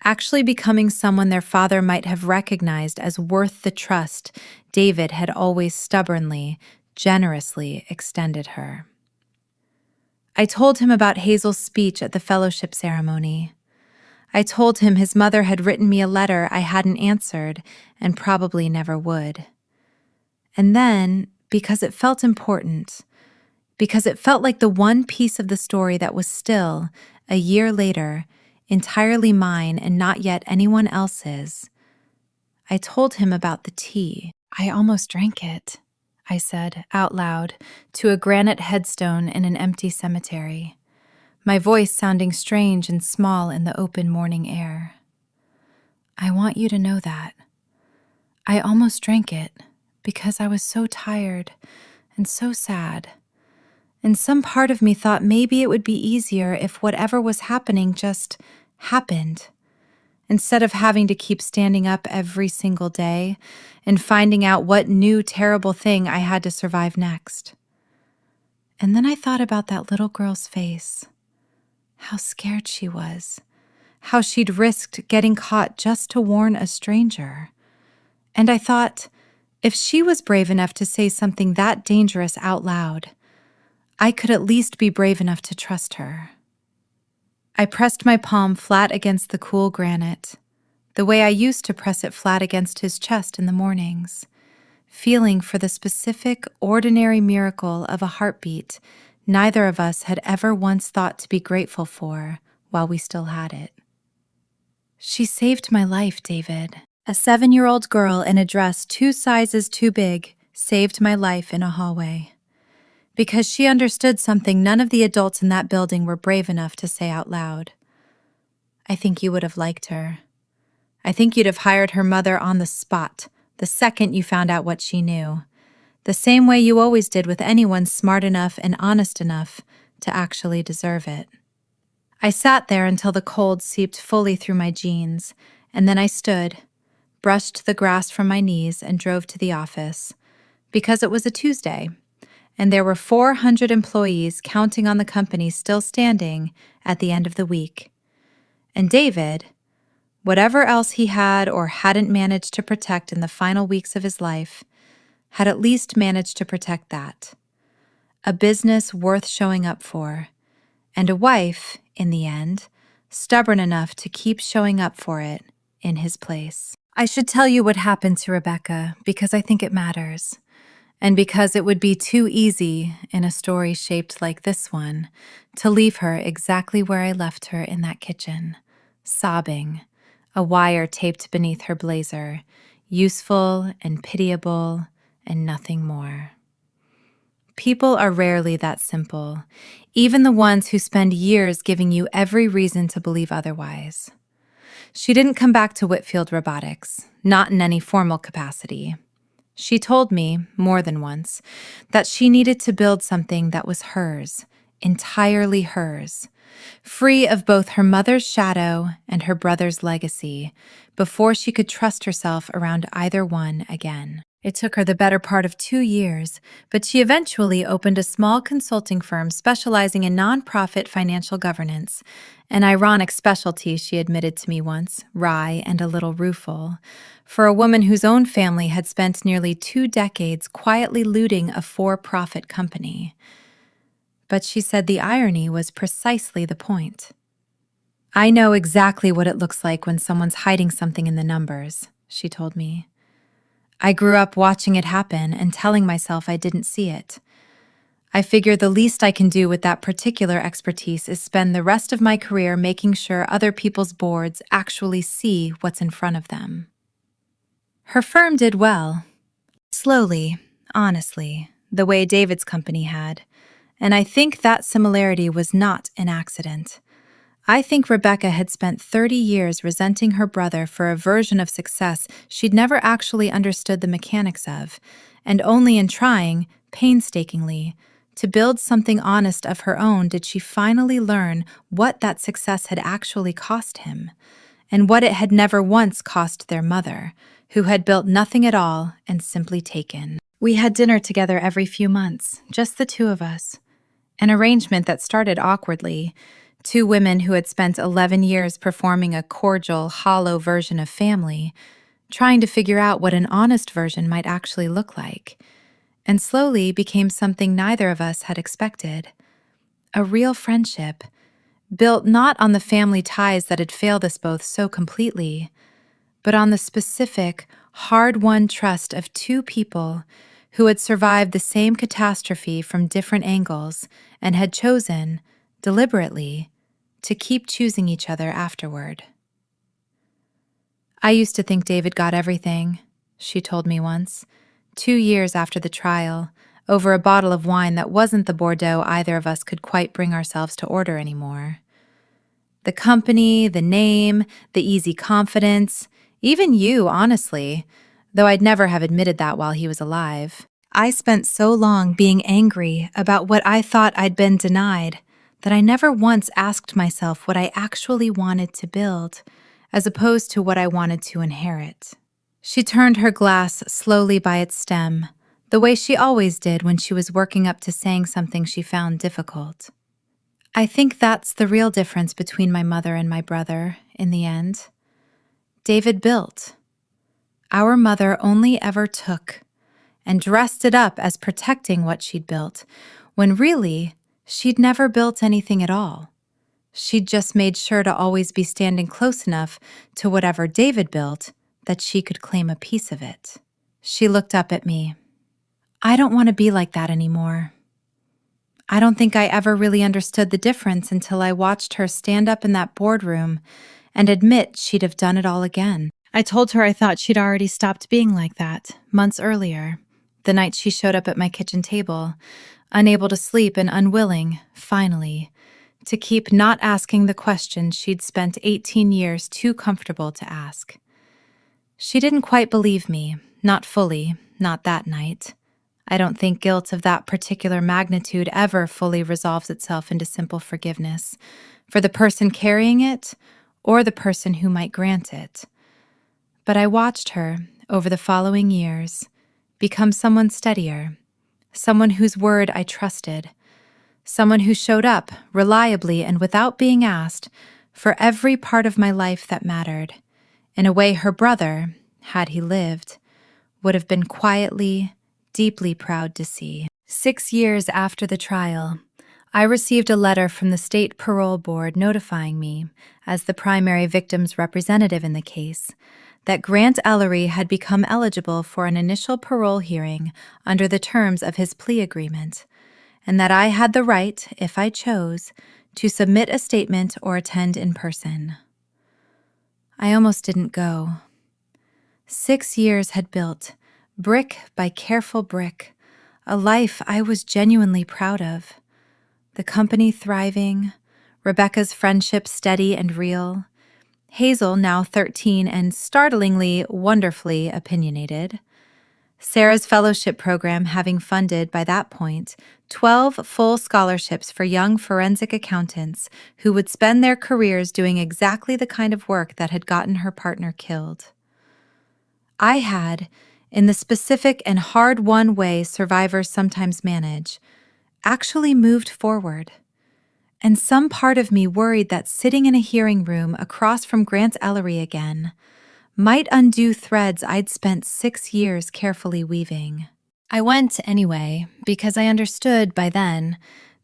actually becoming someone their father might have recognized as worth the trust David had always stubbornly, generously extended her. I told him about Hazel's speech at the fellowship ceremony. I told him his mother had written me a letter I hadn't answered and probably never would. And then, because it felt important, because it felt like the one piece of the story that was still, a year later, entirely mine and not yet anyone else's, I told him about the tea. I almost drank it, I said out loud to a granite headstone in an empty cemetery, my voice sounding strange and small in the open morning air. I want you to know that. I almost drank it because I was so tired and so sad. And some part of me thought maybe it would be easier if whatever was happening just happened, instead of having to keep standing up every single day and finding out what new terrible thing I had to survive next. And then I thought about that little girl's face, how scared she was, how she'd risked getting caught just to warn a stranger. And I thought, if she was brave enough to say something that dangerous out loud, I could at least be brave enough to trust her. I pressed my palm flat against the cool granite, the way I used to press it flat against his chest in the mornings, feeling for the specific, ordinary miracle of a heartbeat neither of us had ever once thought to be grateful for while we still had it. She saved my life, David. A 7-year-old girl in a dress 2 sizes too big saved my life in a hallway. Because she understood something none of the adults in that building were brave enough to say out loud. I think you would have liked her. I think you'd have hired her mother on the spot, the second you found out what she knew, the same way you always did with anyone smart enough and honest enough to actually deserve it. I sat there until the cold seeped fully through my jeans, and then I stood, brushed the grass from my knees, and drove to the office, because it was a Tuesday, and there were 400 employees counting on the company still standing at the end of the week. And David, whatever else he had or hadn't managed to protect in the final weeks of his life, had at least managed to protect that. A business worth showing up for, and a wife, in the end, stubborn enough to keep showing up for it in his place. I should tell you what happened to Rebecca because I think it matters, and because it would be too easy, in a story shaped like this one, to leave her exactly where I left her in that kitchen, sobbing, a wire taped beneath her blazer, useful and pitiable and nothing more. People are rarely that simple, even the ones who spend years giving you every reason to believe otherwise. She didn't come back to Whitfield Robotics, not in any formal capacity. She told me, more than once, that she needed to build something that was hers, entirely hers, free of both her mother's shadow and her brother's legacy, before she could trust herself around either one again. It took her the better part of 2 years, but she eventually opened a small consulting firm specializing in nonprofit financial governance, an ironic specialty she admitted to me once, wry and a little rueful, for a woman whose own family had spent nearly 2 decades quietly looting a for-profit company. But she said the irony was precisely the point. "I know exactly what it looks like when someone's hiding something in the numbers," she told me. "I grew up watching it happen and telling myself I didn't see it. I figure the least I can do with that particular expertise is spend the rest of my career making sure other people's boards actually see what's in front of them." Her firm did well. Slowly, honestly, the way David's company had. And I think that similarity was not an accident. I think Rebecca had spent 30 years resenting her brother for a version of success she'd never actually understood the mechanics of, and only in trying, painstakingly, to build something honest of her own did she finally learn what that success had actually cost him, and what it had never once cost their mother, who had built nothing at all and simply taken. We had dinner together every few months, just the two of us. An arrangement that started awkwardly. 2 women who had spent 11 years performing a cordial, hollow version of family, trying to figure out what an honest version might actually look like, and slowly became something neither of us had expected. A real friendship, built not on the family ties that had failed us both so completely, but on the specific, hard-won trust of 2 people who had survived the same catastrophe from different angles and had chosen, deliberately, to keep choosing each other afterward. "I used to think David got everything," she told me once, 2 years after the trial, over a bottle of wine that wasn't the Bordeaux either of us could quite bring ourselves to order anymore. The company, the name, the easy confidence, even you, honestly, though I'd never have admitted that while he was alive. I spent so long being angry about what I thought I'd been denied that I never once asked myself what I actually wanted to build, as opposed to what I wanted to inherit. She turned her glass slowly by its stem, the way she always did when she was working up to saying something she found difficult. "I think that's the real difference between my mother and my brother, in the end. David built. Our mother only ever took, and dressed it up as protecting what she'd built, when really, she'd never built anything at all. She'd just made sure to always be standing close enough to whatever David built that she could claim a piece of it." She looked up at me. "I don't want to be like that anymore." I don't think I ever really understood the difference until I watched her stand up in that boardroom and admit she'd have done it all again. I told her I thought she'd already stopped being like that, months earlier, the night she showed up at my kitchen table, unable to sleep and unwilling, finally, to keep not asking the questions she'd spent 18 years too comfortable to ask. She didn't quite believe me, not fully, not that night. I don't think guilt of that particular magnitude ever fully resolves itself into simple forgiveness, for the person carrying it or the person who might grant it. But I watched her, over the following years, become someone steadier, someone whose word I trusted, someone who showed up, reliably and without being asked, for every part of my life that mattered, in a way her brother, had he lived, would have been quietly, deeply proud to see. 6 years after the trial, I received a letter from the State Parole Board notifying me, as the primary victim's representative in the case, that Grant Ellery had become eligible for an initial parole hearing under the terms of his plea agreement, and that I had the right, if I chose, to submit a statement or attend in person. I almost didn't go. 6 years had built, brick by careful brick, a life I was genuinely proud of. The company thriving, Rebecca's friendship steady and real, Hazel now 13 and startlingly, wonderfully opinionated, Sarah's fellowship program having funded, by that point, 12 full scholarships for young forensic accountants who would spend their careers doing exactly the kind of work that had gotten her partner killed. I had, in the specific and hard-won way survivors sometimes manage, actually moved forward. And some part of me worried that sitting in a hearing room across from Grant Ellery again might undo threads I'd spent 6 years carefully weaving. I went anyway, because I understood by then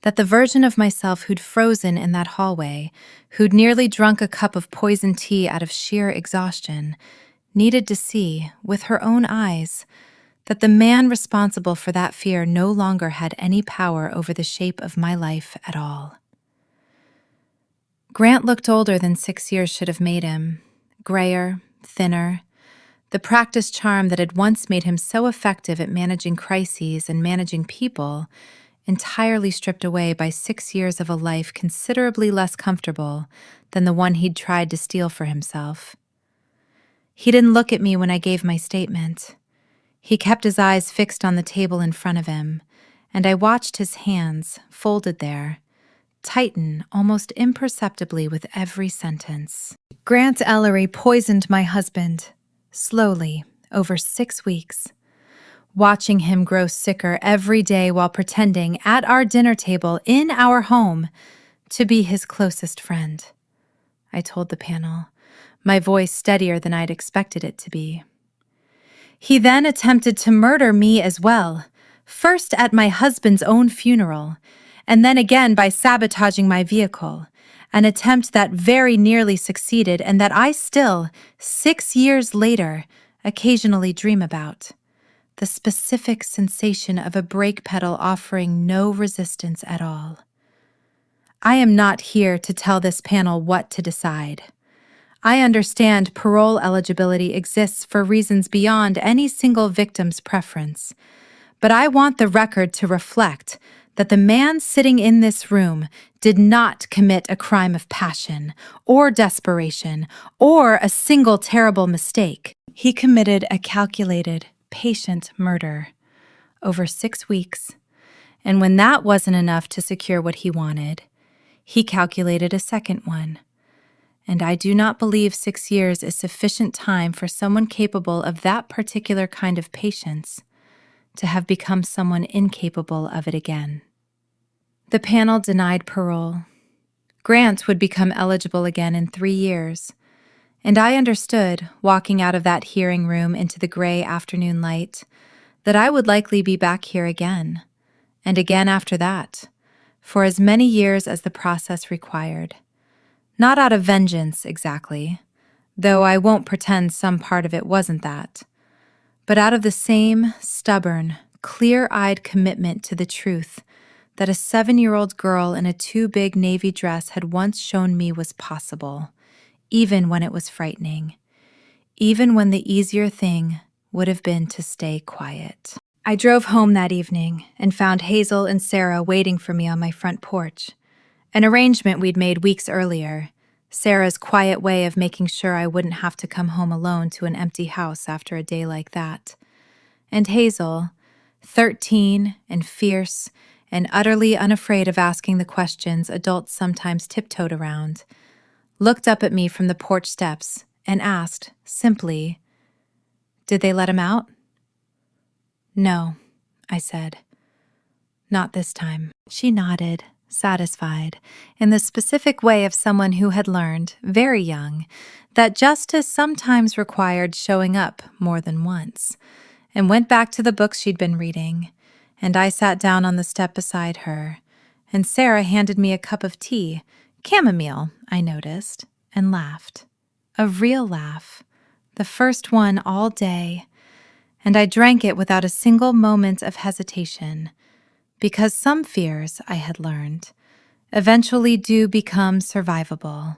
that the version of myself who'd frozen in that hallway, who'd nearly drunk a cup of poisoned tea out of sheer exhaustion, needed to see, with her own eyes, that the man responsible for that fear no longer had any power over the shape of my life at all. Grant looked older than 6 years should have made him, grayer, thinner, the practice charm that had once made him so effective at managing crises and managing people, entirely stripped away by 6 years of a life considerably less comfortable than the one he'd tried to steal for himself. He didn't look at me when I gave my statement. He kept his eyes fixed on the table in front of him, and I watched his hands, folded there, tighten almost imperceptibly with every sentence. Grant Ellery poisoned my husband, slowly, over 6 weeks, watching him grow sicker every day while pretending at our dinner table in our home to be his closest friend. I told the panel, my voice steadier than I'd expected it to be. He then attempted to murder me as well, first at my husband's own funeral, and then again by sabotaging my vehicle, an attempt that very nearly succeeded and that I still, 6 years later, occasionally dream about. The specific sensation of a brake pedal offering no resistance at all. I am not here to tell this panel what to decide. I understand parole eligibility exists for reasons beyond any single victim's preference, but I want the record to reflect that the man sitting in this room did not commit a crime of passion or desperation or a single terrible mistake. He committed a calculated, patient murder over 6 weeks, and when that wasn't enough to secure what he wanted, he calculated a second one. And I do not believe 6 years is sufficient time for someone capable of that particular kind of patience to have become someone incapable of it again. The panel denied parole. Grant would become eligible again in 3 years, and I understood, walking out of that hearing room into the gray afternoon light, that I would likely be back here again, and again after that, for as many years as the process required. Not out of vengeance, exactly, though I won't pretend some part of it wasn't that, but out of the same stubborn, clear-eyed commitment to the truth that a 7-year-old girl in a too big navy dress had once shown me was possible, even when it was frightening, even when the easier thing would have been to stay quiet. I drove home that evening and found Hazel and Sarah waiting for me on my front porch, an arrangement we'd made weeks earlier, Sarah's quiet way of making sure I wouldn't have to come home alone to an empty house after a day like that. And Hazel, 13 and fierce and utterly unafraid of asking the questions adults sometimes tiptoed around, looked up at me from the porch steps and asked, simply, "Did they let him out?" "No," I said. "Not this time." She nodded, satisfied, in the specific way of someone who had learned, very young, that justice sometimes required showing up more than once, and went back to the books she'd been reading, and I sat down on the step beside her, and Sarah handed me a cup of tea, chamomile, I noticed, and laughed. A real laugh, the first one all day, and I drank it without a single moment of hesitation, because some fears, I had learned, eventually do become survivable,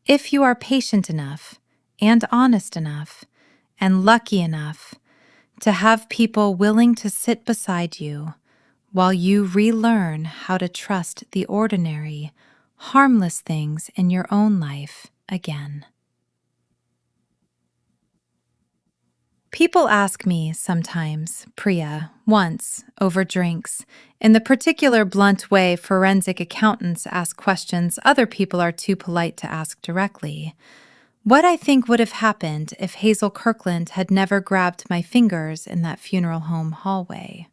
if you are patient enough, and honest enough, and lucky enough to have people willing to sit beside you while you relearn how to trust the ordinary, harmless things in your own life again. People ask me sometimes, Priya, once, over drinks, in the particular blunt way forensic accountants ask questions other people are too polite to ask directly, what I think would have happened if Hazel Kirkland had never grabbed my fingers in that funeral home hallway.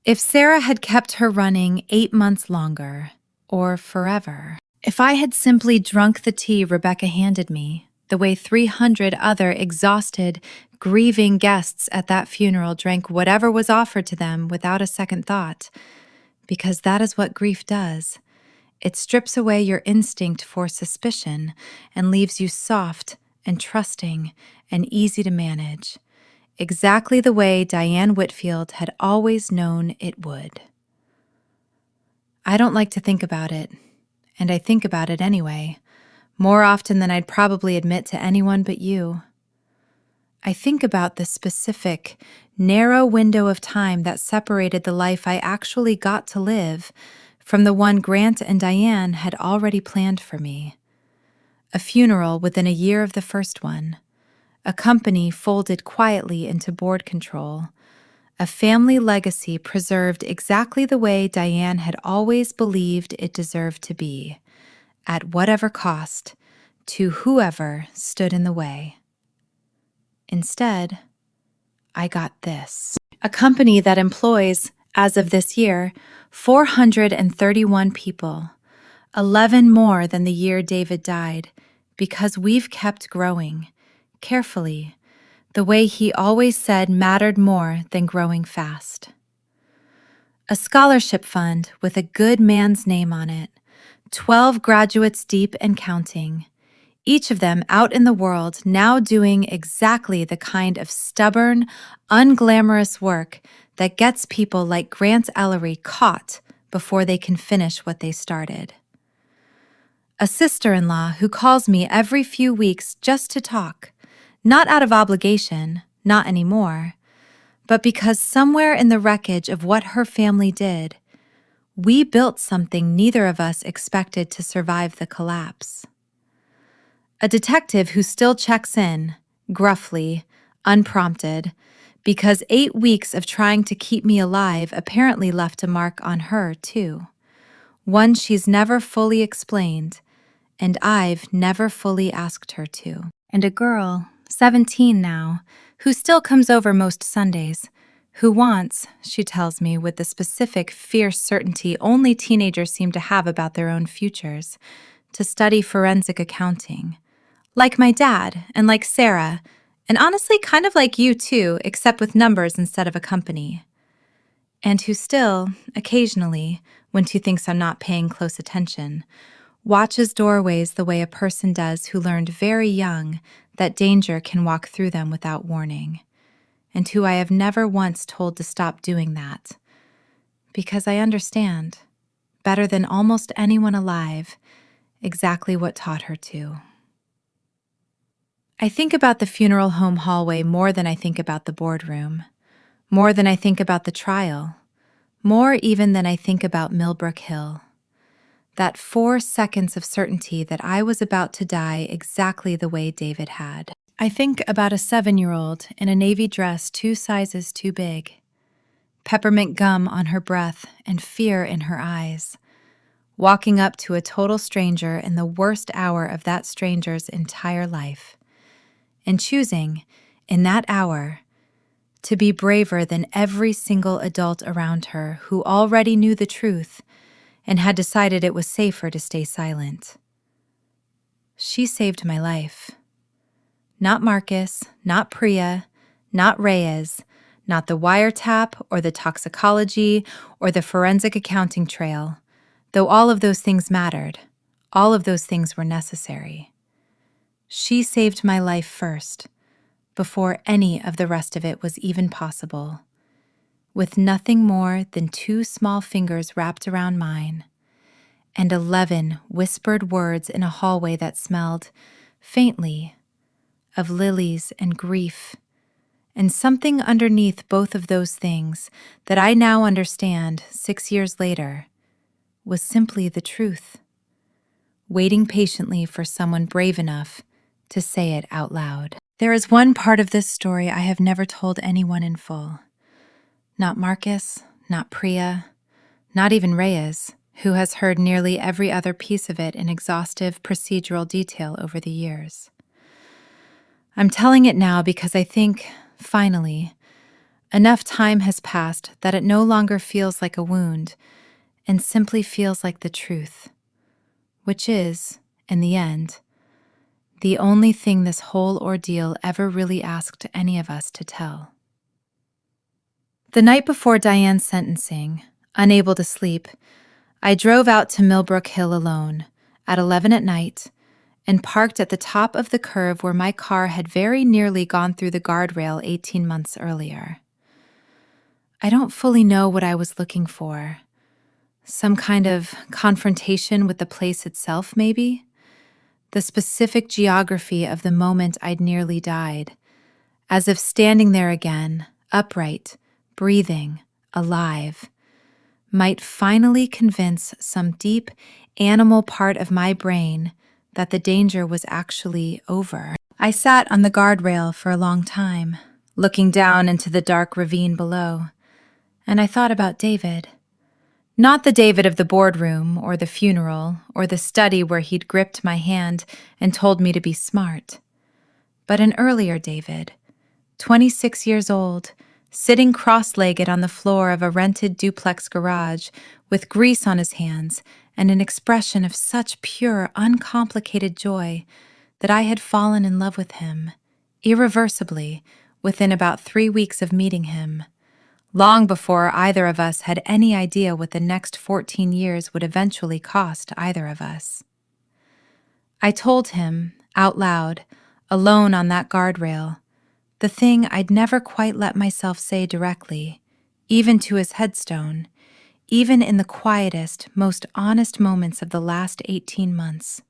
If Sarah had kept her running 8 months longer, or forever. If I had simply drunk the tea Rebecca handed me, the way 300 other exhausted, grieving guests at that funeral drank whatever was offered to them without a second thought, because that is what grief does. It strips away your instinct for suspicion and leaves you soft and trusting and easy to manage, exactly the way Diane Whitfield had always known it would. I don't like to think about it, and I think about it anyway, more often than I'd probably admit to anyone but you. I think about the specific, narrow window of time that separated the life I actually got to live from the one Grant and Diane had already planned for me. A funeral within a year of the first one, a company folded quietly into board control, a family legacy preserved exactly the way Diane had always believed it deserved to be, at whatever cost, to whoever stood in the way. Instead, I got this. A company that employs, as of this year, 431 people, 11 more than the year David died, because we've kept growing, carefully, the way he always said mattered more than growing fast. A scholarship fund with a good man's name on it, 12 graduates deep and counting, each of them out in the world now doing exactly the kind of stubborn, unglamorous work that gets people like Grant Ellery caught before they can finish what they started. A sister-in-law who calls me every few weeks just to talk, not out of obligation, not anymore, but because somewhere in the wreckage of what her family did, we built something neither of us expected to survive the collapse. A detective who still checks in, gruffly, unprompted, because 8 weeks of trying to keep me alive apparently left a mark on her, too. One she's never fully explained, and I've never fully asked her to. And a girl, 17 now, who still comes over most Sundays, who wants, she tells me with the specific, fierce certainty only teenagers seem to have about their own futures, to study forensic accounting. Like my dad, and like Sarah, and honestly kind of like you too, except with numbers instead of a company. And who still, occasionally, when she thinks I'm not paying close attention, watches doorways the way a person does who learned very young that danger can walk through them without warning, and who I have never once told to stop doing that, because I understand, better than almost anyone alive, exactly what taught her to. I think about the funeral home hallway more than I think about the boardroom, more than I think about the trial, more even than I think about Millbrook Hill. That 4 seconds of certainty that I was about to die exactly the way David had. I think about a 7-year-old in a navy dress 2 sizes too big, peppermint gum on her breath and fear in her eyes, walking up to a total stranger in the worst hour of that stranger's entire life, and choosing, in that hour, to be braver than every single adult around her who already knew the truth and had decided it was safer to stay silent. She saved my life. Not Marcus, not Priya, not Reyes, not the wiretap or the toxicology or the forensic accounting trail, though all of those things mattered. All of those things were necessary. She saved my life first, before any of the rest of it was even possible, with nothing more than 2 small fingers wrapped around mine, and 11 whispered words in a hallway that smelled, faintly, of lilies and grief And something underneath both of those things that I now understand 6 years later was simply the truth, waiting patiently for someone brave enough to say it out loud. There is one part of this story I have never told anyone in full. Not Marcus, not Priya, not even Reyes, who has heard nearly every other piece of it in exhaustive procedural detail over the years. I'm telling it now because I think, finally, enough time has passed that it no longer feels like a wound and simply feels like the truth, which is, in the end, the only thing this whole ordeal ever really asked any of us to tell. The night before Diane's sentencing, unable to sleep, I drove out to Millbrook Hill alone, at 11 at night, and parked at the top of the curve where my car had very nearly gone through the guardrail 18 months earlier. I don't fully know what I was looking for. Some kind of confrontation with the place itself, maybe? The specific geography of the moment I'd nearly died, as if standing there again, upright, breathing, alive, might finally convince some deep animal part of my brain that the danger was actually over. I sat on the guardrail for a long time, looking down into the dark ravine below, and I thought about David. Not the David of the boardroom or the funeral or the study where he'd gripped my hand and told me to be smart, but an earlier David, 26 years old, sitting cross-legged on the floor of a rented duplex garage with grease on his hands and an expression of such pure, uncomplicated joy that I had fallen in love with him, irreversibly, within about 3 weeks of meeting him, long before either of us had any idea what the next 14 years would eventually cost either of us. I told him, out loud, alone on that guardrail, the thing I'd never quite let myself say directly, even to his headstone, even in the quietest, most honest moments of the last 18 months.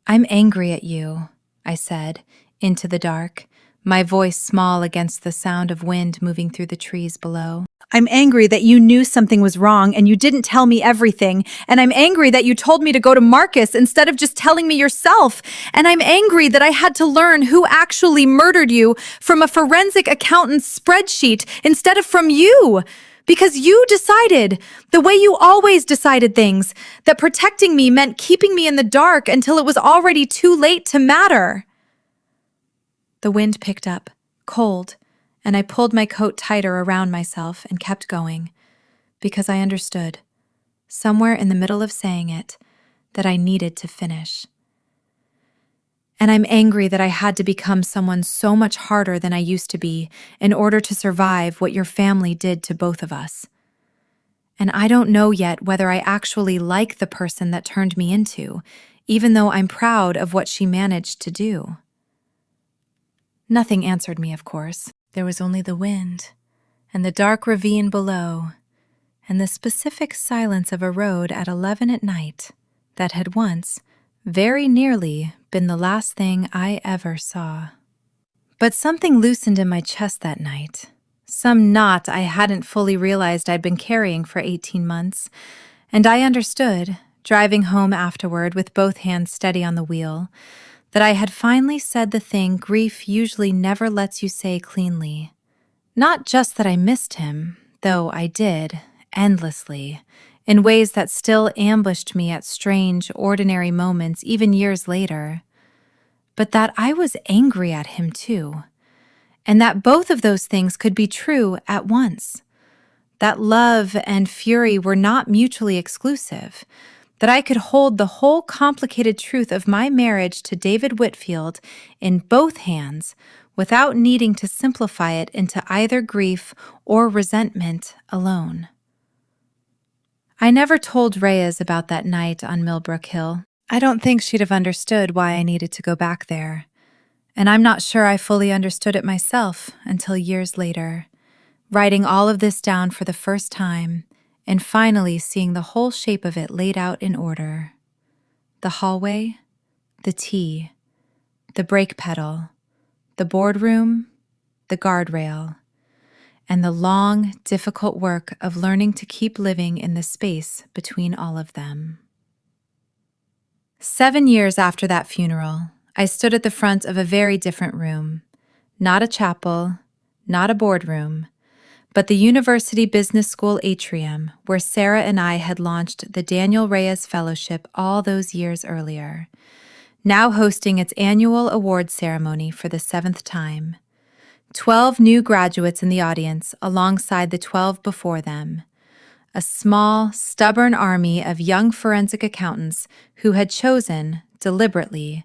"I'm angry at you," I said, into the dark, my voice small against the sound of wind moving through the trees below. "I'm angry that you knew something was wrong and you didn't tell me everything. And I'm angry that you told me to go to Marcus instead of just telling me yourself. And I'm angry that I had to learn who actually murdered you from a forensic accountant's spreadsheet instead of from you. Because you decided, the way you always decided things, that protecting me meant keeping me in the dark until it was already too late to matter." The wind picked up, cold, and I pulled my coat tighter around myself and kept going, because I understood, somewhere in the middle of saying it, that I needed to finish. And I'm angry that I had to become someone so much harder than I used to be in order to survive what your family did to both of us. And I don't know yet whether I actually like the person that turned me into, even though I'm proud of what she managed to do. Nothing answered me, of course. There was only the wind, and the dark ravine below, and the specific silence of a road at 11 at night that had once, very nearly, been the last thing I ever saw. But something loosened in my chest that night, some knot I hadn't fully realized I'd been carrying for 18 months, and I understood, driving home afterward with both hands steady on the wheel, that I had finally said the thing grief usually never lets you say cleanly. Not just that I missed him, though I did, endlessly, in ways that still ambushed me at strange, ordinary moments even years later, but that I was angry at him too, and that both of those things could be true at once, that love and fury were not mutually exclusive, that I could hold the whole complicated truth of my marriage to David Whitfield in both hands without needing to simplify it into either grief or resentment alone. I never told Reyes about that night on Millbrook Hill. I don't think she'd have understood why I needed to go back there, and I'm not sure I fully understood it myself until years later, writing all of this down for the first time and finally seeing the whole shape of it laid out in order. The hallway, the tea, the brake pedal, the boardroom, the the guardrail, and the long, difficult work of learning to keep living in the space between all of them. 7 years after that funeral, I stood at the front of a very different room. Not a chapel, not a boardroom, but the University Business School atrium where Sarah and I had launched the Daniel Reyes Fellowship all those years earlier, now hosting its annual award ceremony for the 7th time. 12 new graduates in the audience alongside the 12 before them. A small, stubborn army of young forensic accountants who had chosen, deliberately,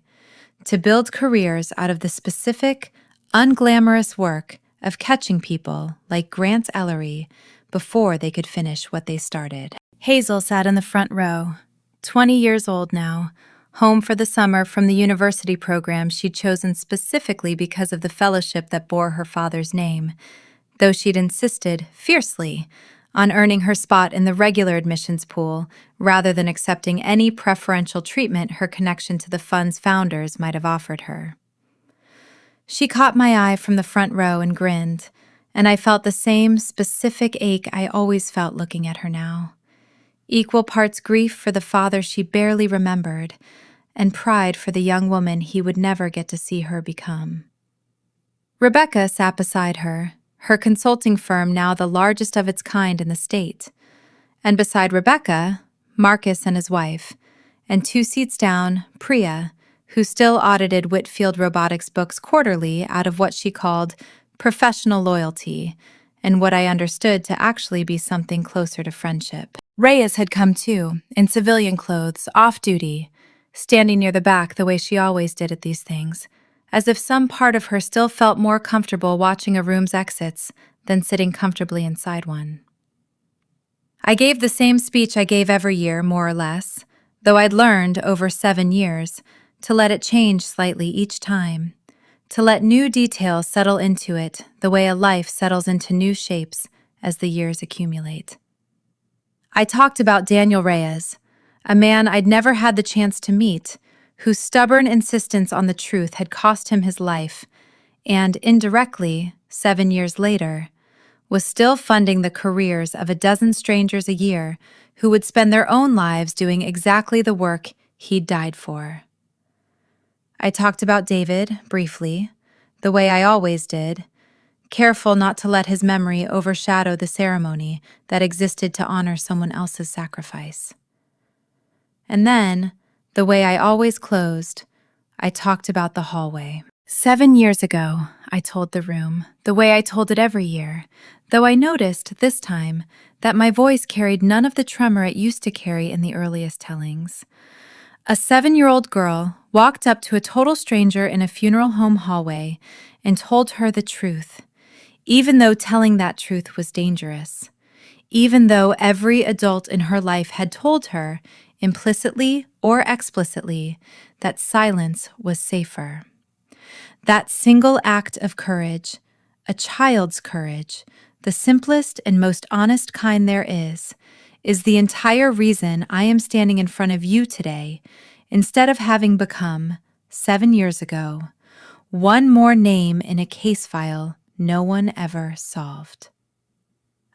to build careers out of the specific, unglamorous work of catching people like Grant Ellery before they could finish what they started. Hazel sat in the front row, 20 years old now, home for the summer from the university program she'd chosen specifically because of the fellowship that bore her father's name, though she'd insisted, fiercely, on earning her spot in the regular admissions pool rather than accepting any preferential treatment her connection to the fund's founders might have offered her. She caught my eye from the front row and grinned, and I felt the same specific ache I always felt looking at her now. Equal parts grief for the father she barely remembered, and pride for the young woman he would never get to see her become. Rebecca sat beside her, her consulting firm now the largest of its kind in the state. And beside Rebecca, Marcus and his wife, and 2 seats down, Priya, who still audited Whitfield Robotics books quarterly out of what she called professional loyalty, and what I understood to actually be something closer to friendship. Reyes had come too, in civilian clothes, off-duty, standing near the back the way she always did at these things, as if some part of her still felt more comfortable watching a room's exits than sitting comfortably inside one. I gave the same speech I gave every year, more or less, though I'd learned, over 7 years, to let it change slightly each time, to let new details settle into it the way a life settles into new shapes as the years accumulate. I talked about Daniel Reyes, a man I'd never had the chance to meet, whose stubborn insistence on the truth had cost him his life, and indirectly, 7 years later, was still funding the careers of a dozen strangers a year who would spend their own lives doing exactly the work he'd died for. I talked about David, briefly, the way I always did, careful not to let his memory overshadow the ceremony that existed to honor someone else's sacrifice. And then, the way I always closed, I talked about the hallway. 7 years ago, I told the room, the way I told it every year, though I noticed, this time, that my voice carried none of the tremor it used to carry in the earliest tellings. A 7-year-old girl walked up to a total stranger in a funeral home hallway and told her the truth, even though telling that truth was dangerous, even though every adult in her life had told her, implicitly or explicitly, that silence was safer. That single act of courage, a child's courage, the simplest and most honest kind there is the entire reason I am standing in front of you today, instead of having become, 7 years ago, one more name in a case file no one ever solved.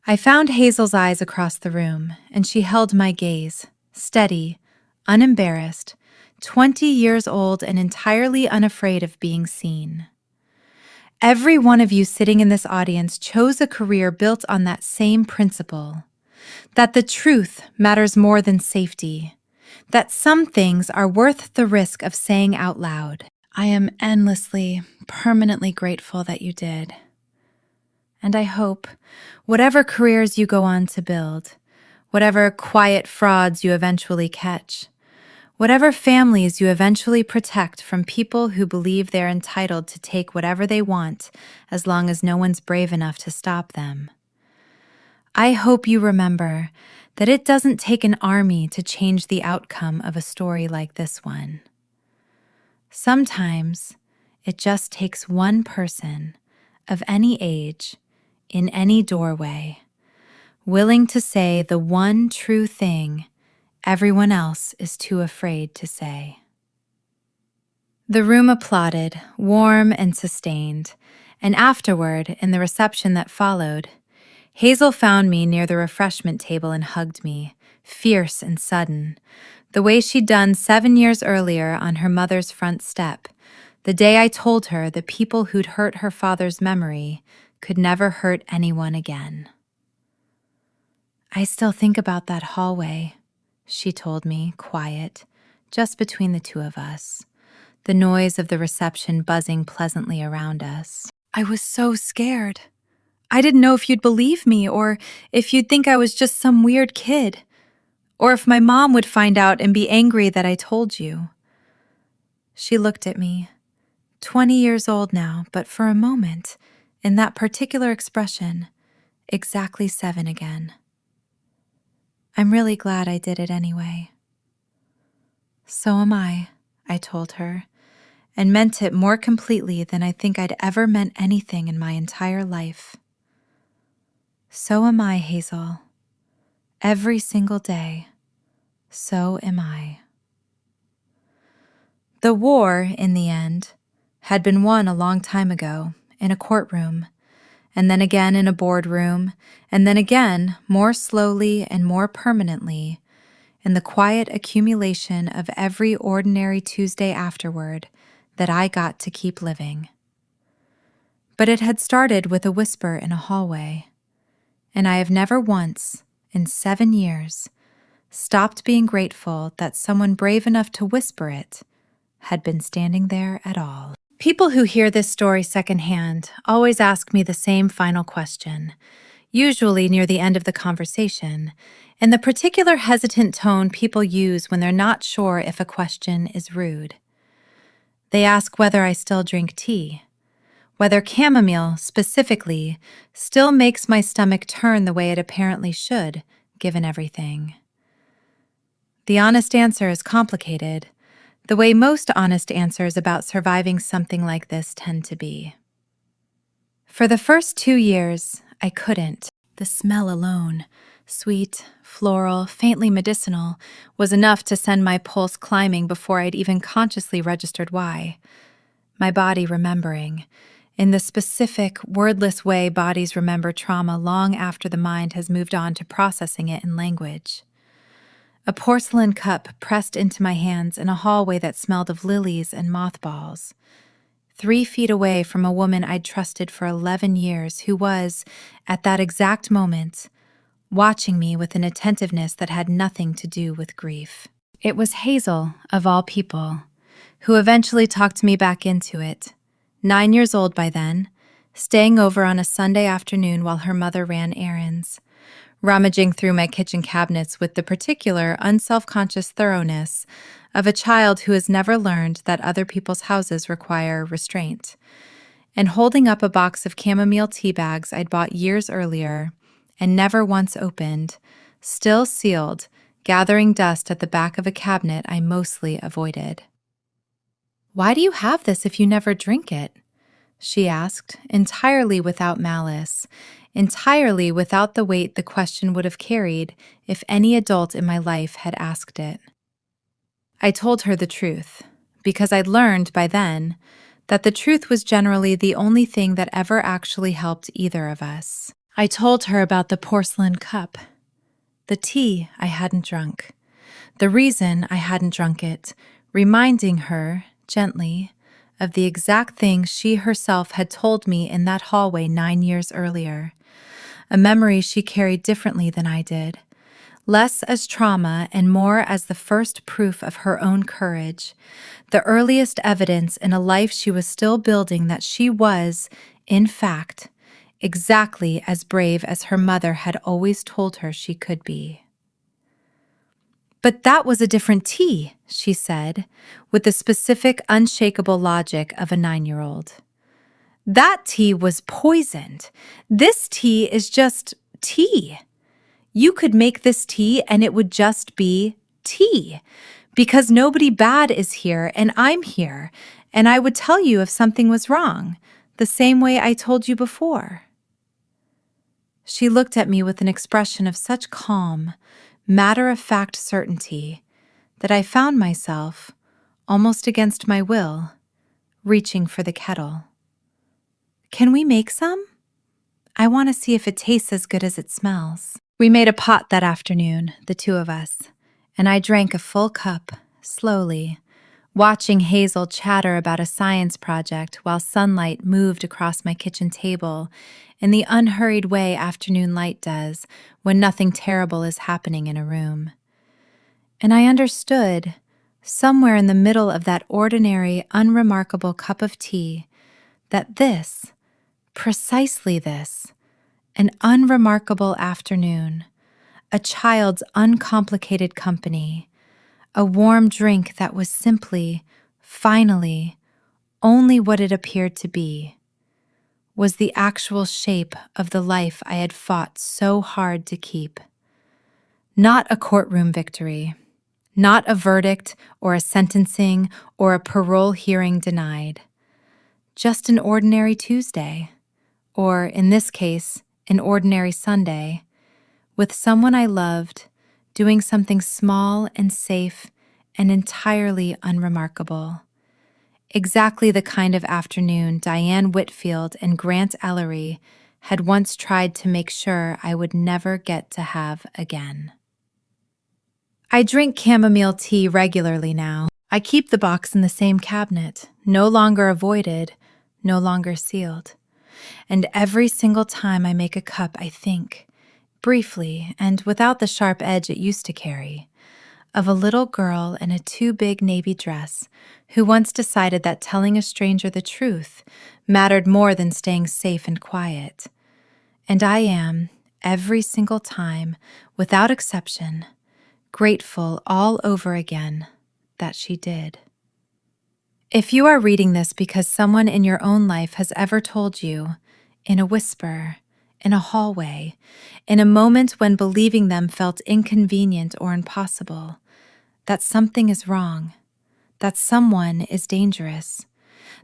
I found Hazel's eyes across the room, and she held my gaze, steady, unembarrassed, 20 years old and entirely unafraid of being seen. Every one of you sitting in this audience chose a career built on that same principle, that the truth matters more than safety, that some things are worth the risk of saying out loud. I am endlessly, permanently grateful that you did. And I hope, whatever careers you go on to build, whatever quiet frauds you eventually catch, whatever families you eventually protect from people who believe they're entitled to take whatever they want as long as no one's brave enough to stop them, I hope you remember that it doesn't take an army to change the outcome of a story like this one. Sometimes it just takes one person of any age, in any doorway, willing to say the one true thing everyone else is too afraid to say. The room applauded, warm and sustained, And afterward, in the reception that followed, Hazel found me near the refreshment table and hugged me, fierce and sudden, the way she'd done 7 years earlier on her mother's front step, the day I told her the people who'd hurt her father's memory could never hurt anyone again. "I still think about that hallway," she told me, quiet, just between the two of us, the noise of the reception buzzing pleasantly around us. "I was so scared. I didn't know if you'd believe me or if you'd think I was just some weird kid, or if my mom would find out and be angry that I told you." She looked at me, 20 years old now, but for a moment, in that particular expression, exactly 7 again. "I'm really glad I did it anyway." "So am I told her, and meant it more completely than I think I'd ever meant anything in my entire life. "So am I, Hazel. Every single day, so am I." The war, in the end, had been won a long time ago, in a courtroom, and then again in a boardroom, and then again, more slowly and more permanently, in the quiet accumulation of every ordinary Tuesday afterward that I got to keep living. But it had started with a whisper in a hallway, and I have never once, in 7 years, stopped being grateful that someone brave enough to whisper it had been standing there at all. People who hear this story secondhand always ask me the same final question, usually near the end of the conversation, in the particular hesitant tone people use when they're not sure if a question is rude. They ask whether I still drink tea, whether chamomile, specifically, still makes my stomach turn the way it apparently should, given everything. The honest answer is complicated, the way most honest answers about surviving something like this tend to be. For the first 2 years, I couldn't. The smell alone, sweet, floral, faintly medicinal, was enough to send my pulse climbing before I'd even consciously registered why. My body remembering, in the specific, wordless way bodies remember trauma long after the mind has moved on to processing it in language. A porcelain cup pressed into my hands in a hallway that smelled of lilies and mothballs. 3 feet away from a woman I'd trusted for 11 years who was, at that exact moment, watching me with an attentiveness that had nothing to do with grief. It was Hazel, of all people, who eventually talked me back into it, 9 years old by then, staying over on a Sunday afternoon while her mother ran errands, rummaging through my kitchen cabinets with the particular unselfconscious thoroughness of a child who has never learned that other people's houses require restraint, and holding up a box of chamomile tea bags I'd bought years earlier and never once opened, still sealed, gathering dust at the back of a cabinet I mostly avoided. "Why do you have this if you never drink it?" she asked, entirely without malice, entirely without the weight the question would have carried if any adult in my life had asked it. I told her the truth, because I'd learned by then that the truth was generally the only thing that ever actually helped either of us. I told her about the porcelain cup, the tea I hadn't drunk, the reason I hadn't drunk it, reminding her, gently, of the exact thing she herself had told me in that hallway 9 years earlier, a memory she carried differently than I did, less as trauma and more as the first proof of her own courage, the earliest evidence in a life she was still building that she was, in fact, exactly as brave as her mother had always told her she could be. "But that was a different tea," she said, with the specific, unshakable logic of a 9-year-old. "That tea was poisoned. This tea is just tea. You could make this tea and it would just be tea, because nobody bad is here and I'm here, and I would tell you if something was wrong, the same way I told you before." She looked at me with an expression of such calm, matter-of-fact certainty that I found myself, almost against my will, reaching for the kettle. Can we make some? I want to see if it tastes as good as it smells. We made a pot that afternoon, the two of us, and I drank a full cup, slowly, watching Hazel chatter about a science project while sunlight moved across my kitchen table in the unhurried way afternoon light does when nothing terrible is happening in a room. And I understood, somewhere in the middle of that ordinary, unremarkable cup of tea, that this, precisely this, an unremarkable afternoon, a child's uncomplicated company, a warm drink that was simply, finally, only what it appeared to be, was the actual shape of the life I had fought so hard to keep. Not a courtroom victory, not a verdict or a sentencing or a parole hearing denied. Just an ordinary Tuesday, or in this case, an ordinary Sunday, with someone I loved, doing something small and safe and entirely unremarkable. Exactly the kind of afternoon Diane Whitfield and Grant Ellery had once tried to make sure I would never get to have again. I drink chamomile tea regularly now. I keep the box in the same cabinet, no longer avoided, no longer sealed. And every single time I make a cup, I think, briefly and without the sharp edge it used to carry, of a little girl in a too big navy dress who once decided that telling a stranger the truth mattered more than staying safe and quiet. And I am, every single time, without exception, grateful all over again that she did. If you are reading this because someone in your own life has ever told you, in a whisper, in a hallway, in a moment when believing them felt inconvenient or impossible, that something is wrong, that someone is dangerous,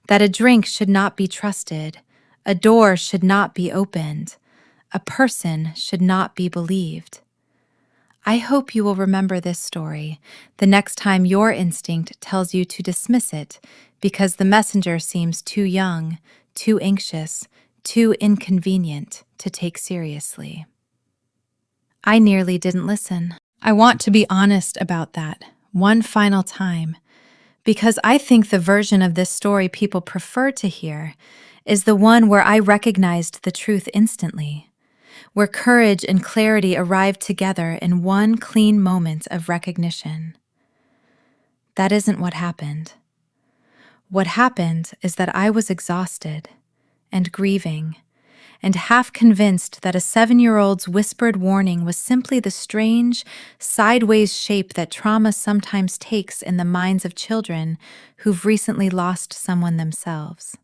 that a drink should not be trusted, a door should not be opened, a person should not be believed, I hope you will remember this story the next time your instinct tells you to dismiss it because the messenger seems too young, too anxious, too inconvenient to take seriously. I nearly didn't listen. I want to be honest about that, one final time, because I think the version of this story people prefer to hear is the one where I recognized the truth instantly, where courage and clarity arrived together in one clean moment of recognition. That isn't what happened. What happened is that I was exhausted and grieving and half convinced that a 7-year-old's whispered warning was simply the strange, sideways shape that trauma sometimes takes in the minds of children who've recently lost someone themselves.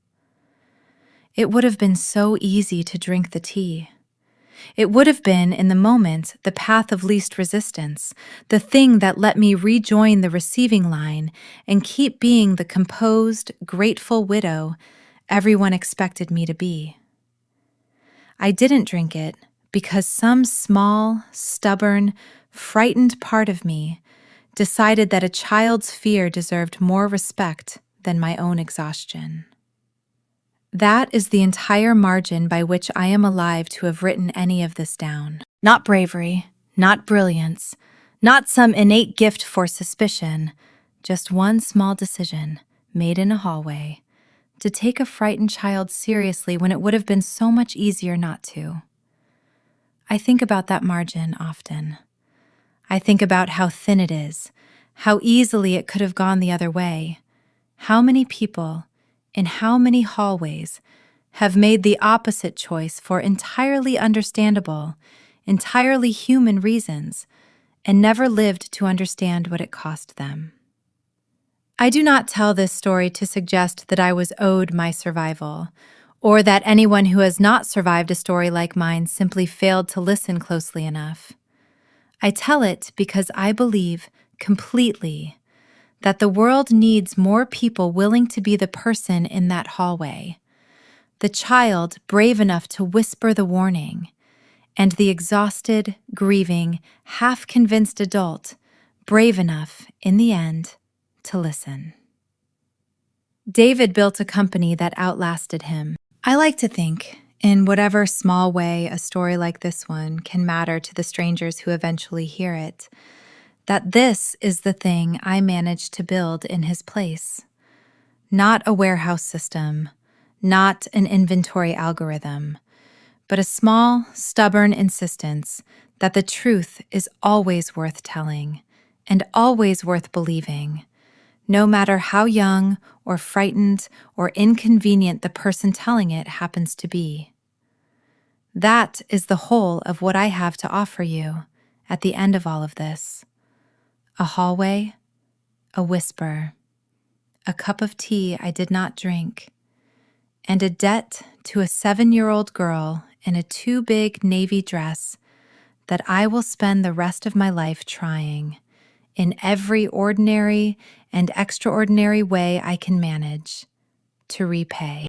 It would have been so easy to drink the tea. It would have been, in the moment, the path of least resistance, the thing that let me rejoin the receiving line and keep being the composed, grateful widow everyone expected me to be. I didn't drink it because some small, stubborn, frightened part of me decided that a child's fear deserved more respect than my own exhaustion. That is the entire margin by which I am alive to have written any of this down. Not bravery, not brilliance, not some innate gift for suspicion, just one small decision, made in a hallway, to take a frightened child seriously when it would have been so much easier not to. I think about that margin often. I think about how thin it is, how easily it could have gone the other way, how many people, in how many hallways, have made the opposite choice for entirely understandable, entirely human reasons, and never lived to understand what it cost them. I do not tell this story to suggest that I was owed my survival, or that anyone who has not survived a story like mine simply failed to listen closely enough. I tell it because I believe completely that the world needs more people willing to be the person in that hallway, the child brave enough to whisper the warning, and the exhausted, grieving, half-convinced adult brave enough, in the end, to listen. David built a company that outlasted him. I like to think, in whatever small way a story like this one can matter to the strangers who eventually hear it, that this is the thing I managed to build in his place. Not a warehouse system, not an inventory algorithm, but a small, stubborn insistence that the truth is always worth telling and always worth believing, no matter how young or frightened or inconvenient the person telling it happens to be. That is the whole of what I have to offer you at the end of all of this. A hallway, a whisper, a cup of tea I did not drink, and a debt to a 7-year-old girl in a too big navy dress that I will spend the rest of my life trying, in every ordinary and extraordinary way I can manage, to repay.